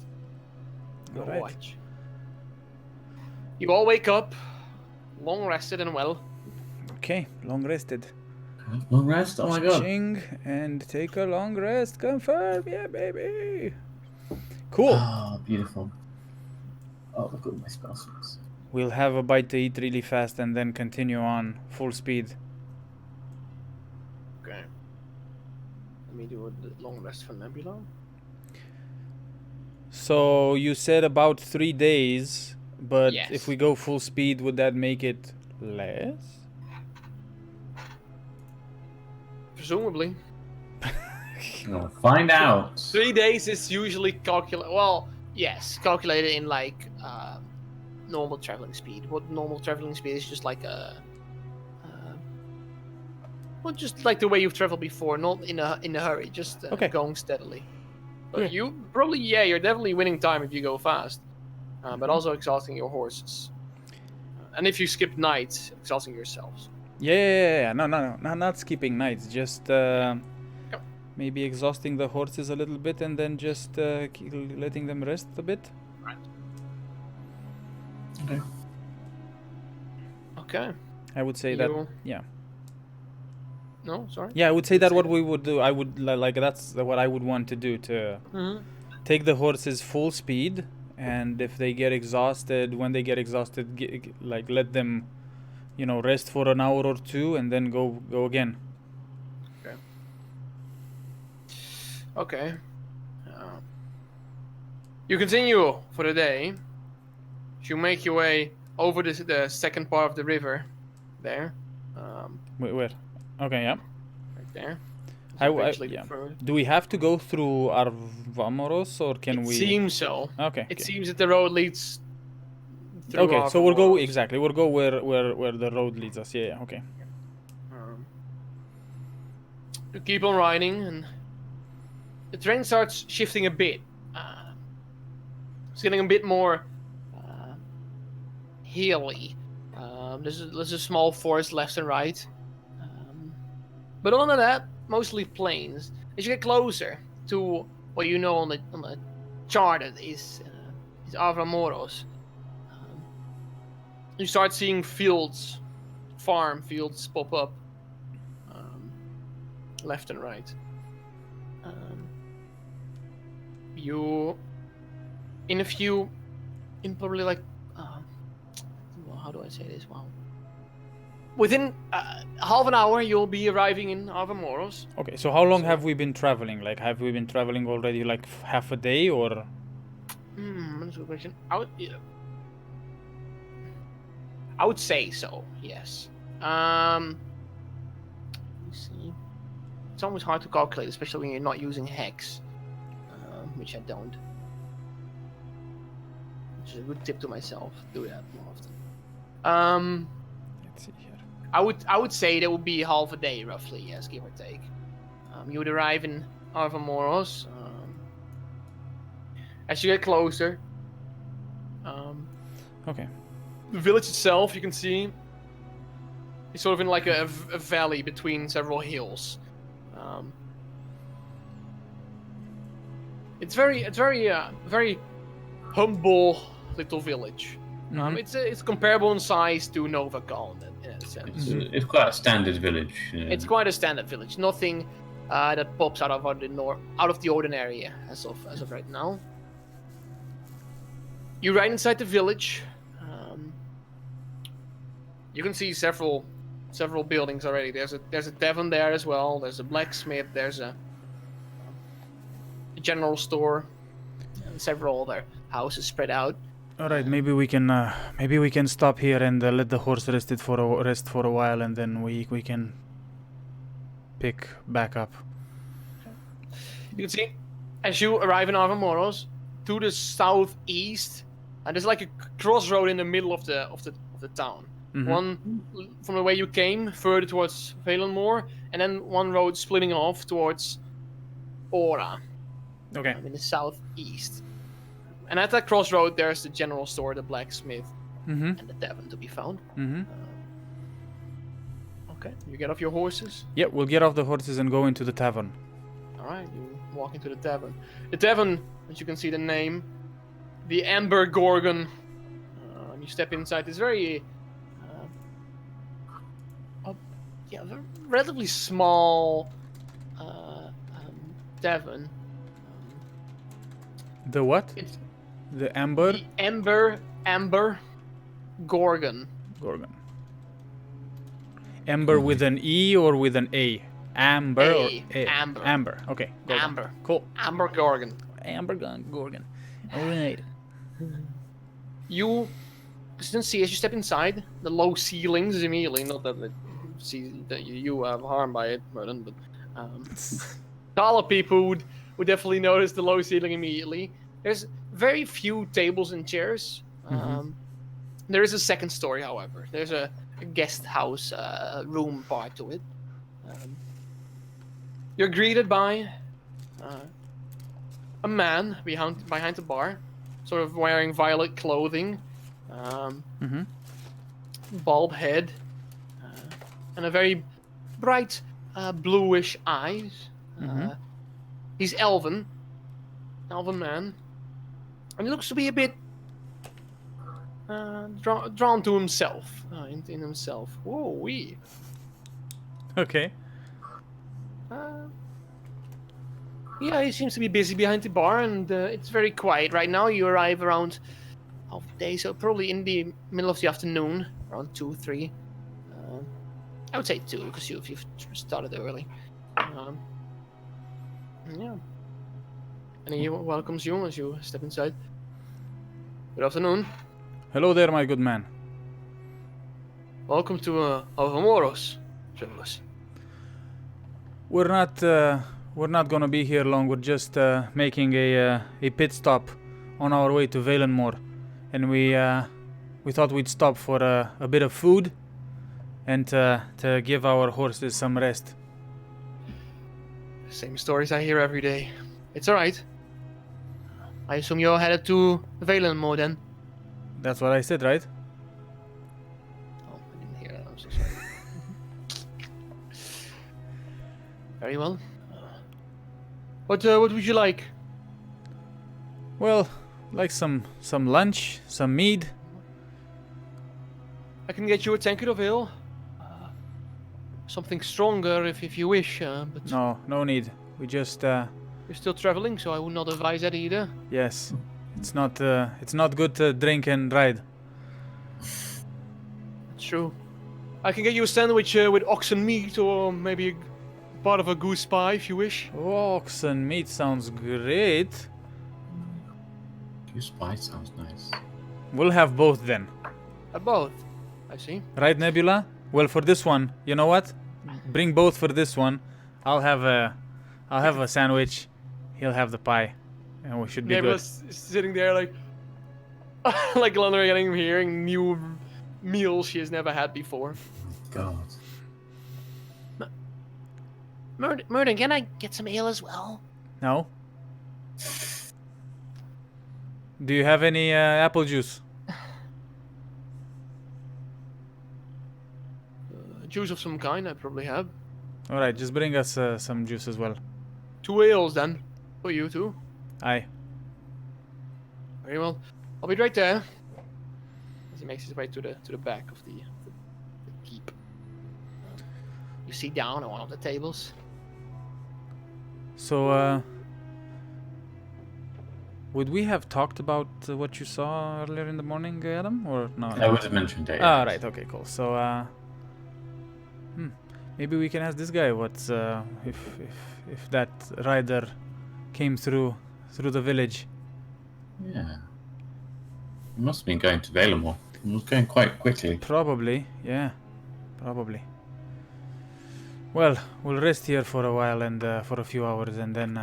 Your Alright. watch. You all wake up, long rested and well. Okay, long rested. Long rest? Oh my god. Ching and take a long rest. Confirm, yeah, baby. Cool. Oh, beautiful. Oh, look at my spell slots. We'll have a bite to eat really fast and then continue on full speed. Okay. Let me do a long rest for Nebula. So you said about 3 days, but Yes. if we go full speed, would that make it less? Presumably. We'll find out. 3 days is usually calculated. Well, yes, calculated in like normal traveling speed. What normal traveling speed is just like well, just like the way you've traveled before, not in a hurry, just Okay. going steadily. But Okay. you probably, you're definitely winning time if you go fast, but also exhausting your horses. And if you skip nights, exhausting yourselves. Yeah. No, not skipping nights. Just maybe exhausting the horses a little bit and then just letting them rest a bit. Okay. Okay. I would say that. You- Yeah. No, sorry. Yeah, I would say that what we would do. I would like that's what I would want to do to Mm-hmm. take the horses full speed, and if they get exhausted, when they get exhausted, like let them, rest for an hour or two, and then go again. Okay. You continue for the day. You make your way over the second part of the river, there, Where? Okay, yeah. right there. Yeah. Do we have to go through Arvamoros, or can It we? seems so. Okay. It okay. seems that the road leads. Through Okay, so we'll go Arvamoros. exactly. We'll go where the road leads us. Yeah. Okay. You keep on riding, and the terrain starts shifting a bit. It's getting a bit more hilly. There's a small forest left and right, but other than that, mostly plains. As you get closer to what you know on the chart is Avramoros, you start seeing fields, farm fields pop up. left and right. You, in probably like, well, how do I say this? Wow. Within half an hour, you'll be arriving in Arvamoros. Okay, so how long have we been traveling? Like, have we been traveling already like half a day or? That's a good question. I would say so. Yes. Let me see. It's always hard to calculate, especially when you're not using hex, which I don't. Which is a good tip to myself. Do that more often. Let's see here. I would say that would be half a day, roughly. Yes, give or take. You would arrive in Arvamoros. As you get closer, Okay. the village itself, you can see, is sort of in like a valley between several hills. It's very humble little village. It's comparable in size to Nova Colin in a sense. It's quite a standard village. It's quite a standard village. Nothing that pops out of the ordinary as of right now. You're right inside the village. You can see several buildings already. There's a tavern there as well. There's a blacksmith. There's a general store, and several other houses spread out. All right, maybe we can stop here and let the horse rest for a while, and then we can pick back up. You can see as you arrive in Arvamoros to the southeast, and there's like a crossroad in the middle of the town. One from the way you came further towards Valenmore, and then one road splitting off towards Ora. Okay. In the southeast. And at that crossroad, there's the general store, the blacksmith, and the tavern to be found. Okay, you get off your horses. Yeah, we'll get off the horses and go into the tavern. All right, you walk into the tavern. The tavern, as you can see the name, the Amber Gorgon. You step inside this very, relatively small tavern. The what? It's The Amber? the Amber Gorgon. Gorgon. Amber with an E or with an A? Amber A. or A? Amber. Amber. Okay. Gorgon. Amber. Cool. Amber Gorgon. Amber Gorgon. All right. You can see as you step inside, the low ceilings is immediately, not that you have harm by it, Merlin, but taller people would definitely notice the low ceiling immediately. There's very few tables and chairs. There is a second story, however. There's a guest house room part to it. You're greeted by a man behind the bar, sort of wearing violet clothing, bald head, and a very bright bluish eyes. He's elven man, and he looks to be a bit drawn to himself, in himself. Whoa, wee. Okay. Yeah, he seems to be busy behind the bar, and it's very quiet right now. You arrive around half the day, so probably in the middle of the afternoon, around 2, 3. I would say 2 because you've started early. Yeah. And he welcomes you as you step inside. Good afternoon. Hello there, my good man. Welcome to Arvamoros, travelers. We're not gonna be here long. We're just making a pit stop on our way to Valenmore, and we thought we'd stop for a bit of food and to give our horses some rest. Same stories I hear every day. It's alright. I assume you're headed to Valenmore then? That's what I said, right? Oh, I didn't hear that. I'm so sorry. Very well. What would you like? Well, like some lunch, some mead. I can get you a tankard of ale. something stronger if you wish. But No, no need. We just you're still traveling, so I would not advise that either. yes. It's not good to drink and ride. That's true. I can get you a sandwich with oxen meat, or maybe part of a goose pie if you wish. Oxen meat sounds great. Goose pie sounds nice. We'll have both then. Both. I see. Right, Nebula? Well, for this one, you know what? Bring both for this one. I'll have a sandwich. He'll have the pie, and we should be Nebula's sitting there like, like London hearing new meals she has never had before. God. Murden, can I get some ale as well? good. No. Do you have any apple juice? Juice of some kind, I probably have. All right, just bring us some juice as well. 2 ales then, for you two. Aye. Very well. I'll be right there. As he makes his way to the back of the keep. You sit down on one of the tables. So, would we have talked about what you saw earlier in the morning, Adam, or no? I would have mentioned it. Ah, right. Okay, cool. So, maybe we can ask this guy what's if that rider came through the village. Yeah. He must have been going to Valemore. It was going quite quickly. Probably, yeah, probably. Well, we'll rest here for a while and for a few hours, and then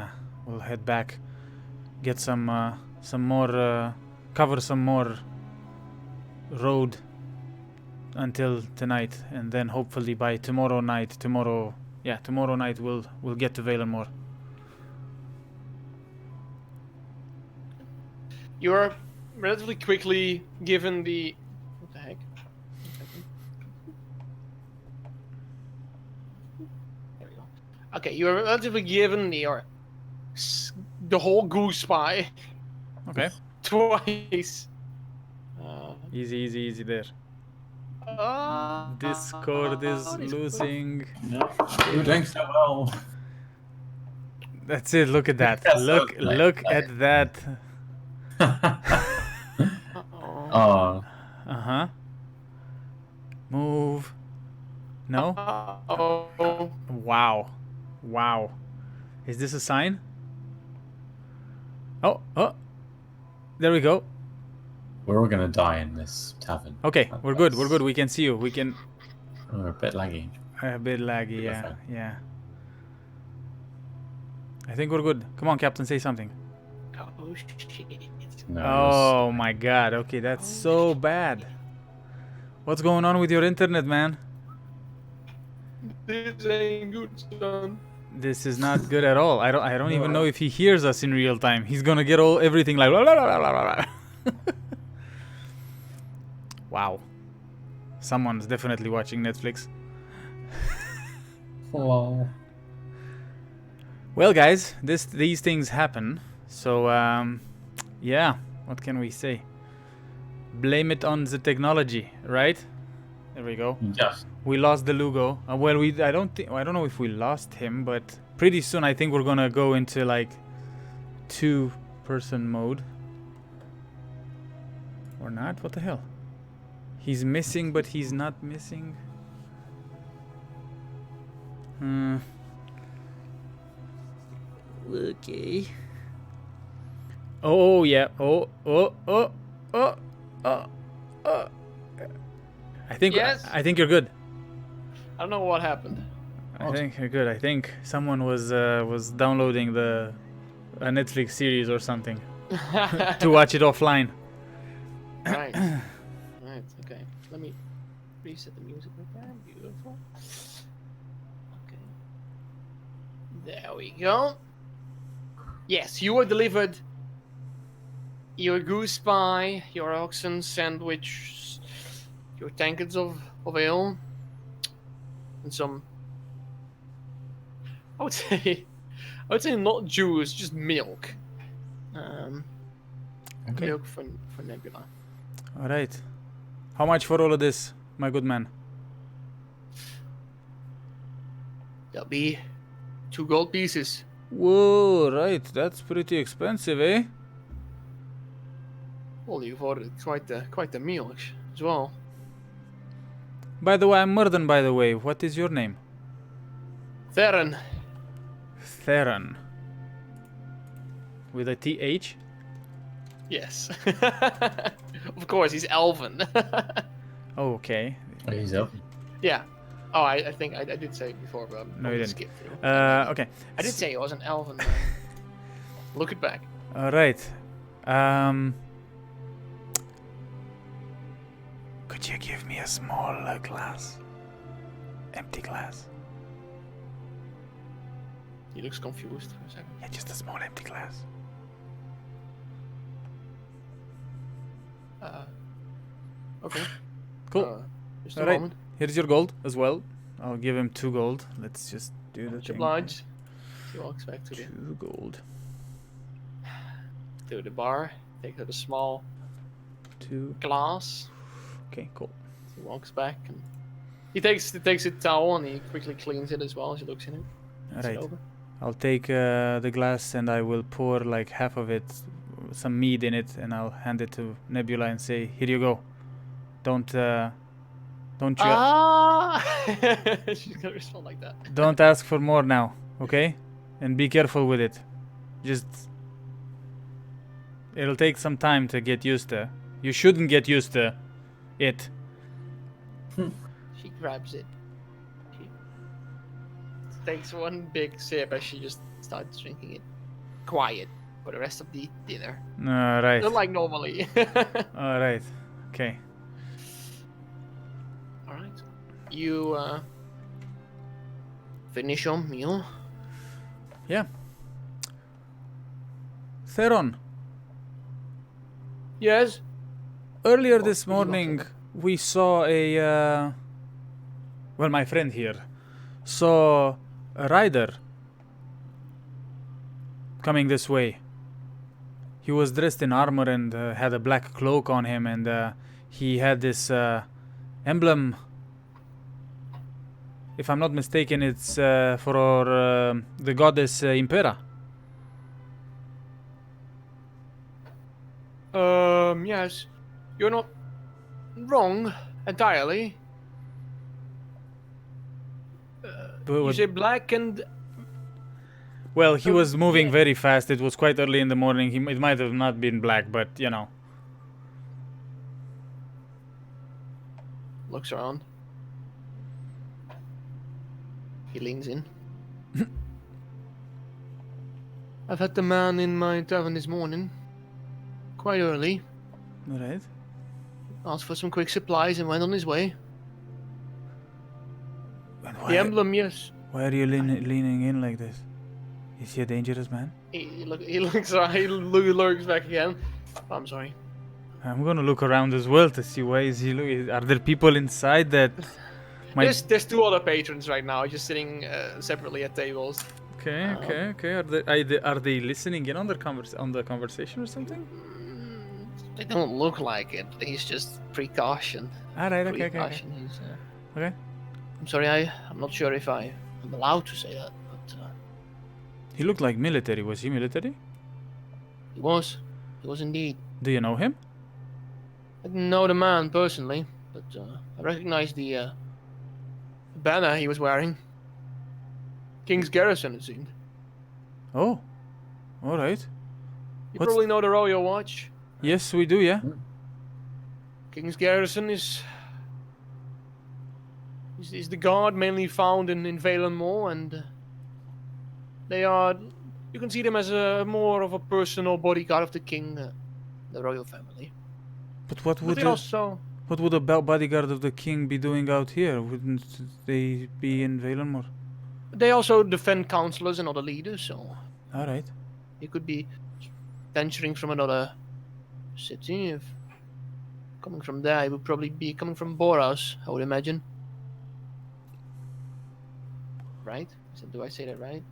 we'll head back, get some more, cover some more road until tonight, and then hopefully by tomorrow night we'll get to Valemore. You are relatively quickly given the... What the heck? There we go. Okay, you are relatively given the whole goose pie Okay. twice. Easy there. Discord is losing. No, you're doing so well. That's it. Look at that. That's Look so nice. look at that. Oh, Uh-huh. Move. No? Oh. Wow. Is this a sign? Oh. There we go. we're all gonna die in this tavern. Okay, we're good. We can see you. We can... We're a bit laggy. A bit laggy, Bit of yeah. fun. Yeah. I think we're good. Come on, Captain, say something. Oh shit. No, Oh my god. Okay, that's so bad. What's going on with your internet, man? This ain't good, son. This is not good at all. I don't even know if he hears us in real time. He's gonna get everything like Wow. Someone's definitely watching Netflix. Hello. Well, guys, these things happen. So yeah, what can we say? Blame it on the technology, right? There we go. Yes. We lost the Lugo. Well, I don't know if we lost him, but pretty soon I think we're gonna go into like 2-person mode. Or not? What the hell? He's missing, but he's not missing. Okay. Oh yeah. Oh. Yes? I think you're good. I don't know what happened. I think you're good. I think someone was downloading a Netflix series or something to watch it offline. Right. Right, okay. Let me reset the music right there. Beautiful. Okay. There we go. Yes, you were delivered your goose pie, your oxen sandwich, your tankards of ale, and some... I would say not juice, just milk. Okay. Milk for Nebula. All right. How much for all of this, my good man? There'll be 2 gold pieces. Whoa, right. That's pretty expensive, eh? Well, you've ordered quite the meal as well. By the way, I'm Murden, by the way. What is your name? Theron. Theron. With a TH? Yes. Of course, he's elven. Oh, okay. Oh, he's up. Yeah. Oh, I think I did say it before, but No, you didn't. skip through. Okay. I did say it was an elven. Look it back. Alright. Could you give me a small glass? Empty glass. He looks confused for a second. Yeah, just a small empty glass. Okay. Cool. Just a Alright. moment. Here's your gold as well. I'll give him 2 gold. Let's just do the Much thing. obliged. He walks back to 2 gold. the bar. Takes out a small 2. glass. Okay, cool. He walks back and he takes a towel and he quickly cleans it as well as he looks in it. Puts it Alright. over. I'll take the glass and I will pour like half of it, some mead in it, and I'll hand it to Nebula and say, "Here you go. Don't you Ah! She's gonna respond like that. don't ask for more now, okay? And be careful with it. Just it'll take some time to get used to. You shouldn't get used to it. She grabs it. She takes one big sip as she just starts drinking it. Quiet for the rest of the dinner. All right. Not like normally. All right. Okay. Alright. You finish your meal. Yeah. Theron, Yes. earlier What this would you like to morning know? we saw a well, my friend here saw a rider coming this way. He was dressed in armor and had a black cloak on him, and he had this emblem. If I'm not mistaken, it's for the goddess Impera. Yes. You're not wrong entirely. You But- say black and Well, he was moving yeah. very fast. It was quite early in the morning. It might have not been black, but you know. looks around. He leans in. I've had the man in my tavern this morning. Quite early. All right. Asked for some quick supplies and went on his way. And The emblem, yes. why are you leaning in like this? Is he a dangerous man? He looks around, he lurks back again. Oh, I'm sorry. I'm gonna look around as well to see why is he looking. Are there people inside that might? There's 2 other patrons right now, just sitting separately at tables. Okay. Are they listening in on the conversation or something? They don't look like it. He's just precaution. All right. Okay. Precaution. He's, Okay. I'm sorry, I'm not sure if I'm allowed to say that, but He looked like military. Was he military? he was. He was indeed. Do you know him? I didn't know the man personally, but I recognized the banner he was wearing. King's Garrison, it seemed. Oh. All right. You What's- probably know the Royal Watch. Yes, we do. Yeah. King's Garrison is the guard mainly found in Valenmore, and they are. You can see them as a more of a personal bodyguard of the king, the royal family. But what But would they the, also what would a bodyguard of the king be doing out here? Wouldn't they be in Valenmore? defend councillors and other leaders, so All right. they could be venturing from another city. If coming from there, it would probably be coming from Boros, I would imagine. Right? Do I say that right?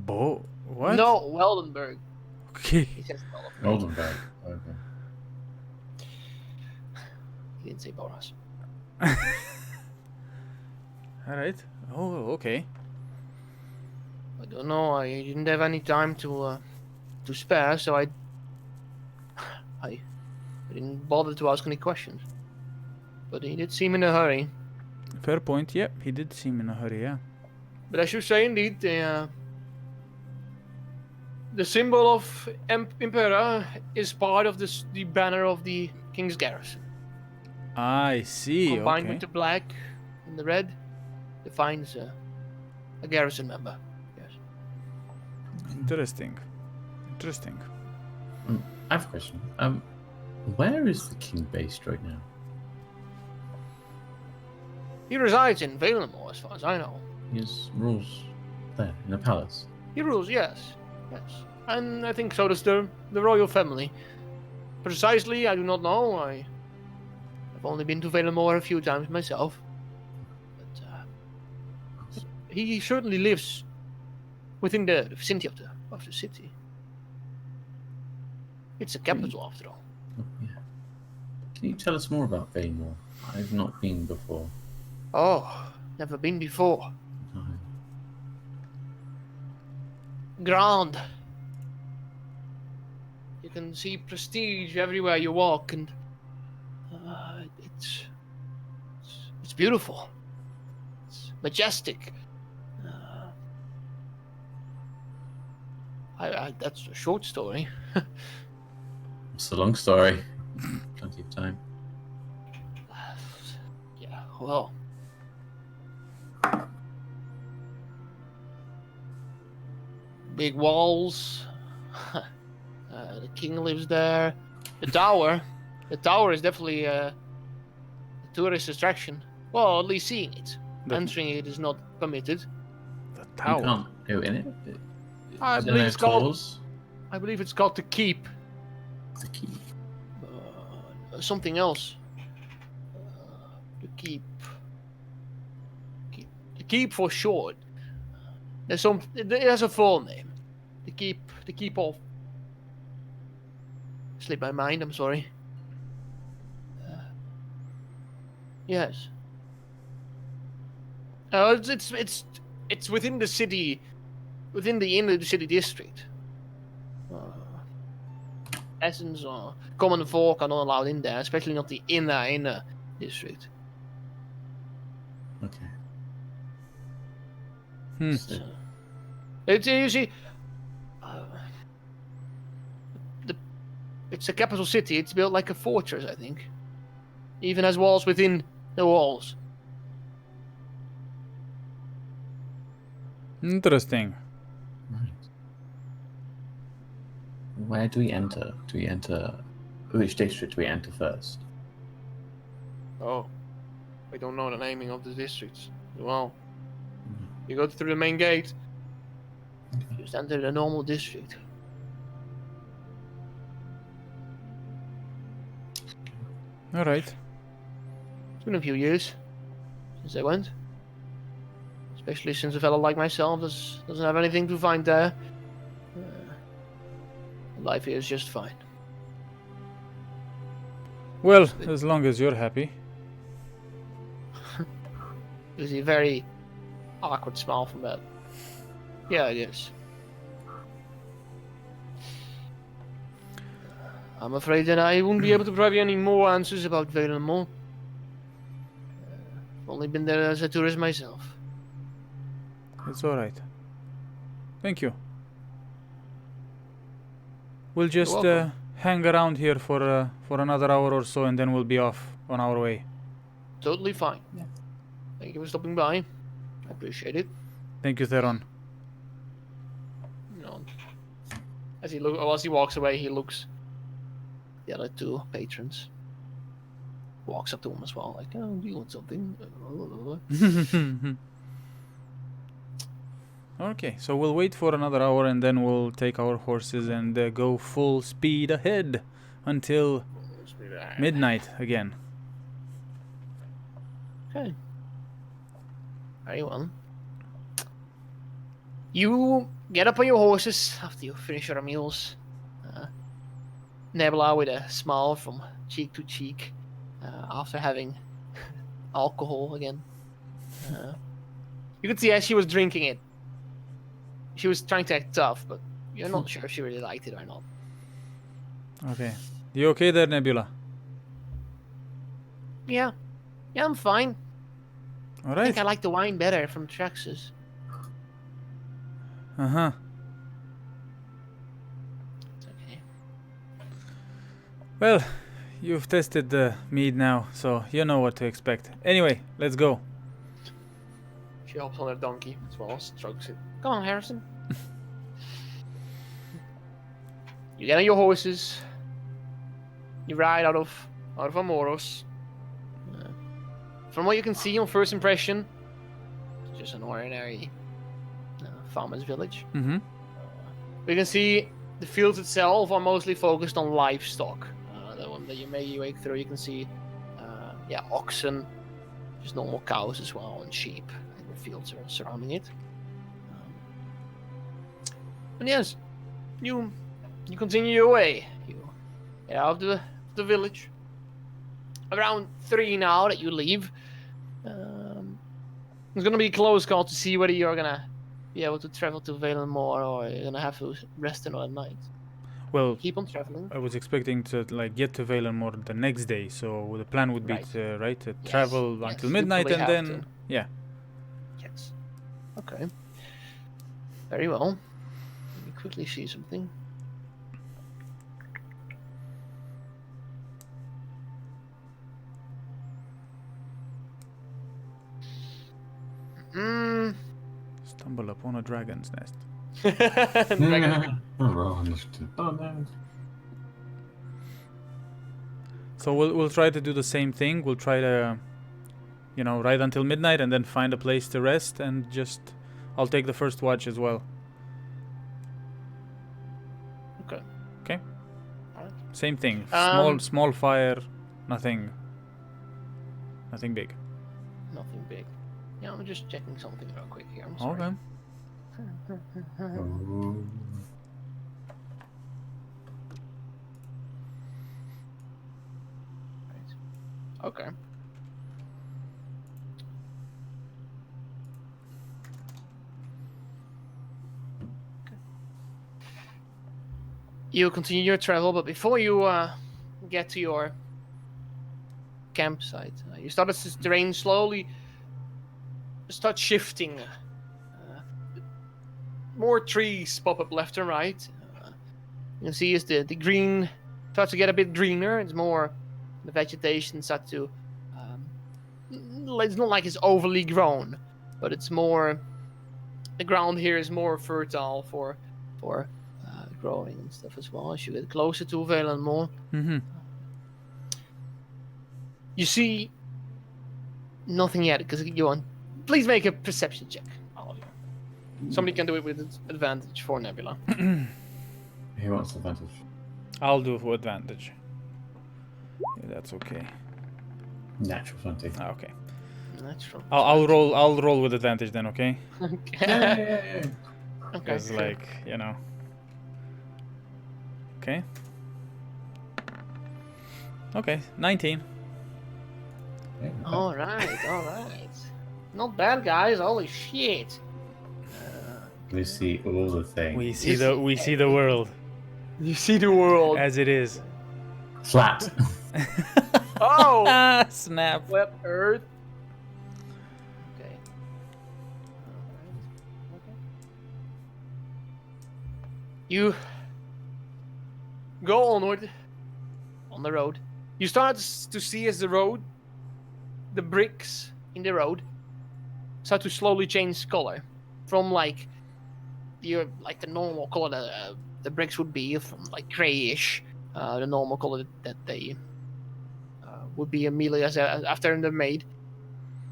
What? No, Weldenberg. Okay. He says Weldenberg. Oldenburg. Okay. He didn't say Boros. All right. Oh, okay. don't know. I didn't have any time to spare, so I didn't bother to ask any questions. But he did seem in a hurry. Fair point. Yep, he did seem in a hurry. Yeah. But I should say, indeed, the symbol of Impera is part of the banner of the King's Garrison. I see. Combined Okay. with the black and the red, defines a garrison member. Yes. Interesting. Interesting. I have a question. Where is the king based right now? He resides in Valenmore, as far as I know. He rules there in the palace. He rules, yes. Yes. And I think so does the royal family. Precisely, I do not know. I've only been to Valenmore a few times myself. But he certainly lives within the vicinity of the city. It's a capital, after all. Oh, yeah. Can you tell us more about Vaymore? I've not been before. Oh, never been before. No. Grand. You can see prestige everywhere you walk, and it's beautiful. It's majestic. That's a short story. It's a long story. Plenty of time. Yeah, well. Big walls. The king lives there. The tower is definitely a tourist attraction. Well, at least seeing it. Entering it is not permitted. The You tower. can't go in it. I Is there believe no it's called. clause? I believe it's called the keep. The key. Something else. The keep. The keep for short. It has a full name. The keep of. Slipped my mind. I'm sorry. Yes. It's within the city, within the inner city district. Peasants or common folk are not allowed in there, especially not the inner district. Okay. Hmm. So, It's you see, it's a capital city. It's built like a fortress, I think. Even has walls within the walls. Interesting. right. Where do we enter? Do we enter? Which district do we enter first? Oh, I don't know the naming of the districts. Well, Mhm. you go through the main gate. Okay. Just enter the normal district. All right. It's been a few years since I went. Especially since a fellow like myself doesn't have anything to find there. Life here is just fine. Well, as long as you're happy. It was a very awkward smile from that. Yeah, it is. I'm afraid that I won't be able to provide you any more answers about Valenmore. I've only been there as a tourist myself. It's all right. Thank you. We'll just welcome. hang around here for another hour or so, and then we'll be off on our way. Totally fine. Yeah. Thank you for stopping by. I appreciate it. Thank you, Theron. You know, as he walks away, he looks at the other two patrons. Walks up to him as well, like, "Oh, do you want something?" Okay, so we'll wait for another hour, and then we'll take our horses and go full speed ahead until midnight again. Okay. Very well. You get up on your horses after you finish your meals. Nebula with a smile from cheek to cheek after having alcohol again. You could see as she was drinking it, She was trying to act tough, but you're not sure if she really liked it or not. Okay. You okay there, Nebula? Yeah, I'm fine. All I right. think I like the wine better from Traxxas. Uh-huh. It's okay. Well, you've tested the mead now, so you know what to expect. Anyway, let's go. She hops on her donkey as well, strokes it. Come on, Harrison. You get on your horses. You ride out of Amoros. From what you can see on first impression, it's just an ordinary farmer's village. Mm-hmm. We can see the fields itself are mostly focused on livestock. The one that you make your way through, you can see, oxen, just normal cows as well, and sheep. And the fields are surrounding it. And yes, you continue your way. You get out of the village. Around 3 now that you leave. It's gonna be a close call to see whether you're gonna be able to travel to Valenmore or you're gonna have to rest another night. Well, Keep on traveling. I was expecting to get to Valenmore the next day, so the plan would be Right. to Yes, travel yes, until you midnight probably and have then to. yeah. Yes. Okay. Very well. Let me quickly see something. Hmm. Stumble upon a dragon's nest. Dragon. Oh no. So we'll try to do the same thing. We'll try to, ride until midnight and then find a place to rest and just. I'll take the first watch as well. Okay. Okay. Alright. Same thing. Um, Small fire. Nothing big. Nothing big. Yeah, I'm just checking something real quick here. I'm sorry. Okay. Oh. Okay. You continue your travel, but before you get to your campsite, you start as this terrain slowly start shifting. More trees pop up left and right. You can see as the green starts to get a bit greener. It's more the vegetation starts to. It's not like it's overly grown, but it's more. The ground here is more fertile for growing and stuff as well. As you get closer to Valenmore, Mm-hmm. you see nothing yet because you want. Please make a perception check. All of you. Somebody can do it with advantage for Nebula. Who wants advantage? I'll do for advantage. Yeah, that's okay. Natural 20. Ah, okay. Natural. I'll roll with advantage then. Okay. Okay. Yeah. Okay. Because Sure. Okay. Okay. 19. All right. Not bad, guys. Holy shit. We see all the things. We see the world You see the world. as it is. Flat. Oh! Ah, snap. Flat Earth. Okay. Okay. You go onward on the road. You start to see as the bricks in the road start to slowly change color from like the normal color that the bricks would be, from like grayish, the normal color that they would be immediately after they're made.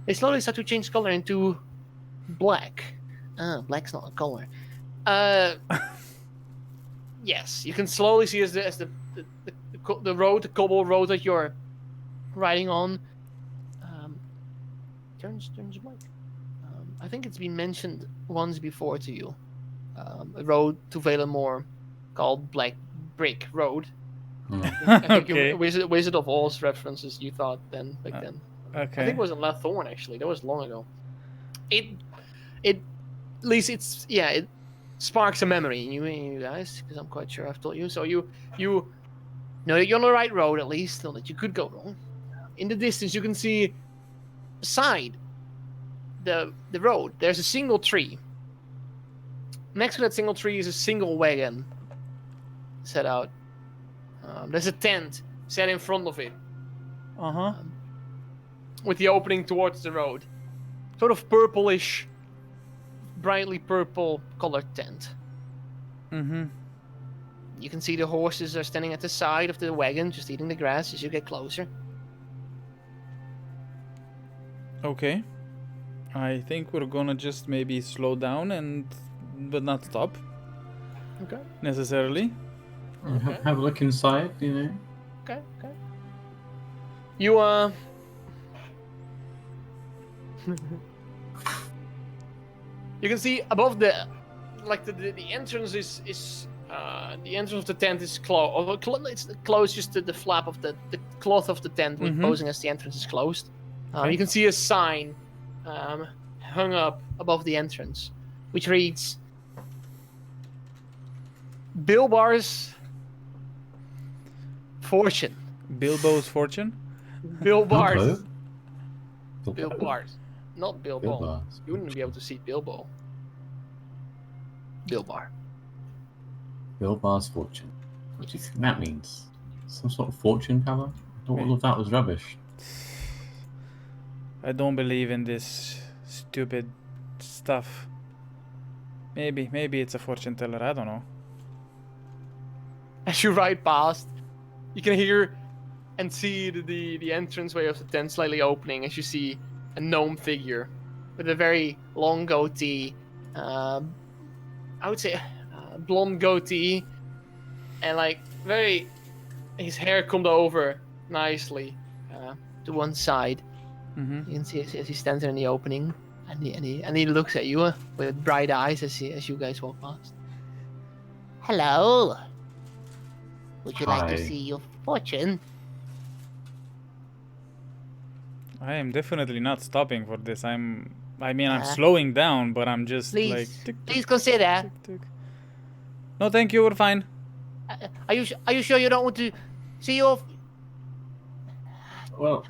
They slowly start to change color into black. Black's not a color. Yes, you can slowly see as the road, the cobble road that you're riding on, turns black. I think it's been mentioned once before to you. A road to Valenmore called Black Brick Road. I think Okay. Wizard of Oz references you thought then back then. I Okay. think it was in Lathorn actually. That was long ago. It at least it's sparks a memory in you guys, because I'm quite sure I've told you. So you know you're on the right road, at least, so that you could go wrong. In the distance, you can see beside the road, there's a single tree. Next to that single tree is a single wagon set out. There's a tent set in front of it, with the opening towards the road. Sort of purplish, brightly purple colored tent. Mm-hmm. You can see the horses are standing at the side of the wagon, just eating the grass as you get closer. Okay. I think we're gonna just maybe slow down but not stop Okay. necessarily. Have a look inside, you know. Okay. You you can see above the entrance is the entrance of the tent is closed. It's closed just to the flap of the cloth of the tent, posing as the entrance is closed. You can see a sign hung up above the entrance, which reads Bilbar's Fortune. Bilbo's fortune. Bilbar's. Bilbo? Bilbar's. Not Bilbo. Bilbo's. You wouldn't be able to see Bilbo. Bilbar. Bilbar's fortune. What do you think that means? Some sort of fortune teller? I thought all of that was rubbish. I don't believe in this stupid stuff. Maybe it's a fortune teller. I don't know. As you ride past, you can hear and see the entranceway of the tent slightly opening as you see a gnome figure with a very long goatee. I would say blonde goatee, and like his hair combed over nicely to one side. Mm-hmm. You can see as he stands there in the opening, and he looks at you with bright eyes as you guys walk past. Hello. Would you like to Hi. see your fortune? I am definitely not stopping for this. I'm slowing down, but I'm just Please, like tick, tick, please consider. tick, tick. No, thank you. We're fine. Are you sure you don't want to see your? Well,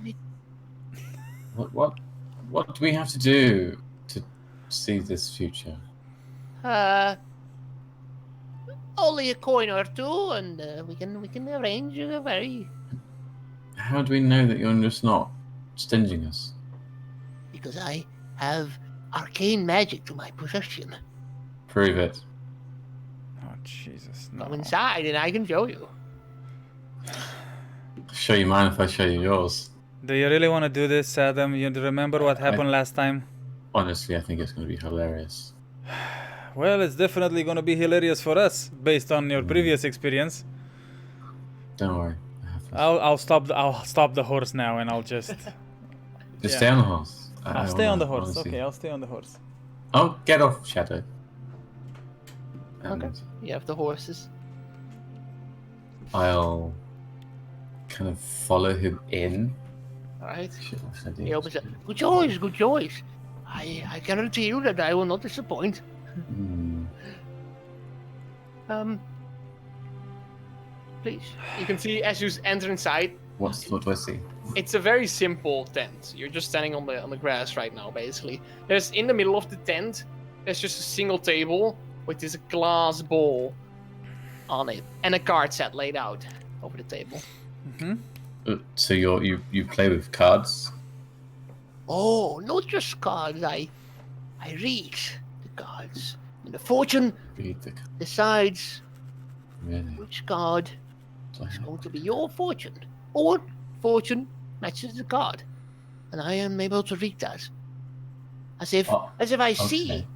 what do we have to do to see this future? Only a coin or two, and we can arrange a very. How do we know that you're just not stinging us? Because I have arcane magic to my possession. Prove it. Oh Jesus! No. Go inside, and I can show you. I'll show you mine if I show you yours. Do you really want to do this, Adam? You remember what happened last time? Honestly, I think it's going to be hilarious. Well, it's definitely going to be hilarious for us, based on your previous experience. Don't worry. I have this. I'll stop the horse now, and I'll just. Just yeah. stay on the horse. I'll stay on the horse. Okay, I'll stay on the horse. Oh, get off, Shadow. And Okay. You have the horses. I'll kind of follow him in. All right. Shit, what should I do? He opens it. Good choice, good choice. I guarantee you that I will not disappoint. Hmm. Please. You can see as you enter inside, What do I see? it's a very simple tent. You're just standing on the grass right now, basically. There's in the middle of the tent, there's just a single table with this glass bowl on it and a card set laid out over the table. Mm-hmm. So you play with cards? Oh, not just cards. I read the cards. And the fortune Read the cards. decides Really? which card So is going to be your fortune. Or fortune matches the card. And I am able to read that. As if Oh, I see okay.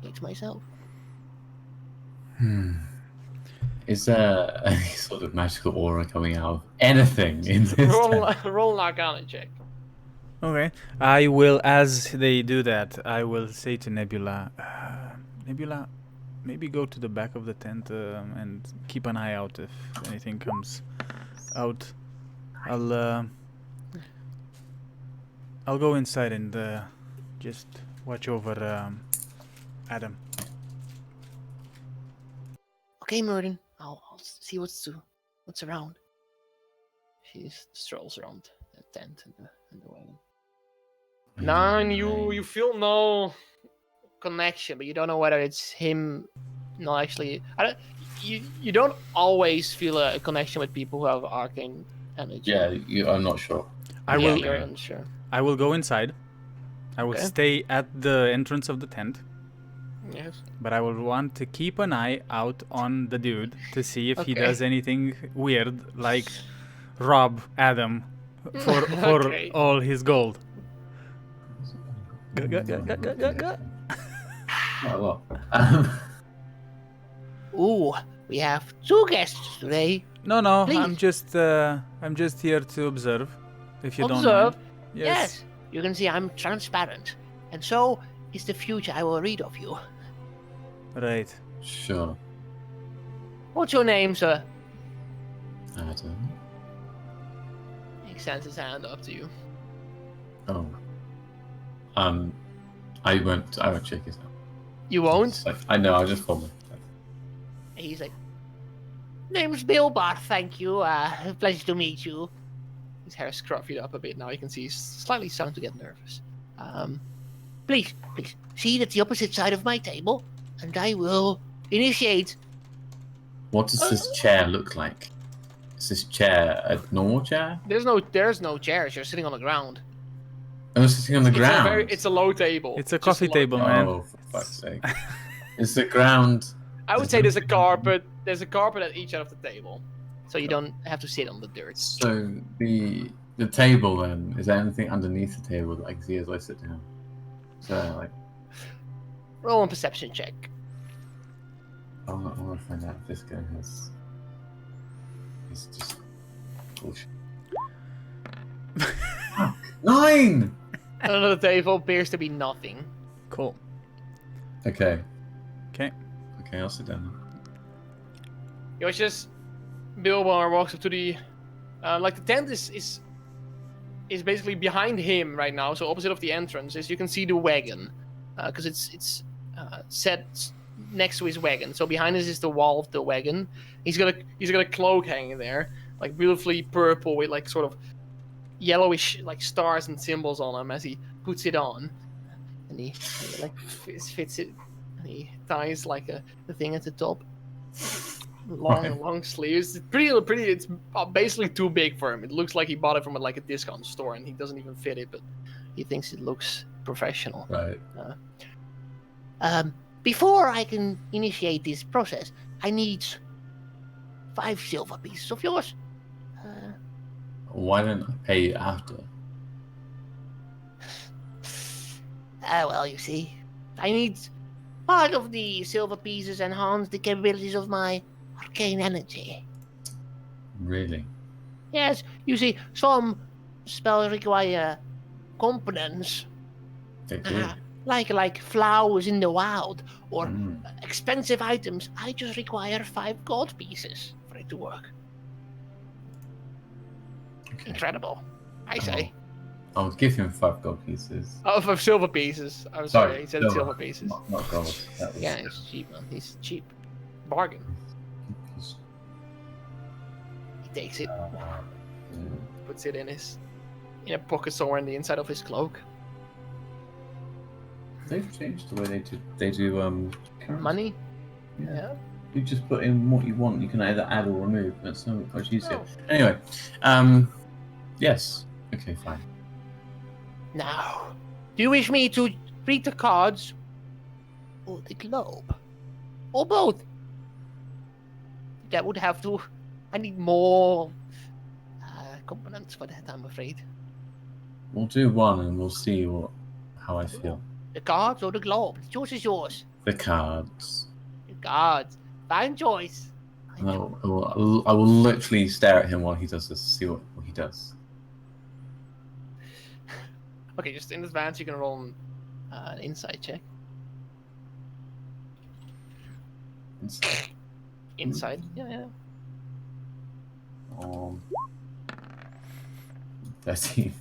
it myself. Is there any sort of magical aura coming out of anything in this tent? roll an Arcana check. Okay. I will, as they do that, I will say to Nebula, Nebula, maybe go to the back of the tent and keep an eye out if anything comes out. I'll go inside and just watch over Adam. Okay, Murden. I'll see what's around. She strolls around the tent and the wagon. 9, you feel no connection, but you don't know whether it's him. No, actually, you don't always feel a connection with people who have arcane energy. Yeah, I'm not sure. I Yeah, will. you're unsure. I will go inside. I will Okay. stay at the entrance of the tent, Yes. but I will want to keep an eye out on the dude to see if he Okay. does anything weird, like rob Adam for Okay. all his gold. Quite a lot. Ooh, we have 2 guests today. No, I'm Please. I'm just here to observe. If you Observe? don't mind. Yes. You can see I'm transparent. And so is the future I will read of you. Right. Sure. What's your name, sir? Adam. He extends his hand up to you. Oh. I won't check it out. You won't? It's like, I know, I'll just follow. He's like, name's Bilbar, thank you. Pleasure to meet you. His hair scruffed up a bit now. You can see he's slightly starting to get nervous. Please, seat at the opposite side of my table, and I will initiate. What does this chair look like? Is this chair a normal chair? There's no chairs. You're sitting on the ground. I'm sitting on the ground. It's a low table. It's a Just coffee low- table, man. Oh, for fuck's sake. Is the ground... I would say there's a carpet. There's a carpet at each end of the table, so you don't have to sit on the dirt. So the table then, is there anything underneath the table that I can see as I sit down? So like, Roll a perception check. I want to find out if this guy has... He's just bullshit. Fuck. 9! Under the table appears to be nothing. Cool. Okay. Okay. Okay, I'll sit down. It was just Bilbar walks up to the like the tent is basically behind him right now, so opposite of the entrance is you can see the wagon because it's set next to his wagon. So behind us is the wall of the wagon. He's got a cloak hanging there, like beautifully purple with like sort of yellowish like stars and symbols on him as he puts it on, and he like fits it. He ties like the thing at the top. Long sleeves. It's pretty. It's basically too big for him. It looks like he bought it from like a discount store, and he doesn't even fit it. But he thinks it looks professional. Right. Before I can initiate this process, I need 5 silver pieces of yours. Why don't I pay you after? Well, you see, I need part of the silver pieces enhance the capabilities of my arcane energy. Really? Yes, you see, some spells require components, They do. like flowers in the wild, or Mm. expensive items. I just require 5 gold pieces for it to work. Okay. Incredible, I say. I'll give him 5 gold pieces. Oh, for silver pieces. I'm sorry, he said silver pieces. Not gold. That was... Yeah, he's cheap, man. He's cheap. Bargain. He takes it, puts it in a pocket somewhere in the inside of his cloak. They've changed the way they do currency. Money? Yeah. You just put in what you want. You can either add or remove. That's so much easier. Oh. Anyway, yes. Okay, fine. Now, do you wish me to read the cards or the globe? Or both? That would have to... I need more components for that, I'm afraid. We'll do one and we'll see how I feel. The cards or the globe? The choice is yours. The cards. The cards. Fine choice. And I will literally stare at him while he does this, see what he does. Okay, just in advance, you can roll an insight check. Insight? Yeah. 13.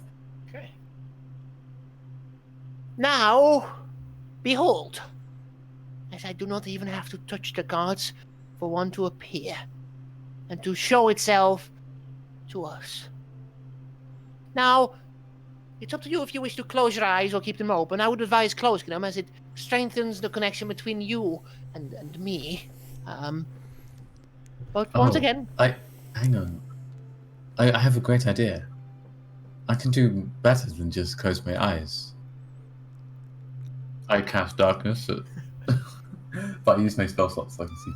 Okay. Now, behold. As I do not even have to touch the cards for one to appear and to show itself to us. Now, it's up to you if you wish to close your eyes or keep them open. I would advise closing them, as it strengthens the connection between you and me. But once again, Hang on. I have a great idea. I can do better than just close my eyes. I cast darkness, but I use my spell slots so I can see.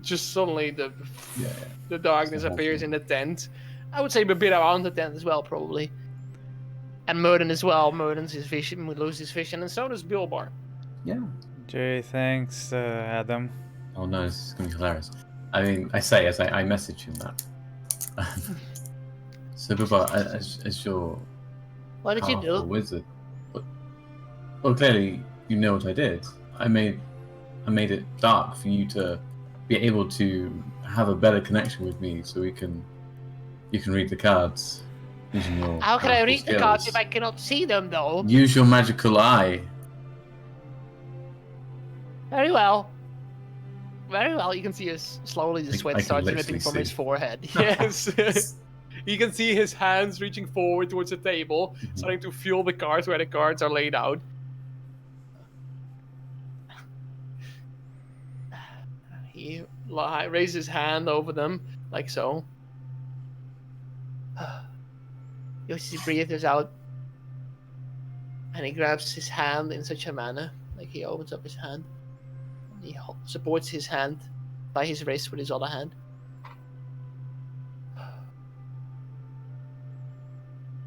Just suddenly the Yeah. the darkness It's appears awesome. in the tent. I would say a bit around the tent as well, probably. And Merden as well. Merden's his vision, we lose his vision, and so does Bilbar. Yeah. Jay, thanks, Adam. Oh no, this is gonna be hilarious. I mean, I say as I message him that. So, Bilbar, as your what did you powerful do? wizard, well, clearly you know what I did. I made it dark for you to be able to have a better connection with me, so you can read the cards using your. How can I powerful read the cards skills. if I cannot see them, though? Use your magical eye. Very well. Very well, you can see his slowly the I sweat can starts literally dripping from his see. forehead. Yes. You can see his hands reaching forward towards the table, Mhm. starting to feel the cards where the cards are laid out. He raises his hand over them, like so. Yoshi breathes out. And he grabs his hand in such a manner, like he opens up his hand. And he supports his hand by his wrist with his other hand.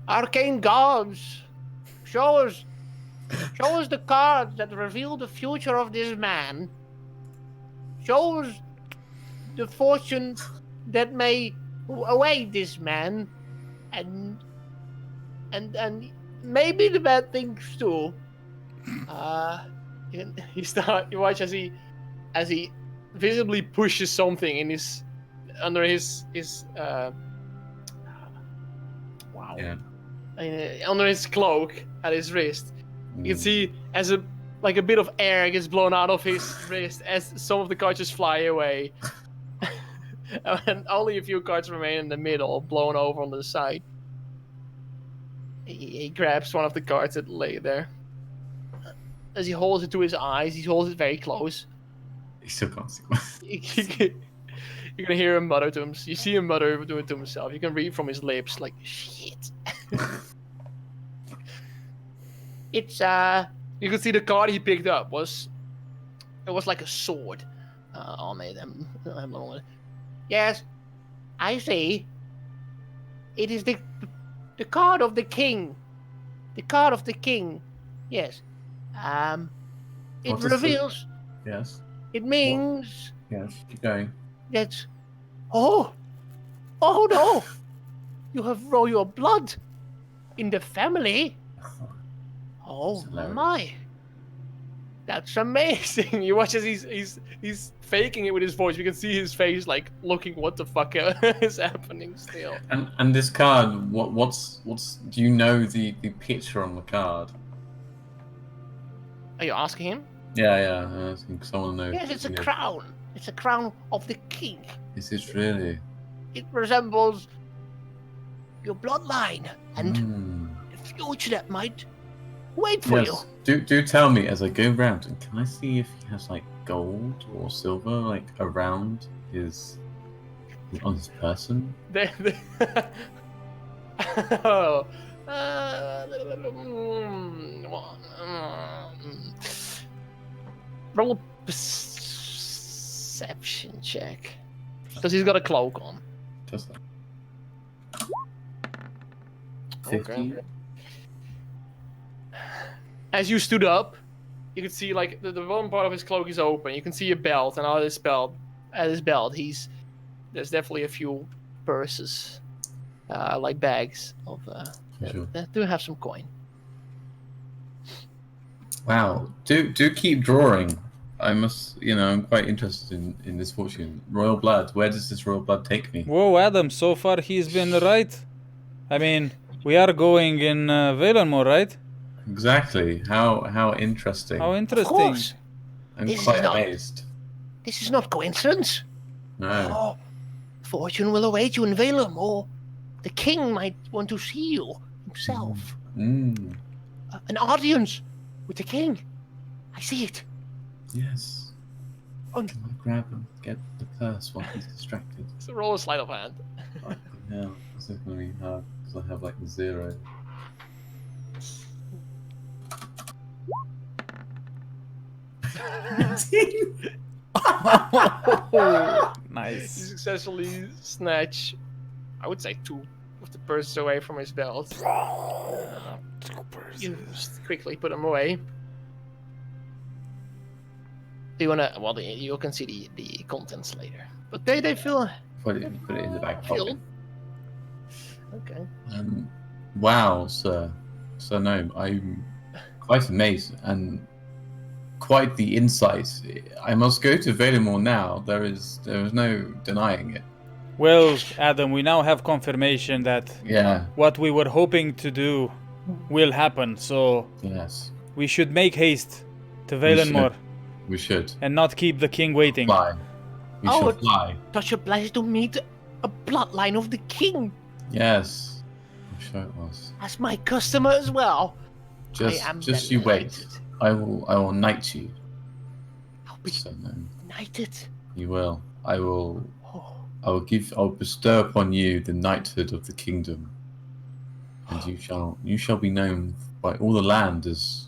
Arcane gods, show us the cards that reveal the future of this man. Show us the fortune that may await this man, and maybe the bad things too. You watch as he visibly pushes something in his under his wow Yeah. Under his cloak at his wrist. You can Mm. see as a bit of air gets blown out of his wrist as some of the cards just fly away. And only a few cards remain in the middle, blown over on the side. He grabs one of the cards that lay there. As he holds it to his eyes, he holds it very close. He still can't see. You can hear him mutter to himself. You see him mutter to himself. You can read from his lips like, shit. It's You can see the card he picked up was like a sword on it. yes, I see. It is the card of the king. The card of the king. Yes. It What does the- reveals. Yes. It means Yes. Keep going. that. Oh no! You have royal blood in the family. Oh That's hilarious. my! That's amazing. You watch as he's faking it with his voice. You can see his face like looking, what the fuck is happening still. And this card, what's do you know the picture on the card? Are you asking him? Yeah. I think someone knows. Yes, it's a you know. crown. It's a crown of the king. Is it really? It resembles your bloodline and Mm. the future that might wait for you. Yes. Do tell me as I go round, and can I see if he has like gold or silver like around his on his person? Oh. Roll a perception check. Because he's got a cloak on. Does that? Okay. As you stood up, you can see like the one part of his cloak is open. You can see a belt, and on his belt, there's definitely a few purses, like bags of Sure. that do have some coin. Wow. Do keep drawing. I must, I'm quite interested in this fortune. Royal blood. Where does this royal blood take me? Whoa, Adam, so far he's been right. I mean, we are going in Valenmore, right? Exactly. How interesting. How Of interesting. course. I'm This is quite not- amazed. This is not coincidence. No. Oh, fortune will await you in Valem, or the king might want to see you himself. Mm. An audience with the king. I see it. Yes. Oh. Can I grab and get the purse while he's distracted? So roll a sleight of hand. Yeah, this is gonna be hard because I have like 0. Oh, You nice. successfully snatch, I would say, 2 of the purses away from his belt. You just quickly put them away. Do you wanna? Well, you can see the contents later. But they feel Put it in the back filled. pocket. Okay. Wow, sir. Sir Gnome, I'm quite amazed and quite the insight. I must go to Valemore now. There is no denying it. Well, Adam, we now have confirmation that Yeah, what we were hoping to do will happen. So yes. we should make haste to We should. Valenmore We should and not keep the king waiting. fly. We Oh, should fly. Such a pleasure to meet a bloodline of the king Yes. I'm sure it was. as my customer as well. Just I am you wait. delighted. I will knight you. I'll be Sir Gnome. knighted. You will. I will Oh, I'll bestow upon you the knighthood of the kingdom, and you shall be known by all the land as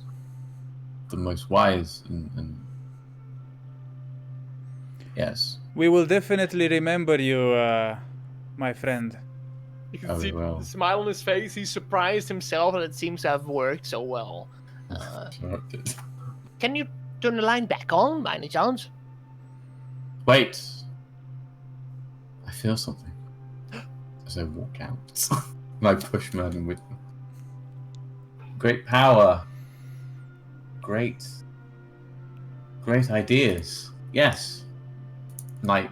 the most wise and yes. We will definitely remember you, my friend. You can Oh, see well. the smile on his face. He's surprised himself that it seems to have worked so well. Sure it did. can you turn the line back on by any chance? Wait, I feel something as I walk out. And I push Merlin with me. Great power, great ideas. Yes. And I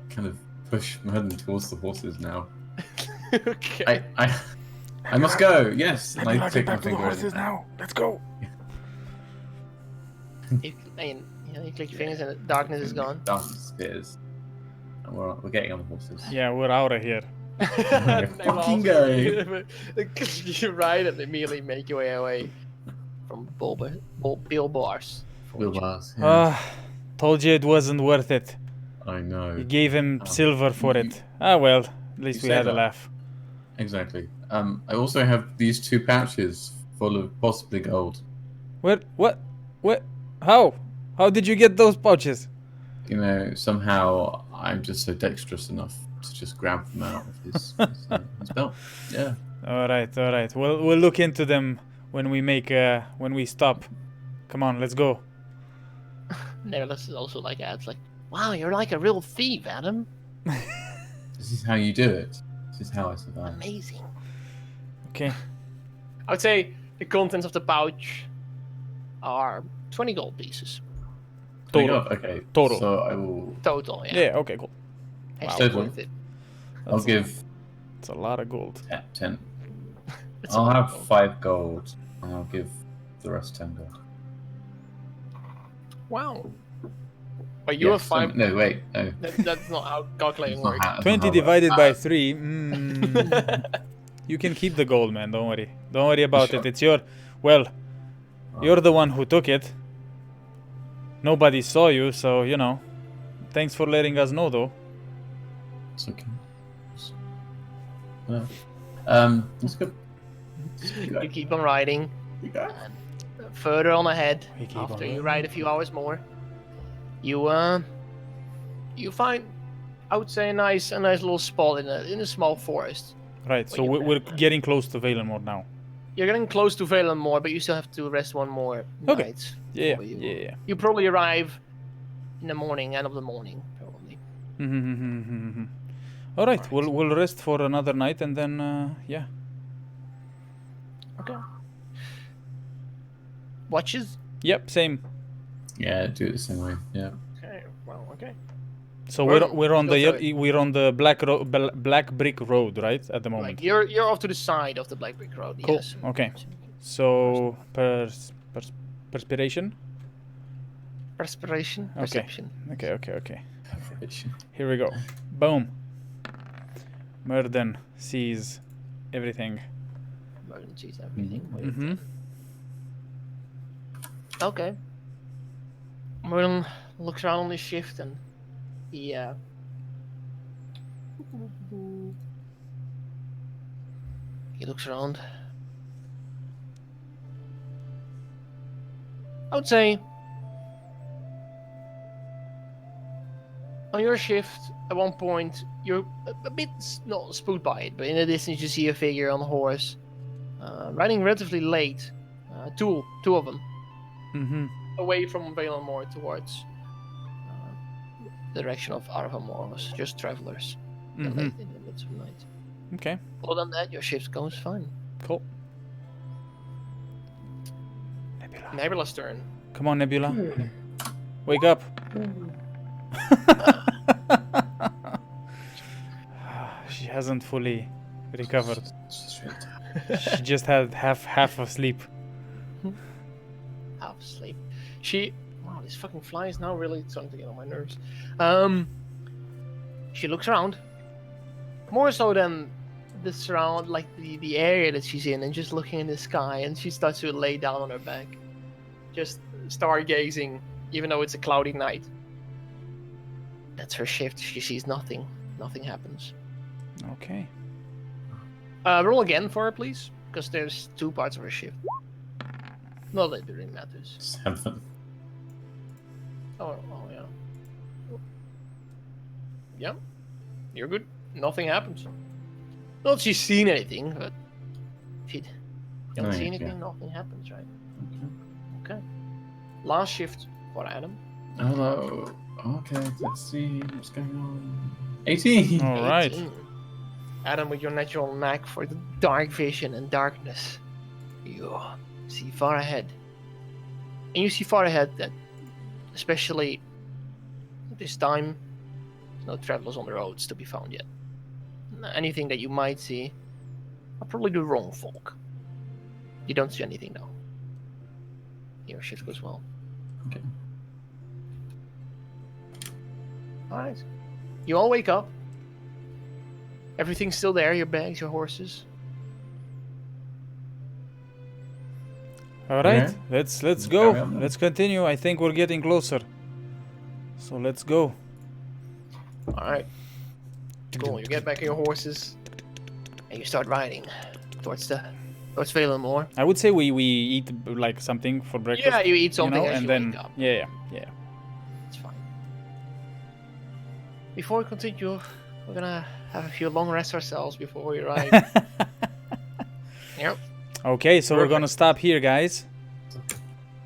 kind of push Merlin towards the horses now. Okay. I must go. Yes. And I take my finger. now. Let's go. You click your fingers and the darkness is gone. Darkness disappears. And we're getting on the horses. Yeah, we're out of here. Fucking go. You ride and immediately make your way away from Bilboar's. Wheelbars. Yeah. Told you it wasn't worth it. I know. You gave him Oh. silver for it. Ah, well, at least You we say had a that. laugh. Exactly. I also have these 2 pouches full of possibly gold. What? How? How did you get those pouches? You know, somehow I'm just so dexterous enough to just grab them out of his belt. Yeah. All right. We'll look into them when we stop. Come on, let's go. Nevertheless, is also like adds like, wow, you're like a real thief, Adam. This is how you do it. This is how I survive. Amazing. Okay. I would say the contents of the pouch are 20 gold pieces Total. Okay. Total. So I will. total. Yeah. Yeah. Okay. Cool. Hashtag Total. worth it. I'll That's give It's a lot of gold. 10. It's I'll a- have 5 gold, and I'll give the rest 10 gold. Wow. But you have Yes, 5. No, wait. No. That's not how calculating That's not works. how- that's 20 not how it divided works. by 3. You can keep the gold, man. Don't worry. Don't worry about Sure. it. It's your. Well, you're the one who took it. Nobody saw you, so you know. Thanks for letting us know, though. It's okay. Well, let's go. You keep on riding. And further on ahead, We keep after on you riding. ride a few hours more, you find, I would say, a nice little spot in a small forest. Right. So Well, we're getting close to Valenmore now. You're getting close to Valenmore, but you still have to rest one more Okay. night. Yeah. before you- Yeah. You probably arrive in the morning, end of the morning, probably. Yeah. All right. We'll rest for another night and then yeah. Okay. Watches. Yep. Same. Yeah, do it the same way. Yeah. Okay. Well. Okay. So Well, we're on go the for it. we're on the black brick road, right? At the moment. Like you're off to the side of the Black Brick Road. Cool. Yes. Okay. So perspiration. Perspiration. Okay. Perception. Okay. Here we go. Boom. Murden sees everything. Emergencies, everything. Mm-hmm. Okay. Merlin looks around on his shift and he looks around. I would say on your shift, at one point, you're a bit not spooked by it, but in the distance you see a figure on a horse, riding relatively late. Two of them, Mm-hmm. away from Valenmore towards the direction of Arvamoros, just travelers. Mm-hmm. Late in the midst of the night. Okay. Other than that, your shift goes fine. Cool. Nebula. Nebula's turn. Come on, Nebula. Wake up. She hasn't fully recovered. She just had half of sleep. Half asleep. Wow, this fucking fly is now really starting to get on my nerves. She looks around, more so than the surround, like the area that she's in, and just looking in the sky. And she starts to lay down on her back, Just stargazing, even though it's a cloudy night. that's her shift. She sees nothing. Nothing happens. Okay. Roll again for her, please. Because there's two parts of her shift. Not that it really matters. 7. Oh yeah. Yeah, you're good. Nothing happens. Not she's seen anything, but if you don't Right, see anything, yeah. nothing happens, right? Okay. Last shift for Adam. Hello. Okay, let's see what's going on. 18. All right. 18. Adam, with your natural knack for the dark vision and darkness, you see far ahead. And you see far ahead that, especially this time, there's no travelers on the roads to be found yet. Anything that you might see are probably the wrong folk. You don't see anything though. Your shift goes well. Okay. Alright. You all wake up. Everything's still there, your bags, your horses. All right. Okay. Let's Carry go. on then. Let's continue. I think we're getting closer. So let's go. Alright. Cool. You get back on your horses and you start riding towards Valenmore. I would say we eat like something for breakfast. Yeah, you eat something you know, as and you then wake up. yeah. It's fine. Before we continue, we're gonna have a few long rests ourselves before we ride. Yep. Okay, so we're Perfect. gonna stop here, guys.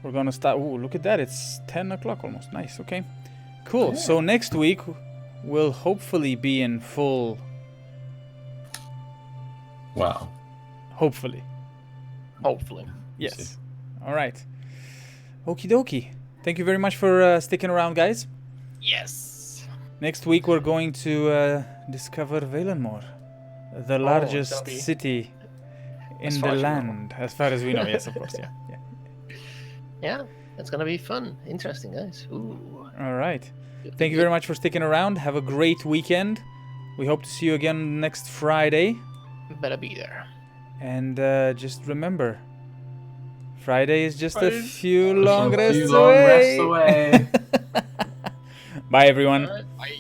We're gonna stop. Ooh, look at that! It's 10 o'clock almost. Nice. Okay, cool. So next week we'll hopefully be in full. Wow. Hopefully. Hopefully. Yes. All right. Okie dokie. Thank you very much for sticking around, guys. Yes. Next week we're going to discover Valenmore, the largest that'll be- city in as the far as you know. land, as far as we know. Yes, of course. Yeah. Yeah, that's gonna be fun. Interesting, guys. Ooh. All right. Thank you very much for sticking around. Have a great weekend. We hope to see you again next Friday. Better be there. And just remember, Friday is just a Friday- few long A rests few long rests away. away. Bye, everyone. Bye.